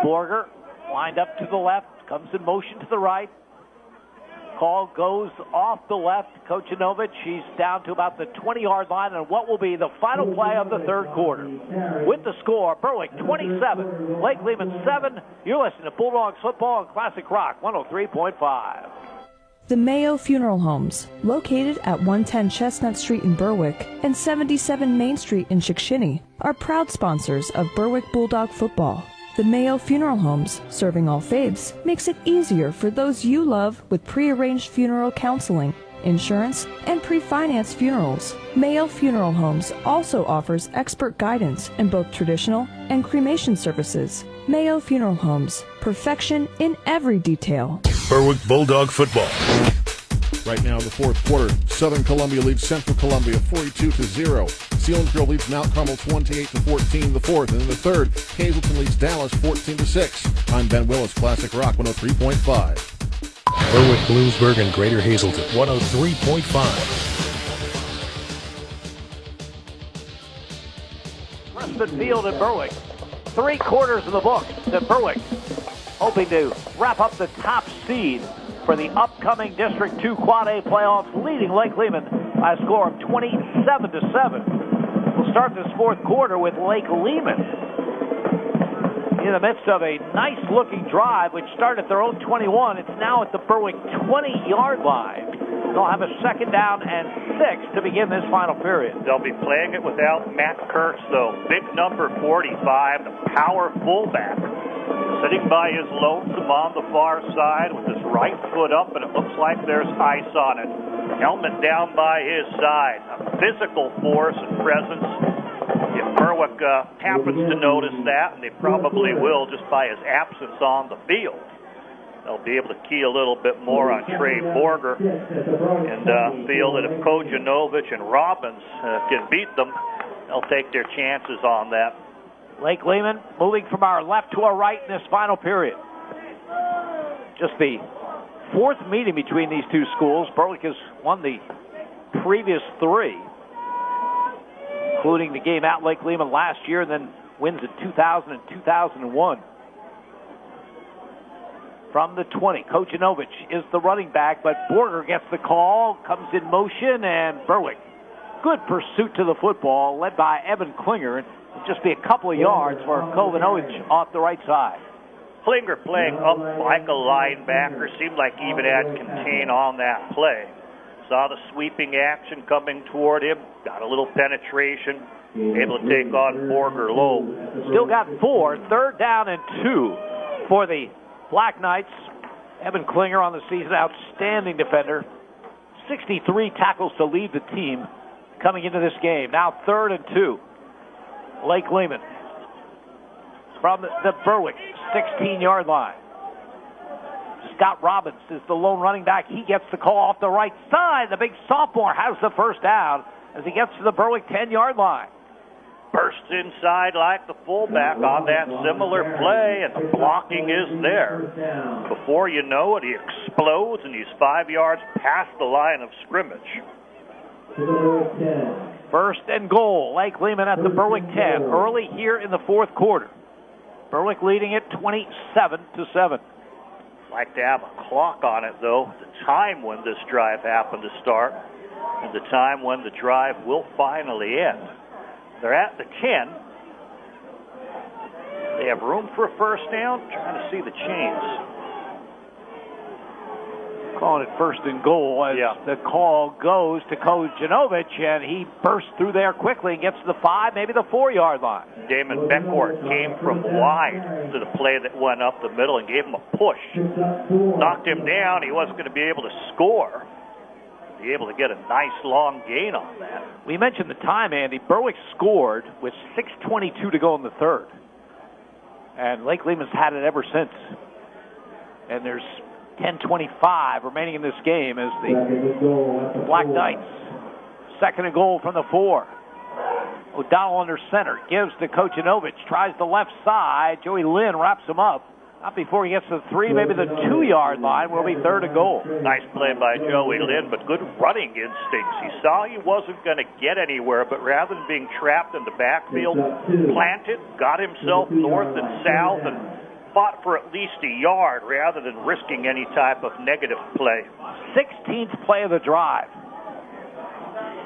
Borger lined up to the left, comes in motion to the right. Call goes off the left. Kojanovich, he's down to about the 20-yard line on what will be the final play of the third quarter. With the score, Berwick 27, Lake Lehman 7. You're listening to Bulldogs football on Classic Rock 103.5. The Mayo Funeral Homes, located at 110 Chestnut Street in Berwick and 77 Main Street in Chickashinny, are proud sponsors of Berwick Bulldog football. The Mayo Funeral Homes, serving all faiths, makes it easier for those you love with pre-arranged funeral counseling, insurance, and pre-financed funerals. Mayo Funeral Homes also offers expert guidance in both traditional and cremation services. Mayo Funeral Homes, perfection in every detail. Berwick Bulldog football. Right now in the fourth quarter, Southern Columbia leads Central Columbia 42-0. Selinsgrove leads Mount Carmel 28-14 in the fourth, and in the third, Hazleton leads Dallas 14-6. I'm Ben Willis, Classic Rock 103.5. Berwick, Bloomsburg, and Greater Hazleton 103.5. Crispin Field in Berwick. 3 quarters of the book to Berwick, hoping to wrap up the top seed for the upcoming District 2 Quad A playoffs, leading Lake Lehman by a score of 27-7. We'll start this fourth quarter with Lake Lehman in the midst of a nice-looking drive, which started at their own 21. It's now at the Berwick 20-yard line. They'll have a second down and 6 to begin this final period. They'll be playing it without Matt Kurtz, though. Big number 45, the power fullback, sitting by his lonesome on the far side with his right foot up, and it looks like there's ice on it. Helmet down by his side. A physical force and presence. If Berwick happens to notice that, and they probably will just by his absence on the field, they'll be able to key a little bit more on Trey Borger and feel that if Kojanovich and Robbins can beat them, they'll take their chances on that. Lake Lehman moving from our left to our right in this final period. Just the fourth meeting between these two schools. Berwick has won the previous 3, including the game at Lake Lehman last year, and then wins in 2000 and 2001. From the 20, Kojanovich is the running back, but Borger gets the call, comes in motion, and Berwick. Good pursuit to the football, led by Evan Klinger, and just be a couple of yards for Kojanovich off the right side. Klinger playing up like a linebacker, seemed like he even had contain on that play. Saw the sweeping action coming toward him, got a little penetration, able to take on Borger low. Still got 4, third down and 2 for the Black Knights. Evan Klinger on the season, outstanding defender. 63 tackles to lead the team coming into this game. Now third and 2. Lake Lehman from the Berwick 16-yard line. Scott Robbins is the lone running back. He gets the call off the right side. The big sophomore has the first down as he gets to the Berwick 10-yard line. Bursts inside like the fullback on that similar play, and the blocking is there. Before you know it, he explodes, and he's 5 yards past the line of scrimmage. First and goal, Lake Lehman at the Berwick 10, early here in the fourth quarter. Berwick leading it 27-7. Like to have a clock on it, though, the time when this drive happened to start and the time when the drive will finally end. They're at the 10. They have room for a first down. Trying to see the chains. Calling it first and goal as the call goes to Kojanovich, and he bursts through there quickly and gets to the 5, maybe the 4-yard line. Damon Beckort came from wide to the play that went up the middle and gave him a push. Knocked him down. He wasn't going to be able to score. Be able to get a nice long gain on that. We mentioned the time, Andy. Berwick scored with 6:22 to go in the third. And Lake Lehman's had it ever since. And there's 10:25 remaining in this game as the Black Knights. Second and goal from the 4. O'Donnell under center. Gives to Kojanovich. Tries the left side. Joey Lynn wraps him up. Not before he gets to the 3, maybe the 2-yard line will be third and goal. Nice play by Joey Lynn, but good running instincts. He saw he wasn't going to get anywhere, but rather than being trapped in the backfield, planted, got himself north and south, and fought for at least a yard rather than risking any type of negative play. 16th play of the drive.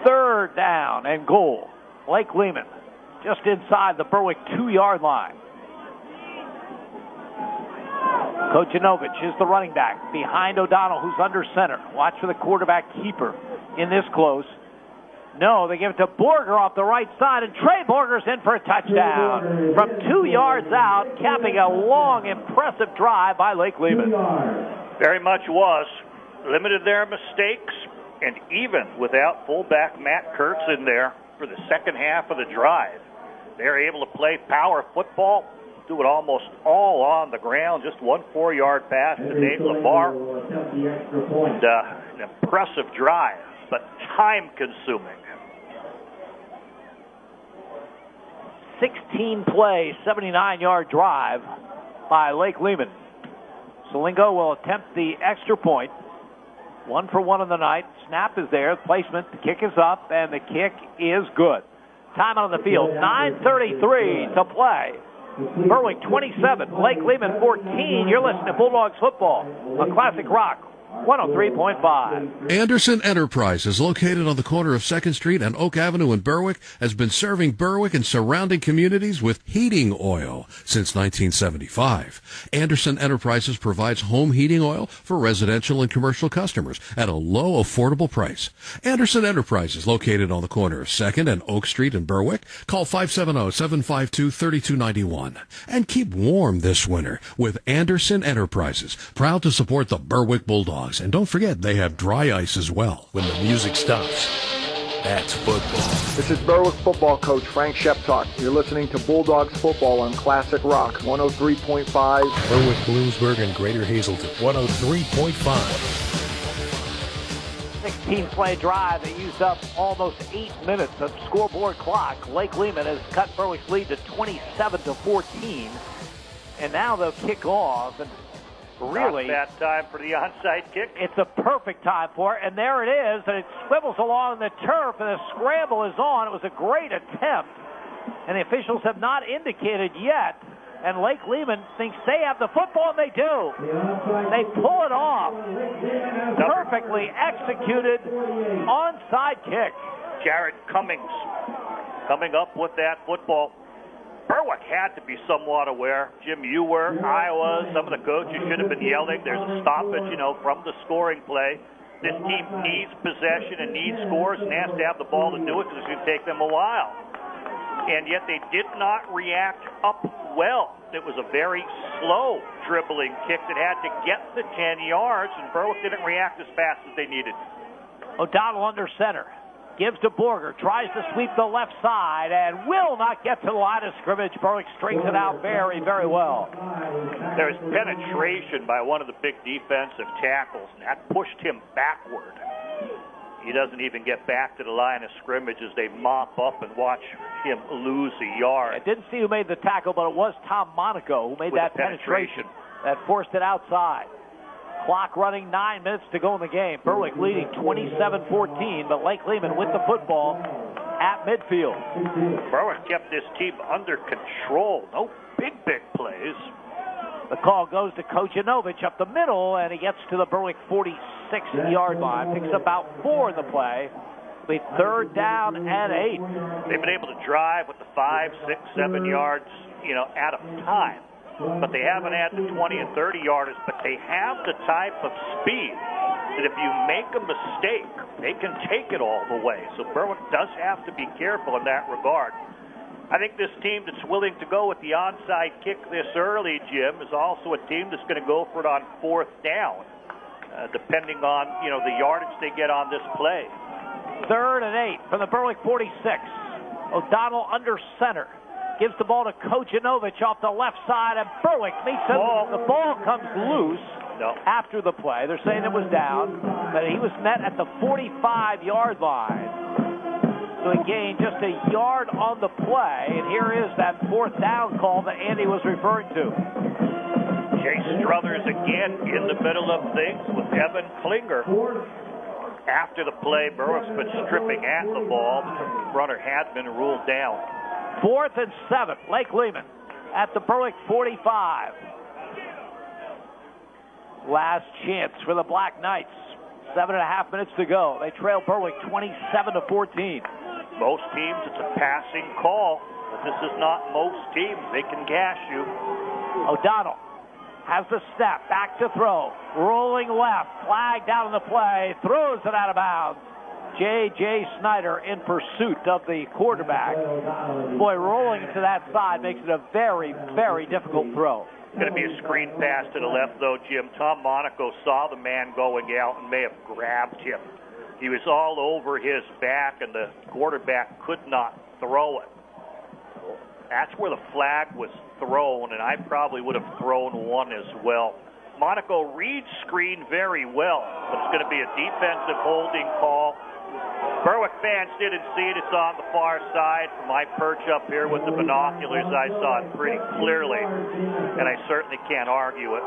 Third down and goal. Lake Lehman just inside the Berwick 2-yard line. Kojanovich is the running back behind O'Donnell, who's under center. Watch for the quarterback keeper in this close. No, they give it to Borger off the right side, and Trey Borger's in for a touchdown from 2 yards out, capping a long, impressive drive by Lake Lehman. Very much was. Limited their mistakes, and even without fullback Matt Kurtz in there for the second half of the drive, they're able to play power football, do it almost all on the ground. Just 1 4-yard pass to Nate LeVar. And an impressive drive, but time-consuming. 16-play, 79-yard drive by Lake Lehman. Salingo will attempt the extra point. 1 for 1 on the night. Snap is there. Placement. The kick is up, and the kick is good. Time on the field. 9:33 to play. Berwick 27, Lake Lehman 14. You're listening to Bulldogs football on Classic Rock 103.5. Anderson Enterprises, located on the corner of 2nd Street and Oak Avenue in Berwick, has been serving Berwick and surrounding communities with heating oil since 1975. Anderson Enterprises provides home heating oil for residential and commercial customers at a low, affordable price. Anderson Enterprises, located on the corner of 2nd and Oak Street in Berwick. Call 570-752-3291. And keep warm this winter with Anderson Enterprises, proud to support the Berwick Bulldogs. And don't forget, they have dry ice as well. When the music stops, that's football. This is Berwick football coach Frank Sheptalk. You're listening to Bulldogs football on Classic Rock 103.5. Berwick, Bloomsburg, and Greater Hazelton 103.5. 16-play drive that used up almost 8 minutes of scoreboard clock. Lake Lehman has cut Berwick's lead to 27-14. And now they'll kick off. And really, not bad time for the onside kick. It's a perfect time for it, and there it is, and it swivels along the turf, and the scramble is on. It was a great attempt, and the officials have not indicated yet, and Lake Lehman thinks they have the football, and they do. They pull it off. Perfectly executed onside kick. Jared Cummings coming up with that football. Berwick had to be somewhat aware. Jim, you were, I was, some of the coaches should have been yelling. There's a stoppage, from the scoring play. This team needs possession and needs scores and has to have the ball to do it because it's going to take them a while. And yet they did not react up well. It was a very slow dribbling kick that had to get the 10 yards, and Berwick didn't react as fast as they needed. O'Donnell under center. Gives to Borger, tries to sweep the left side, and will not get to the line of scrimmage. Berwick strings it out very, very well. There's penetration by one of the big defensive tackles, and that pushed him backward. He doesn't even get back to the line of scrimmage as they mop up and watch him lose a yard. I didn't see who made the tackle, but it was Tom Monaco who made that penetration that forced it outside. Clock running, 9 minutes to go in the game. Berwick leading 27-14, but Lake Lehman with the football at midfield. Berwick kept this team under control. No big plays. The call goes to Kojanovich up the middle, and he gets to the Berwick 46-yard line. Picks about 4 in the play. It'll be 3rd down and 8. They've been able to drive with the 5, 6, 7 yards, at a time. But they haven't had the 20 and 30 yarders, but they have the type of speed that if you make a mistake, they can take it all the way. So Berwick does have to be careful in that regard. I think this team that's willing to go with the onside kick this early, Jim, is also a team that's going to go for it on 4th down, depending on, the yardage they get on this play. 3rd and 8 from the Berwick 46. O'Donnell under center. Gives the ball to Kojanovich off the left side, and Berwick meets him. The ball comes loose after the play. They're saying it was down, but he was met at the 45-yard line. So he gained just a yard on the play, and here is that 4th down call that Andy was referring to. Chase Struthers again in the middle of things with Evan Klinger. After the play, Berwick's been stripping at the ball. The runner had been ruled down. 4th and 7, Lake Lehman at the Berwick 45. Last chance for the Black Knights. 7.5 minutes to go. They trail Berwick 27-14. Most teams, it's a passing call, but this is not most teams. They can gash you. O'Donnell has the snap, back to throw. Rolling left, flag down on the play, throws it out of bounds. J.J. Snyder in pursuit of the quarterback. Boy, rolling to that side makes it a very, very difficult throw. It's going to be a screen pass to the left, though, Jim. Tom Monaco saw the man going out and may have grabbed him. He was all over his back, and the quarterback could not throw it. That's where the flag was thrown, and I probably would have thrown one as well. Monaco reads screen very well, but it's going to be a defensive holding call. Berwick fans didn't see it. It's on the far side. From my perch up here with the binoculars, I saw it pretty clearly, and I certainly can't argue it.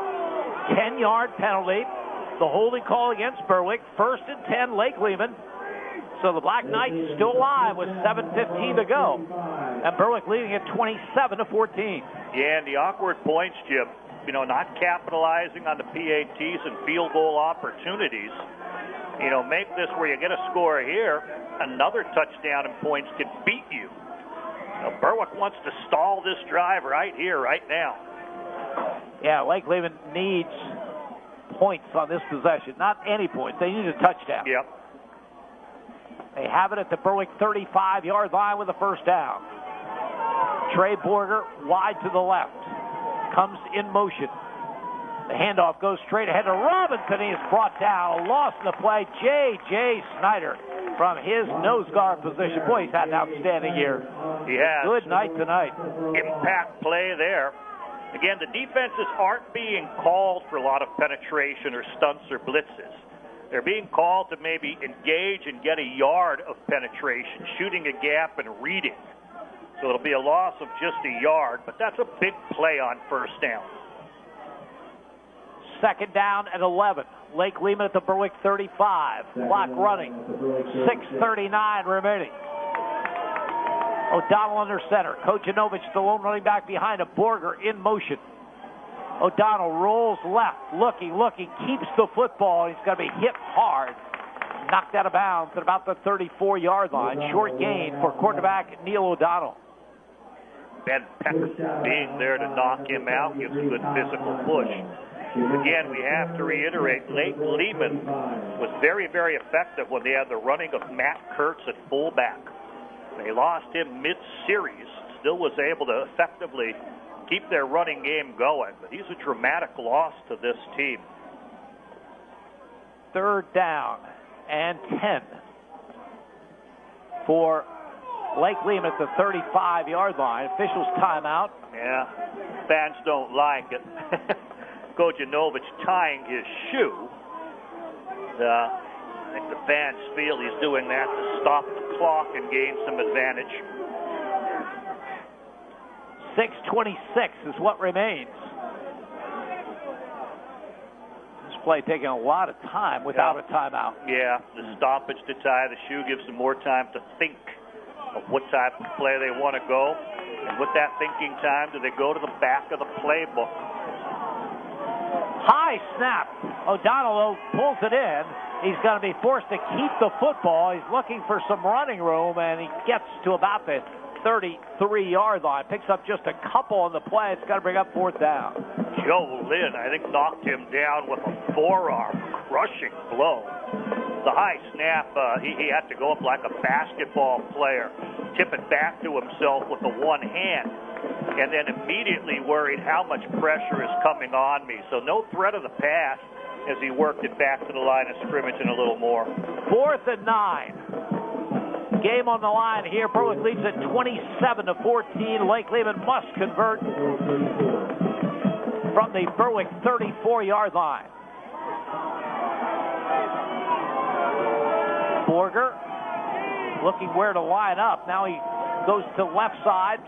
10-yard penalty. The holding call against Berwick. 1st and 10, Lake Lehman. So the Black Knights still alive with 7:15 to go. And Berwick leading at 27-14. Yeah, and the awkward points, Jim. not capitalizing on the PATs and field goal opportunities. Make this where you get a score here, another touchdown and points could beat you. Berwick wants to stall this drive right here, right now. Yeah, Lake Lehman needs points on this possession. Not any points. They need a touchdown. Yep. They have it at the Berwick 35-yard line with a first down. Trey Borger wide to the left. Comes in motion. The handoff goes straight ahead to Robinson. He is brought down. Lost in the play. J.J. Snyder from his nose guard position. Boy, he's had an outstanding year. He has. Good night tonight. Impact play there. Again, the defenses aren't being called for a lot of penetration or stunts or blitzes. They're being called to maybe engage and get a yard of penetration, shooting a gap and reading. So it'll be a loss of just a yard, but that's a big play on first down. Second down at 11. Lake Lehman at the Berwick 35. Clock running. 6:39 remaining. O'Donnell under center. Kojanovich, the lone running back behind a Borger in motion. O'Donnell rolls left, looking, keeps the football. He's going to be hit hard. Knocked out of bounds at about the 34-yard line. Short gain for quarterback Neil O'Donnell. Ben Peck being there to knock him out gives a good physical push. Again, we have to reiterate, Lake Lehman was very, very effective when they had the running of Matt Kurtz at fullback. They lost him mid-series, still was able to effectively keep their running game going, but he's a dramatic loss to this team. Third down and 10 for Lake Lehman at the 35-yard line. Officials timeout. Yeah, fans don't like it. Kojanovich tying his shoe. I think the fans feel he's doing that to stop the clock and gain some advantage. 6:26 is what remains. This play taking a lot of time without a timeout. Yeah, the stoppage to tie the shoe gives them more time to think of what type of play they want to go. And with that thinking time, do they go to the back of the playbook? High snap. O'Donnell pulls it in. He's going to be forced to keep the football. He's looking for some running room, and he gets to about the 33-yard line. Picks up just a couple on the play. It's got to bring up fourth down. Joe Lynn, I think, knocked him down with a forearm, crushing blow. The high snap, he had to go up like a basketball player, tip it back to himself with the one hand, and then immediately worried how much pressure is coming on me. So no threat of the pass as he worked it back to the line of scrimmage and a little more. 4th and 9. Game on the line here. Berwick leads at 27-14. Lake Lehman must convert from the Berwick 34-yard line. Borger looking where to line up. Now he goes to left side.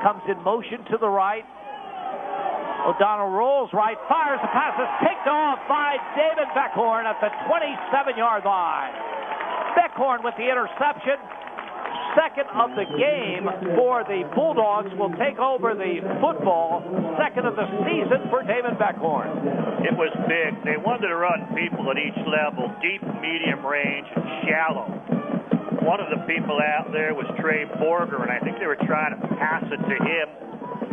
Comes in motion to the right. O'Donnell rolls right, fires, the pass is picked off by David Beckhorn at the 27-yard line. Beckhorn with the interception. Second of the game for the Bulldogs, will take over the football. Second of the season for David Beckhorn. It was big. They wanted to run people at each level, deep, medium range, and shallow. One of the people out there was Trey Borger, and I think they were trying to pass it to him.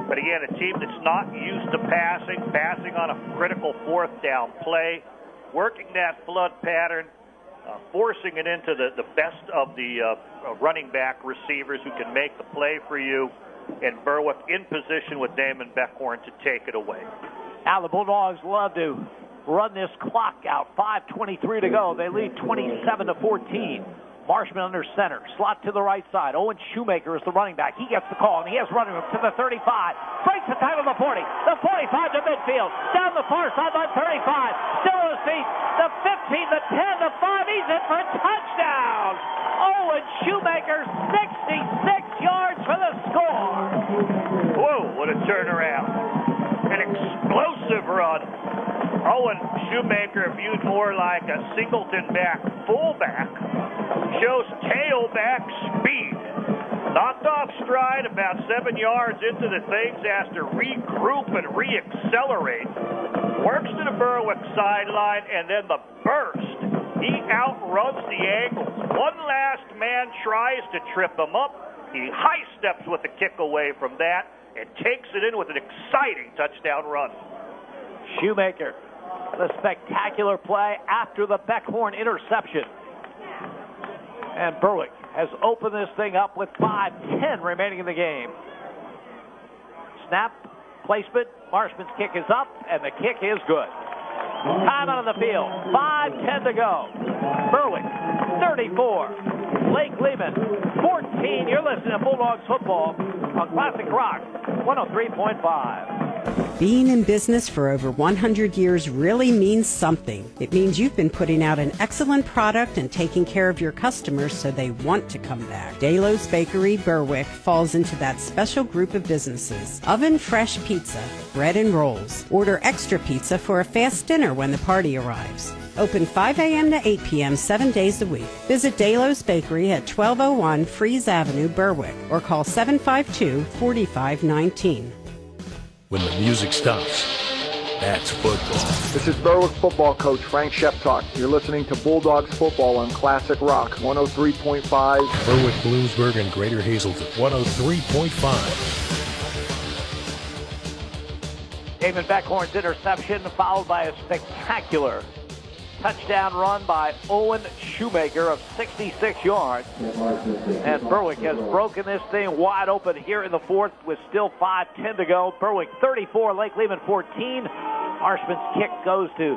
But again, a team that's not used to passing on a critical fourth down play, working that flood pattern, forcing it into the best of the running back receivers who can make the play for you, and Berwick in position with Damon Beckhorn to take it away. Now the Bulldogs love to run this clock out. 5:23 to go. They lead 27-14. Marshman under center. Slot to the right side. Owen Shoemaker is the running back. He gets the call, and he has running room to the 35. Breaks the tackle to the 40. The 45 to midfield. Down the far sideline, 35. Still on his feet. The 15, the 10, the 5. He's in for a touchdown. Owen Shoemaker, 66 yards for the score. Whoa, what a turnaround. An explosive run. Owen Shoemaker, viewed more like a singleton back fullback, shows tailback speed. Knocked off off stride about 7 yards into the things, has to regroup and re-accelerate. Works to the Berwick sideline, and then the burst. He outruns the angles. One last man tries to trip him up. He high steps with the kick away from that and takes it in with an exciting touchdown run. Shoemaker, the spectacular play after the Beckhorn interception. And Berwick has opened this thing up with 5:10 remaining in the game. Snap, placement, Marshman's kick is up, and the kick is good. Time out on the field, 5:10 to go. Berwick, 34. Lake Lehman, 14. You're listening to Bulldogs football on Classic Rock 103.5. Being in business for over 100 years really means something. It means you've been putting out an excellent product and taking care of your customers so they want to come back. Daylo's Bakery, Berwick, falls into that special group of businesses. Oven fresh pizza, bread and rolls. Order extra pizza for a fast dinner when the party arrives. Open 5 a.m. to 8 p.m. 7 days a week. Visit Daylo's Bakery at 1201 Fries Avenue, Berwick, or call 752-4519. When the music stops, that's football. This is Berwick football coach Frank Sheptalk. You're listening to Bulldogs football on Classic Rock 103.5. Berwick, Bloomsburg, and Greater Hazelton 103.5. Damon Beckhorn's interception followed by a spectacular touchdown run by Owen Shoemaker of 66 yards. And Berwick has broken this thing wide open here in the fourth with still 5:10 to go. Berwick 34, Lake Lehman 14. Marshman's kick goes to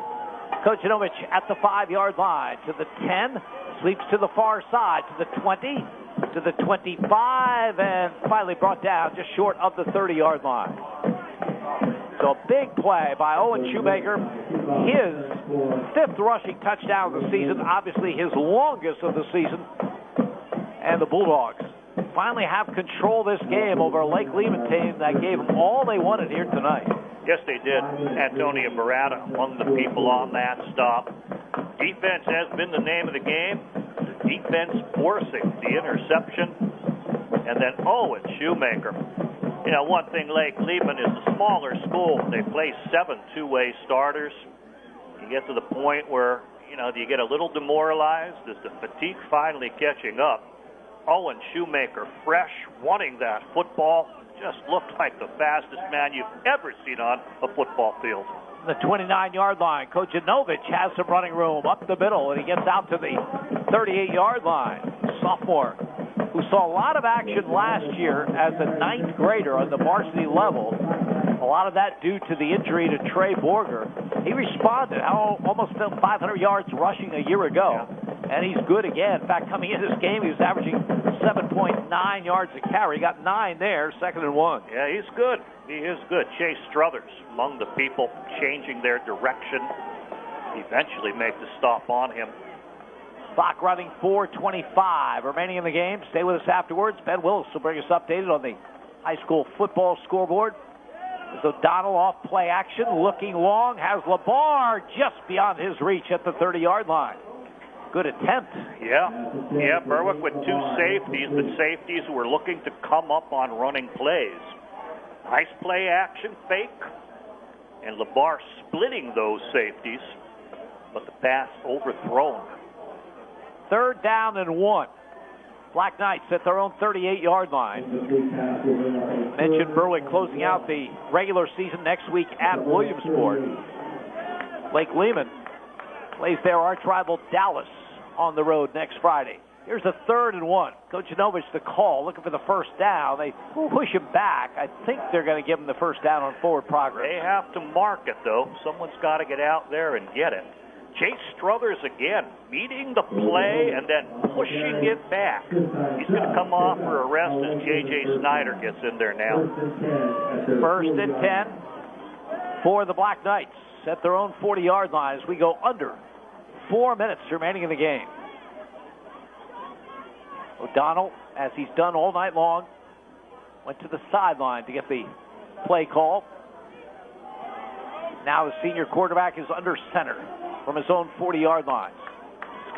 Kocinovich at the 5-yard line, to the 10, sweeps to the far side, to the 20, to the 25, and finally brought down just short of the 30-yard line. So a big play by Owen Shoemaker, his 5th rushing touchdown of the season, obviously his longest of the season. And the Bulldogs finally have control of this game over a Lake Lehman team that gave them all they wanted here tonight. Yes, they did. Antonio Barata among the people on that stop. Defense has been the name of the game. Defense forcing the interception. And then Owen Shoemaker. You know, one thing, Lake Lehman is a smaller school. They play 7 two-way starters. You get to the point where, you know, you get a little demoralized. Is the fatigue finally catching up? Owen Shoemaker, fresh, wanting that football, just looked like the fastest man you've ever seen on a football field. The 29-yard line. Kocinovich has some running room up the middle, and he gets out to the 38-yard line. Sophomore, who saw a lot of action last year as a 9th grader on the varsity level. A lot of that due to the injury to Trey Borger. He responded, almost 500 yards rushing a year ago, and he's good again. In fact, coming into this game, he was averaging 7.9 yards a carry. He got 9 there, 2nd and 1. Yeah, he's good. He is good. Chase Struthers among the people changing their direction. Eventually make the stop on him. Clock running 4:25 remaining in the game. Stay with us afterwards. Ben Willis will bring us updated on the high school football scoreboard. As O'Donnell off play action, looking long, has LeBar just beyond his reach at the 30-yard line. Good attempt. Yeah, Berwick with 2 safeties, but safeties who were looking to come up on running plays. Nice play action fake, and LeBar splitting those safeties, but the pass overthrown. 3rd down and 1. Black Knights at their own 38-yard line. Mentioned Berwick closing out the regular season next week at Williamsport. Lake Lehman plays their arch rival Dallas on the road next Friday. Here's a 3rd and 1. Kocinovich the call, looking for the first down. They push him back. I think they're going to give him the first down on forward progress. They have to mark it, though. Someone's got to get out there and get it. Chase Struthers again, meeting the play and then pushing it back. He's going to come off for arrest as J.J. Snyder gets in there now. 1st and 10 for the Black Knights at their own 40-yard line as we go under 4 minutes remaining in the game. O'Donnell, as he's done all night long, went to the sideline to get the play call. Now the senior quarterback is under center from his own 40-yard line.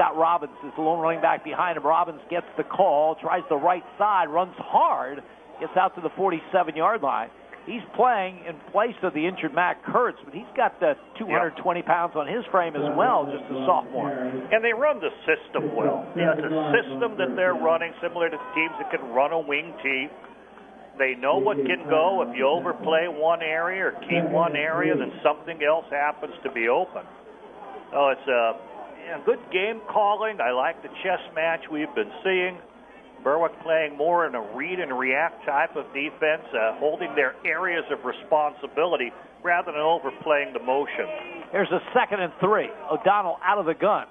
Scott Robbins is the lone running back behind him. Robbins gets the call, tries the right side, runs hard, gets out to the 47-yard line. He's playing in place of the injured Matt Kurtz, but he's got 220 pounds on his frame as well, just a sophomore. And they run the system well. Yeah, it's a system that they're running similar to teams that can run a wing T. They know what can go. If you overplay one area or keep one area, then something else happens to be open. Oh, it's a good game calling. I like the chess match we've been seeing. Berwick playing more in a read and react type of defense, holding their areas of responsibility rather than overplaying the motion. Here's a 2nd and 3. O'Donnell out of the gun.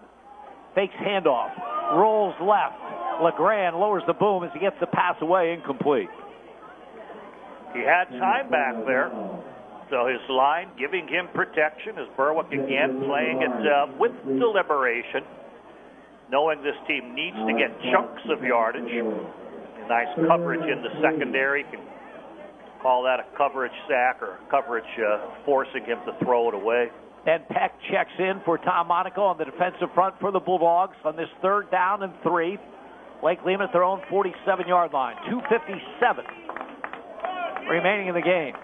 Fakes handoff. Rolls left. LeGrand lowers the boom as he gets the pass away, incomplete. He had time back there, so his line giving him protection as Berwick again playing it with deliberation, knowing this team needs to get chunks of yardage. Nice coverage in the secondary. You can call that a coverage sack or coverage forcing him to throw it away. And Peck checks in for Tom Monaco on the defensive front for the Bulldogs on this 3rd down and 3. Lake Lehman at their own 47-yard line. 2:57 remaining in the game.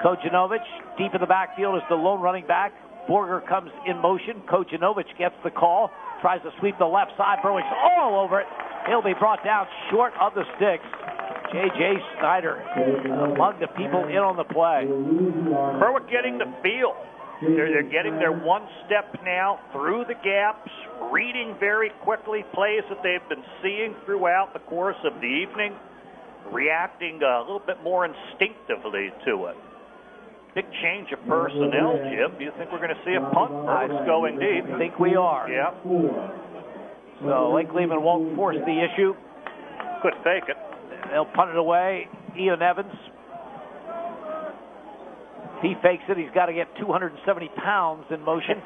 Kojanovic deep in the backfield is the lone running back. Borger comes in motion. Kojanovic gets the call. Tries to sweep the left side. Berwick's all over it. He'll be brought down short of the sticks. J.J. Snyder among the people in on the play. Berwick getting the feel. They're getting their one step now through the gaps, reading very quickly plays that they've been seeing throughout the course of the evening, reacting a little bit more instinctively to it. Big change of personnel, Jim. Do you think we're going to see a punt? Berwick's going deep. I think we are. Yeah. So Lake Lehman won't force the issue. Could fake it. They'll punt it away. Ian Evans. If he fakes it, he's got to get 270 pounds in motion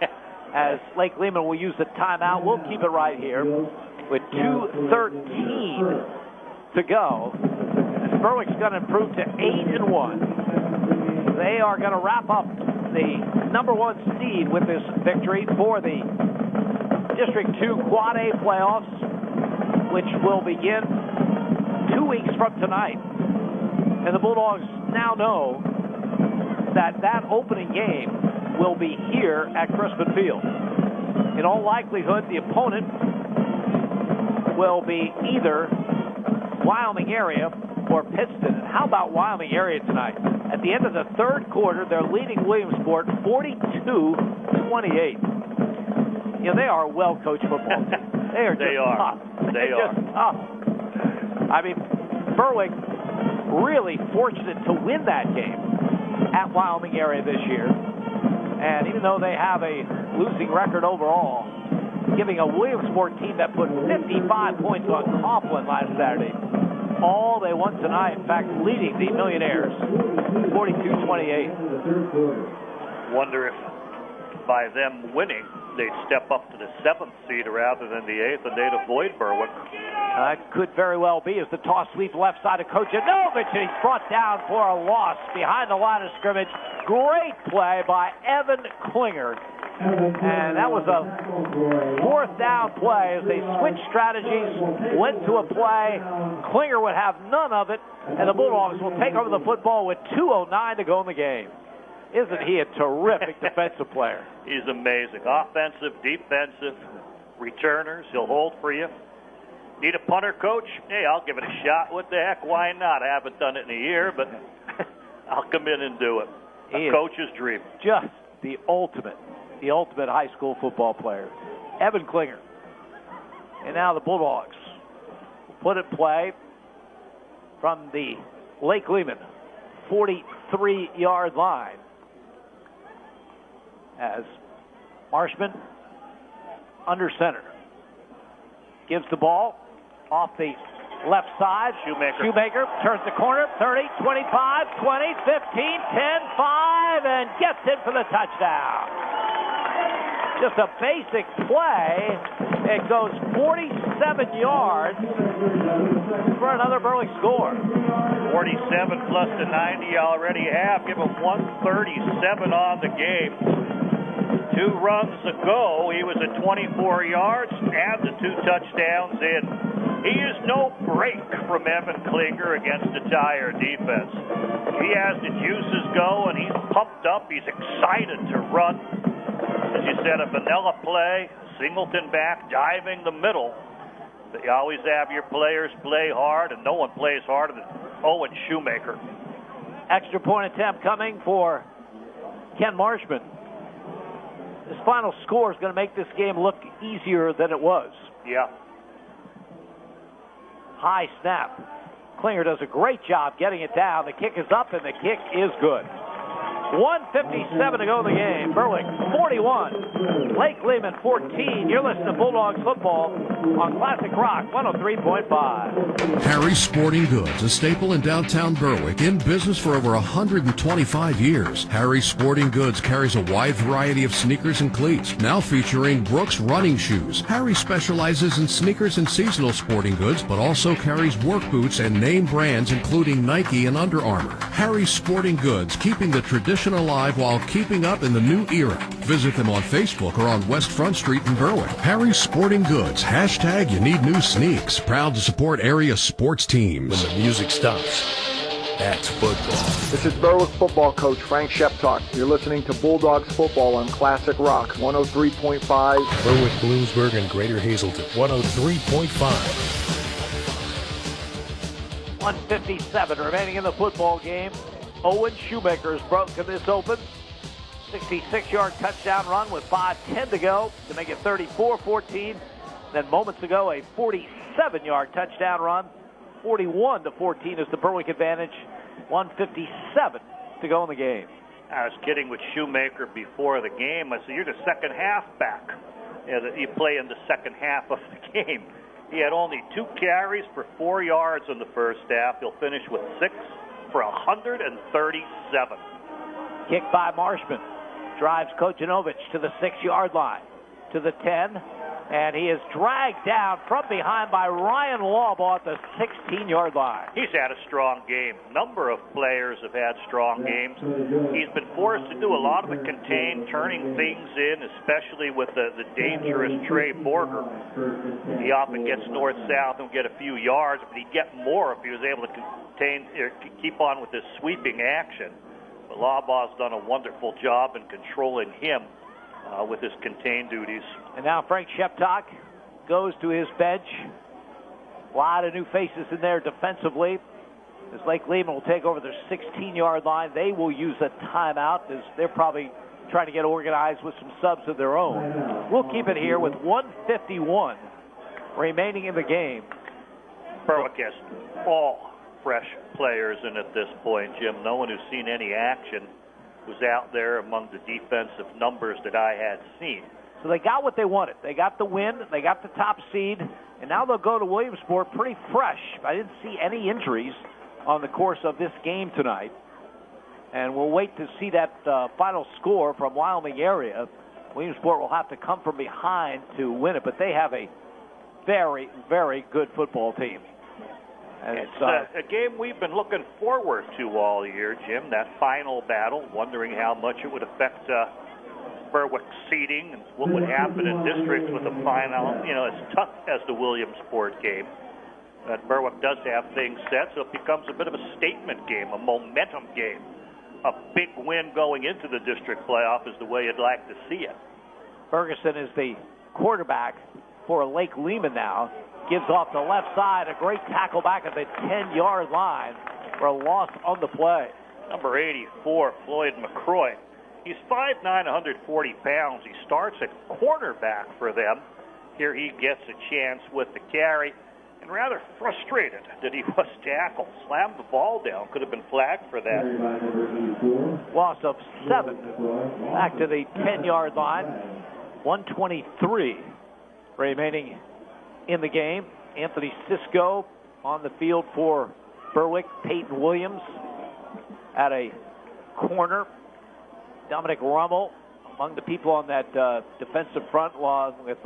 as Lake Lehman will use the timeout. We'll keep it right here with 2:13 to go. Berwick's going to improve to 8-1. They are going to wrap up the number 1 seed with this victory for the District 2 Quad A playoffs, which will begin 2 weeks from tonight. And the Bulldogs now know that opening game will be here at Crispin Field. In all likelihood, the opponent will be either Wyoming area or Pittston. And how about Wyoming area tonight? At the end of the 3rd quarter, they're leading Williamsport 42-28. You know, they are a well-coached football team. They are tough. They are. Just tough. I mean, Berwick really fortunate to win that game at Wyoming area this year. And even though they have a losing record overall, giving a Williamsport team that put 55 points on Coughlin last Saturday, all they won tonight, in fact, leading the Millionaires 42-28. Wonder if by them winning, they'd step up to the 7th seed rather than the 8th, and they'd avoid Berwick. That could very well be as the toss sweep left side of Kojanovic, and he's brought down for a loss behind the line of scrimmage. Great play by Evan Klinger. And that was a 4th down play as they switched strategies, went to a play. Klinger would have none of it, and the Bulldogs will take over the football with 2:09 to go in the game. Isn't he a terrific defensive player? He's amazing. Offensive, defensive, returners. He'll hold for you. Need a punter, coach? Hey, I'll give it a shot. What the heck? Why not? I haven't done it in a year, but I'll come in and do it. A coach's dream. Just the ultimate high school football player. Evan Klinger. And now the Bulldogs put it play from the Lake Lehman 43-yard line as Marshman under center gives the ball off the left side. Shoemaker turns the corner, 30, 25, 20, 15, 10, 5, and gets in for the touchdown. Just a basic play. It goes 47 yards for another Berwick score. 47 plus the 90 you already have. Give them 137 on the game. 2 runs ago, he was at 24 yards and the 2 touchdowns in. He is no break from Evan Klinger against the Tire defense. He has the juices going. He's pumped up. He's excited to run. As you said, a vanilla play, Singleton back, diving the middle. But you always have your players play hard, and no one plays harder than Owen Shoemaker. Extra point attempt coming for Ken Marshman. This final score is going to make this game look easier than it was. Yeah. High snap. Klinger does a great job getting it down. The kick is up, and the kick is good. 1:57 to go in the game. Berwick 41, Lake Lehman 14. You're listening to Bulldogs football on Classic Rock 103.5. Harry's Sporting Goods, a staple in downtown Berwick, in business for over 125 years. Harry's Sporting Goods carries a wide variety of sneakers and cleats, now featuring Brooks running shoes. Harry specializes in sneakers and seasonal sporting goods, but also carries work boots and name brands including Nike and Under Armour. Harry's Sporting Goods, keeping the tradition alive while keeping up in the new era. Visit them on Facebook or on West Front Street in Berwick. Harry's Sporting Goods, hashtag you need new sneaks. Proud to support area sports teams. When the music stops, that's football. This is Berwick football coach Frank Sheptock. You're listening to Bulldogs football on Classic Rock 103.5. Berwick, Bloomsburg, and Greater Hazelton 103.5. 1:57 remaining in the football game. Owen Shoemaker has broken this open. 66-yard touchdown run with 5:10 to go to make it 34-14. Then moments ago, a 47-yard touchdown run. 41-14 is the Berwick advantage. 1:57 to go in the game. I was kidding with Shoemaker before the game. I said, you're the second half back. You play in the second half of the game. He had only 2 carries for 4 yards in the first half. He'll finish with 6 for 137. Kick by Marshman. Drives Kojanovich to the 6-yard line. To the 10. And he is dragged down from behind by Ryan Lawbaugh at the 16-yard line. He's had a strong game. Number of players have had strong games. He's been forced to do a lot of the contained, turning things in, especially with the dangerous Trey Borger. He often gets north-south and get a few yards, but he'd get more if he was able to keep on with this sweeping action. But Lawbaugh's done a wonderful job in controlling him with his contained duties. And now Frank Sheptock goes to his bench. A lot of new faces in there defensively. As Lake Lehman will take over their 16-yard line. They will use a timeout as they're probably trying to get organized with some subs of their own. We'll keep it here with 1:51 remaining in the game. Berwick has all fresh players in at this point, Jim. No one who's seen any action was out there among the defensive numbers that I had seen. So they got what they wanted. They got the win, they got the top seed, and now they'll go to Williamsport pretty fresh. I didn't see any injuries on the course of this game tonight. And we'll wait to see that final score from Wyoming area. Williamsport will have to come from behind to win it, but they have a very, very good football team. And it's a game we've been looking forward to all year, Jim, that final battle, wondering how much it would affect Berwick's seeding and what would happen in districts with a final, as tough as the Williamsport game. But Berwick does have things set, so it becomes a bit of a statement game, a momentum game. A big win going into the district playoff is the way you'd like to see it. Ferguson is the quarterback for Lake Lehman now. Gives off the left side, a great tackle back at the 10-yard line for a loss on the play. Number 84, Floyd McCroy. He's 5'9", 140 pounds. He starts at cornerback for them. Here he gets a chance with the carry, and rather frustrated that he was tackled. Slammed the ball down. Could have been flagged for that. Loss of 7. Back to the 10-yard line. 1:23 remaining in the game. Anthony Sisko on the field for Berwick. Peyton Williams at a corner. Dominic Rummel among the people on that defensive front along with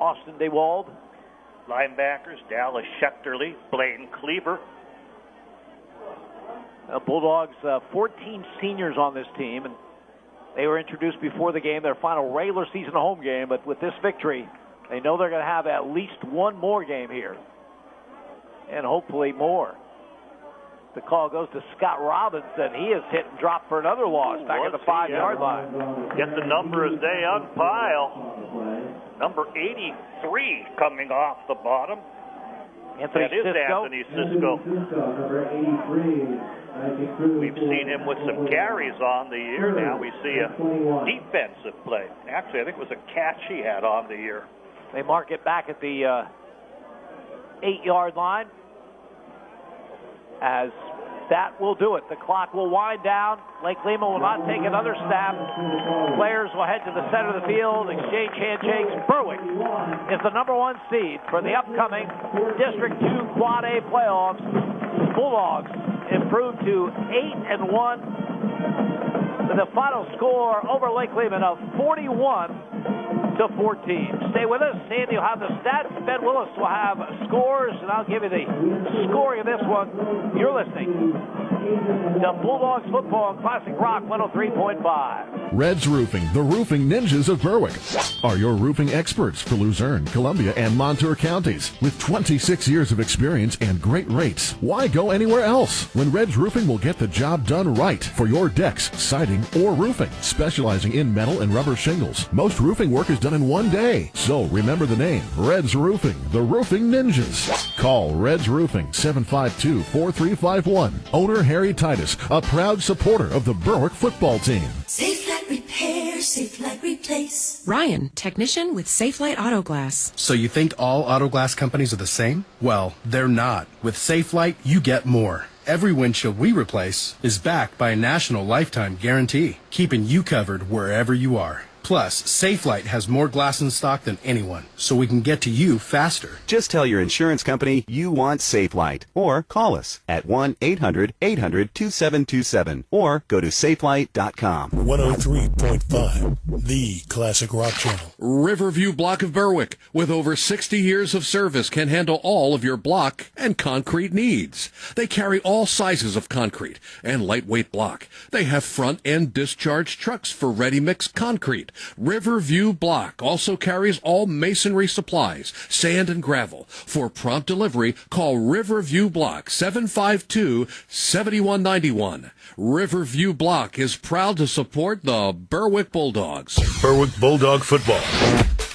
Austin DeWald. Linebackers, Dallas Schechterly, Blaine Cleaver. Bulldogs, 14 seniors on this team, and They were introduced before the game, their final regular season home game, but with this victory, they know they're going to have at least one more game here, and hopefully more. The call goes to Scott Robinson. He is hit and dropped for another loss back at the 5-yard line. Get the number as they unpile. Number 83 coming off the bottom. That is Anthony Cisco. We've seen him with some carries on the year now. We see a defensive play. Actually, I think it was a catch he had on the year. They mark it back at the 8-yard line, as that will do it. The clock will wind down. Lake Lehman will not take another snap. Players will head to the center of the field, exchange handshakes. Berwick is the number 1 seed for the upcoming District 2 Quad A playoffs. Bulldogs improved to 8-1 with a final score over Lake Lehman of 41-14. Stay with us. Sandy will have the stats. Ben Willis will have scores, and I'll give you the scoring of this one. You're listening to Bulldogs football on Classic Rock 103.5. Red's Roofing, the roofing ninjas of Berwick, are your roofing experts for Luzerne, Columbia, and Montour counties. With 26 years of experience and great rates, why go anywhere else when Red's Roofing will get the job done right for your decks, siding, or roofing? Specializing in metal and rubber shingles, most roofing work is done in one day. So remember the name, Red's Roofing, the roofing ninjas. Call Red's Roofing, 752-4351. Owner Harry Titus, a proud supporter of the Berwick football team. Safe Light Repair, Safe Light Replace. Ryan, technician with Safe Light Auto Glass. So you think all auto glass companies are the same? Well, they're not. With Safe Light, you get more. Every windshield we replace is backed by a national lifetime guarantee, keeping you covered wherever you are. Plus, SafeLight has more glass in stock than anyone, so we can get to you faster. Just tell your insurance company you want SafeLight, or call us at 1-800-800-2727, or go to safelight.com. 103.5, the Classic Rock Channel. Riverview Block of Berwick, with over 60 years of service, can handle all of your block and concrete needs. They carry all sizes of concrete and lightweight block. They have front-end discharge trucks for ready-mix concrete. Riverview Block also carries all masonry supplies, sand and gravel. For prompt delivery, call Riverview Block 752-7191. Riverview Block is proud to support the Berwick Bulldogs. Berwick Bulldog football.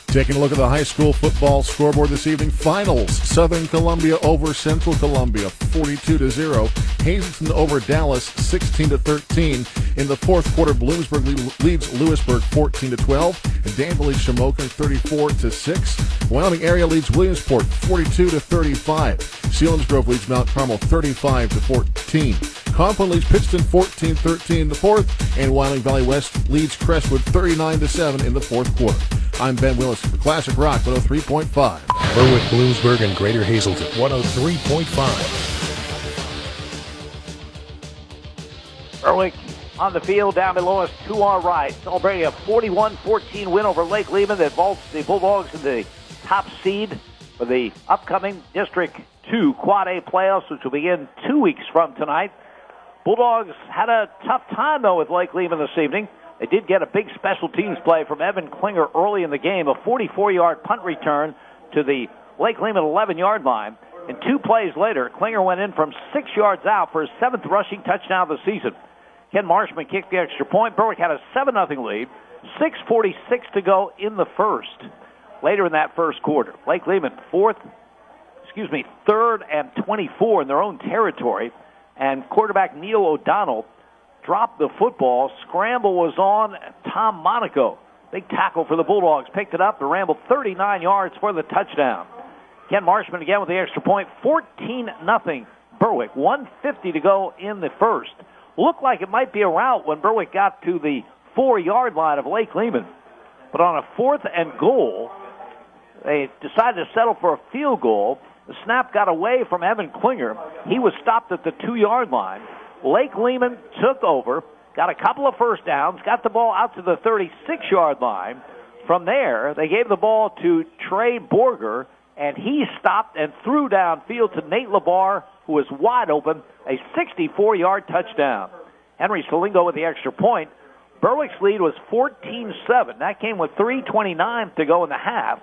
Taking a look at the high school football scoreboard this evening. Finals, Southern Columbia over Central Columbia, 42-0. Hazleton over Dallas, 16-13. In the fourth quarter, Bloomsburg leads Lewisburg 14-12. And Danville leads Shamokin 34-6. Wyoming area leads Williamsport 42-35. Selinsgrove leads Mount Carmel 35-14. Compline leads Pittston 14-13 in the fourth. And Wyoming Valley West leads Crestwood 39-7 in the fourth quarter. I'm Ben Willis for Classic Rock 103.5. Berwick, Bloomsburg, and Greater Hazleton 103.5. Berwick on the field down below us to our right, celebrating a 41-14 win over Lake Lehman that vaults the Bulldogs in the top seed for the upcoming District 2 Quad A playoffs, which will begin 2 weeks from tonight. Bulldogs had a tough time, though, with Lake Lehman this evening. They did get a big special teams play from Evan Klinger early in the game, a 44-yard punt return to the Lake Lehman 11-yard line. And 2 plays later, Klinger went in from 6 yards out for his 7th rushing touchdown of the season. Ken Marshman kicked the extra point. Berwick had a 7-0 lead, 6:46 to go in the first. Later in that first quarter, Lake Lehman 3rd and 24 in their own territory, and quarterback Neil O'Donnell dropped the football. Scramble was on Tom Monaco. Big tackle for the Bulldogs. Picked it up and rambled 39 yards for the touchdown. Ken Marshman again with the extra point. 14-0 Berwick. 1:50 to go in the first. Looked like it might be a rout when Berwick got to the 4-yard line of Lake Lehman. But on a 4th and goal, they decided to settle for a field goal. The snap got away from Evan Klinger. He was stopped at the 2-yard line. Lake Lehman took over, got a couple of first downs, got the ball out to the 36-yard line. From there, they gave the ball to Trey Borger, and he stopped and threw downfield to Nate Labar, who was wide open, a 64-yard touchdown. Henry Salingo with the extra point. Berwick's lead was 14-7. That came with 3:29 to go in the half,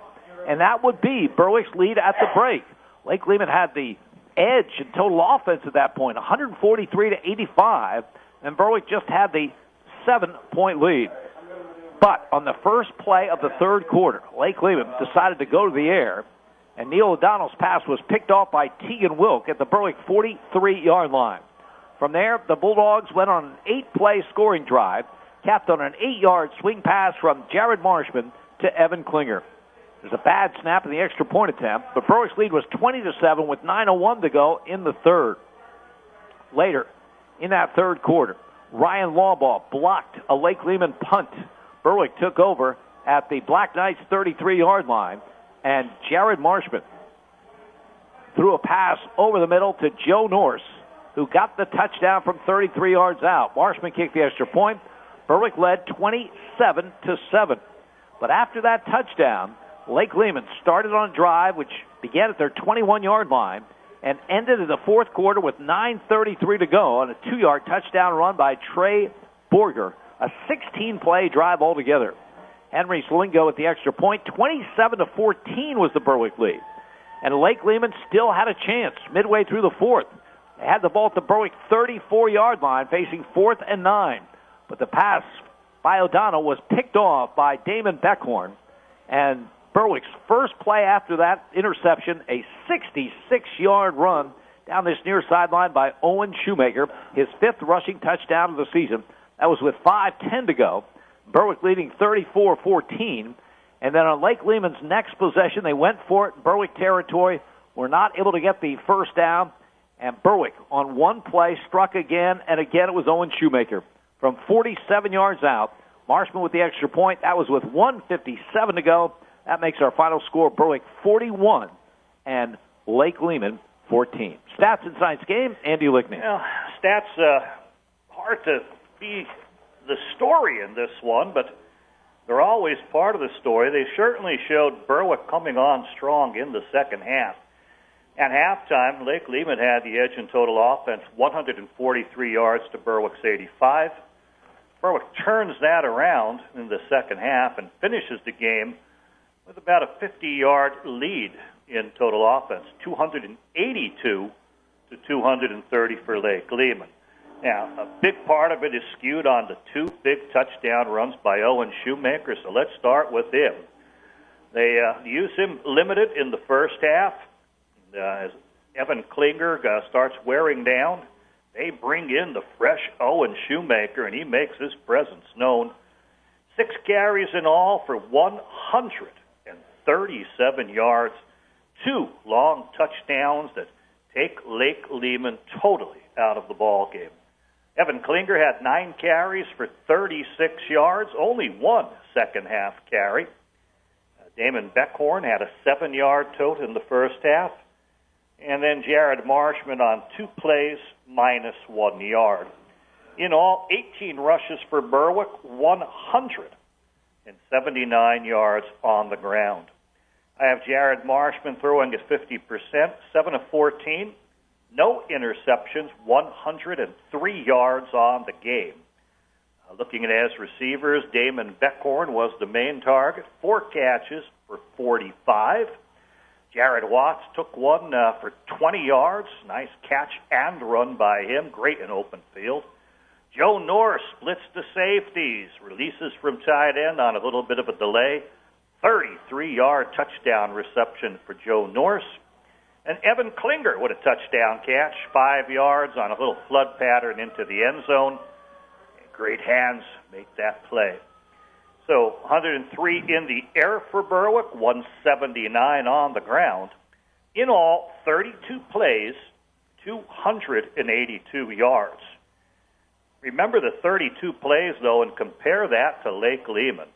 and that would be Berwick's lead at the break. Lake Lehman had the edge in total offense at that point, 143-85, and Berwick just had the 7-point lead. But on the first play of the third quarter, Lake Lehman decided to go to the air, and Neil O'Donnell's pass was picked off by Tegan Wilk at the Berwick 43-yard line. From there, the Bulldogs went on an 8-play scoring drive, capped on an 8-yard swing pass from Jared Marshman to Evan Klinger. There's a bad snap in the extra point attempt, but Berwick's lead was 20-7 with 9:01 to go in the third. Later, in that third quarter, Ryan Lawbaugh blocked a Lake Lehman punt. Berwick took over at the Black Knights 33-yard line, and Jared Marshman threw a pass over the middle to Joe Norse, who got the touchdown from 33 yards out. Marshman kicked the extra point. Berwick led 27-7. But after that touchdown, Lake Lehman started on a drive which began at their 21-yard line and ended in the fourth quarter with 9:33 to go on a 2-yard touchdown run by Trey Borger, a 16-play drive altogether. Henry Slingo at the extra point, 27-14 was the Berwick lead. And Lake Lehman still had a chance midway through the fourth. They had the ball at the Berwick 34-yard line facing 4th and 9. But the pass by O'Donnell was picked off by Damon Beckhorn, and Berwick's first play after that interception, a 66-yard run down this near sideline by Owen Shoemaker, his 5th rushing touchdown of the season. That was with 5:10 to go. Berwick leading 34-14. And then on Lake Lehman's next possession, they went for it in Berwick territory, were not able to get the first down, and Berwick on one play struck again, and again it was Owen Shoemaker. From 47 yards out, Marshman with the extra point. That was with 1:57 to go. That makes our final score Berwick 41 and Lake Lehman 14. Stats and Science game, Andy Lickney. Well, stats, hard to be the story in this one, but they're always part of the story. They certainly showed Berwick coming on strong in the second half. At halftime, Lake Lehman had the edge in total offense, 143 yards to Berwick's 85. Berwick turns that around in the second half and finishes the game with about a 50-yard lead in total offense, 282 to 230 for Lake Lehman. Now, a big part of it is skewed on the 2 big touchdown runs by Owen Shoemaker, so let's start with him. They use him limited in the first half. As Evan Klinger starts wearing down, they bring in the fresh Owen Shoemaker, and he makes his presence known. 6 carries in all for 137 yards, 2 long touchdowns that take Lake Lehman totally out of the ball game. Evan Klinger had 9 carries for 36 yards, only 1 second-half carry. Damon Beckhorn had a 7-yard tote in the first half. And then Jared Marshman on 2 plays, minus 1 yard. In all, 18 rushes for Berwick, 179 yards on the ground. I have Jared Marshman throwing at 50%, 7 of 14. No interceptions, 103 yards on the game. Looking at his receivers, Damon Beckhorn was the main target, 4 catches for 45. Jared Watts took one for 20 yards. Nice catch and run by him. Great in open field. Joe Norse splits the safeties, releases from tight end on a little bit of a delay. 33-yard touchdown reception for Joe Norse. And Evan Klinger with a touchdown catch, 5 yards on a little flood pattern into the end zone. Great hands make that play. So 103 in the air for Berwick, 179 on the ground. In all, 32 plays, 282 yards. Remember the 32 plays, though, and compare that to Lake Lehman.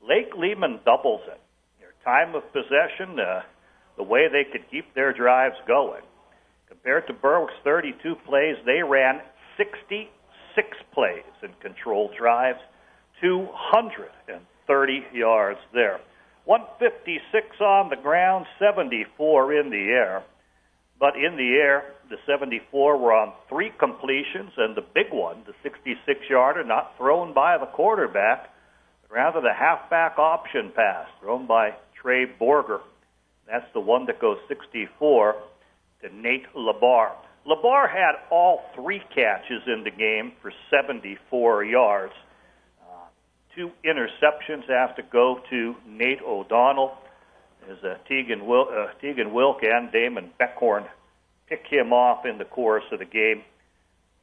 Lake Lehman doubles it. Their time of possession, the way they could keep their drives going. Compared to Berwick's 32 plays, they ran 66 plays in controlled drives, 230 yards there. 156 on the ground, 74 in the air. But in the air, the 74 were on 3 completions, and the big one, the 66-yarder, not thrown by the quarterback, but rather the halfback option pass thrown by Trey Borger. That's the one that goes 64 to Nate Labar. Labar had all 3 catches in the game for 74 yards. 2 interceptions have to go to Nate O'Donnell, as Tegan Wilk and Damon Beckhorn pick him off in the course of the game.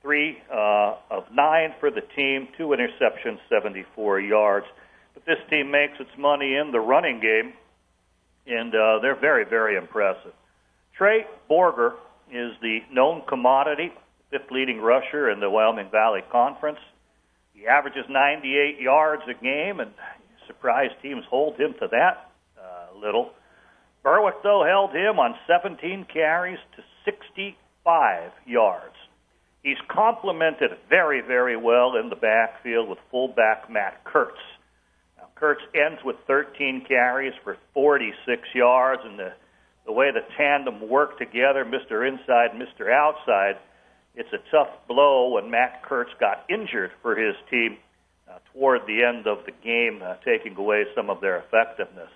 3 of 9 for the team, 2 interceptions, 74 yards. But this team makes its money in the running game, and they're very, very impressive. Trey Borger is the known commodity, 5th leading rusher in the Wyoming Valley Conference. He averages 98 yards a game, and surprised teams hold him to that little. Berwick, though, held him on 17 carries to 65 yards. He's complemented very, very well in the backfield with fullback Matt Kurtz. Now, Kurtz ends with 13 carries for 46 yards, and the way the tandem work together, Mr. Inside, Mr. Outside, it's a tough blow when Matt Kurtz got injured for his team toward the end of the game, taking away some of their effectiveness.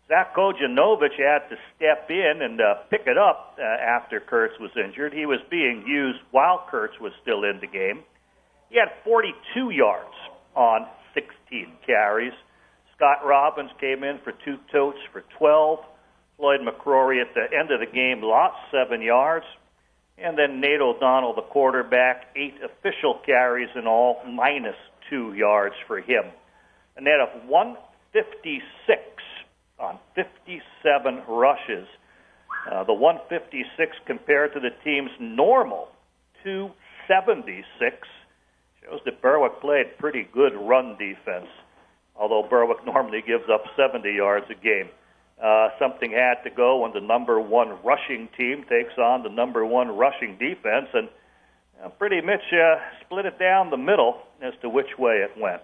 Zach Kojanovich had to step in and pick it up after Kurtz was injured. He was being used while Kurtz was still in the game. He had 42 yards on 16 carries. Scott Robbins came in for 2 totes for 12. Floyd McCrory at the end of the game lost 7 yards. And then Nate O'Donnell, the quarterback, 8 official carries in all, minus 2 yards for him. A net of 156 on 57 rushes. The 156 compared to the team's normal 276 shows that Berwick played pretty good run defense, although Berwick normally gives up 70 yards a game. Something had to go when the number 1 rushing team takes on the number 1 rushing defense, and pretty much split it down the middle as to which way it went.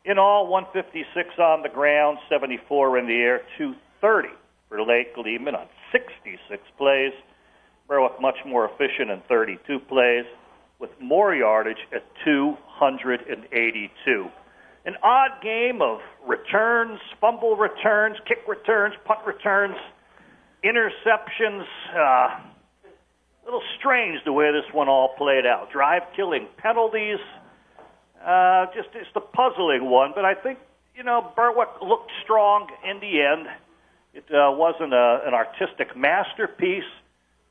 In all, 156 on the ground, 74 in the air, 230 for Lake Lehman on 66 plays. Berwick much more efficient in 32 plays, with more yardage at 282. An odd game of returns, fumble returns, kick returns, punt returns, interceptions. A little strange the way this one all played out. Drive-killing penalties. Just a puzzling one. But I think, Berwick looked strong in the end. It wasn't an artistic masterpiece,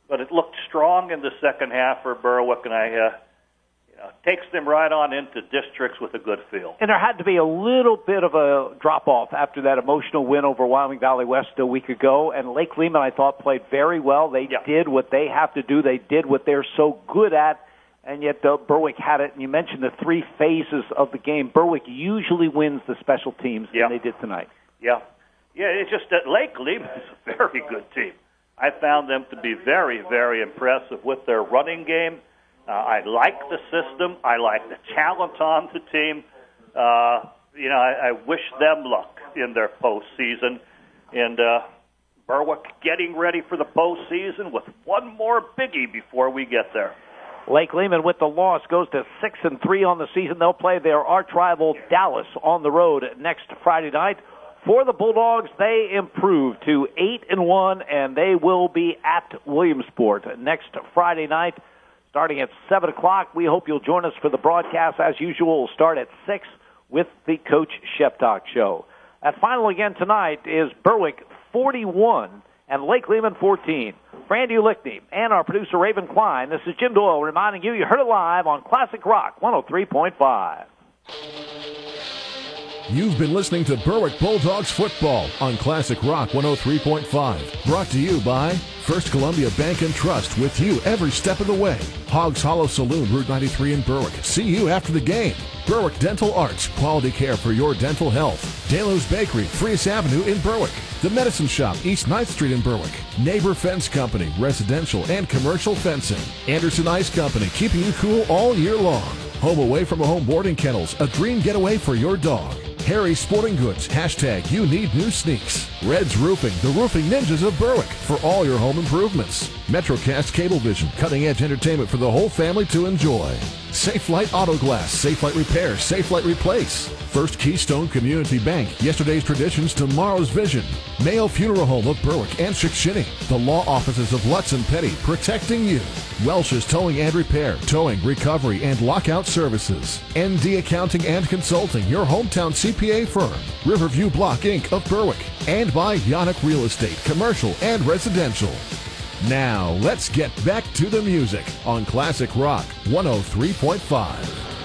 but it looked strong in the second half for Berwick, and takes them right on into districts with a good feel. And there had to be a little bit of a drop-off after that emotional win over Wyoming Valley West a week ago, and Lake Lehman, I thought, played very well. They did what they have to do. They did what they're so good at, and yet Berwick had it. And you mentioned the 3 phases of the game. Berwick usually wins the special teams, and they did tonight. Yeah, it's just that Lake Lehman is a very good team. I found them to be very, very impressive with their running game. I like the system. I like the talent on the team. I wish them luck in their postseason. And Berwick getting ready for the postseason with one more biggie before we get there. Lake Lehman with the loss goes to 6-3 on the season. They'll play their arch-rival Dallas on the road next Friday night. For the Bulldogs, they improve to 8-1, and they will be at Williamsport next Friday night. Starting at 7 o'clock, we hope you'll join us for the broadcast. As usual, we'll start at 6 with the Coach Sheptalk Show. That final again tonight is Berwick 41 and Lake Lehman 14. Randy Lickney and our producer Raven Klein, this is Jim Doyle reminding you heard it live on Classic Rock 103.5. You've been listening to Berwick Bulldogs football on Classic Rock 103.5. Brought to you by First Columbia Bank and Trust, with you every step of the way. Hogs Hollow Saloon, Route 93 in Berwick. See you after the game. Berwick Dental Arts, quality care for your dental health. Dalo's Bakery, Frias Avenue in Berwick. The Medicine Shop, East 9th Street in Berwick. Neighbor Fence Company, residential and commercial fencing. Anderson Ice Company, keeping you cool all year long. Home Away from Home Boarding Kennels, a dream getaway for your dog. Harry Sporting Goods, hashtag you need new sneaks. Red's Roofing, the roofing ninjas of Berwick, for all your home improvements. Metrocast Cablevision, cutting-edge entertainment for the whole family to enjoy. Safe Light Auto Glass, Safe Light Repair, Safe Light Replace. First Keystone Community Bank, yesterday's traditions, tomorrow's vision. Mayo Funeral Home of Berwick and Chickshinny. The law offices of Lutz and Petty, protecting you. Welsh's Towing and Repair, towing, recovery, and lockout services. ND Accounting and Consulting, your hometown CPA firm. Riverview Block Inc. of Berwick. And by Yannick Real Estate, commercial and residential. Now, let's get back to the music on Classic Rock 103.5.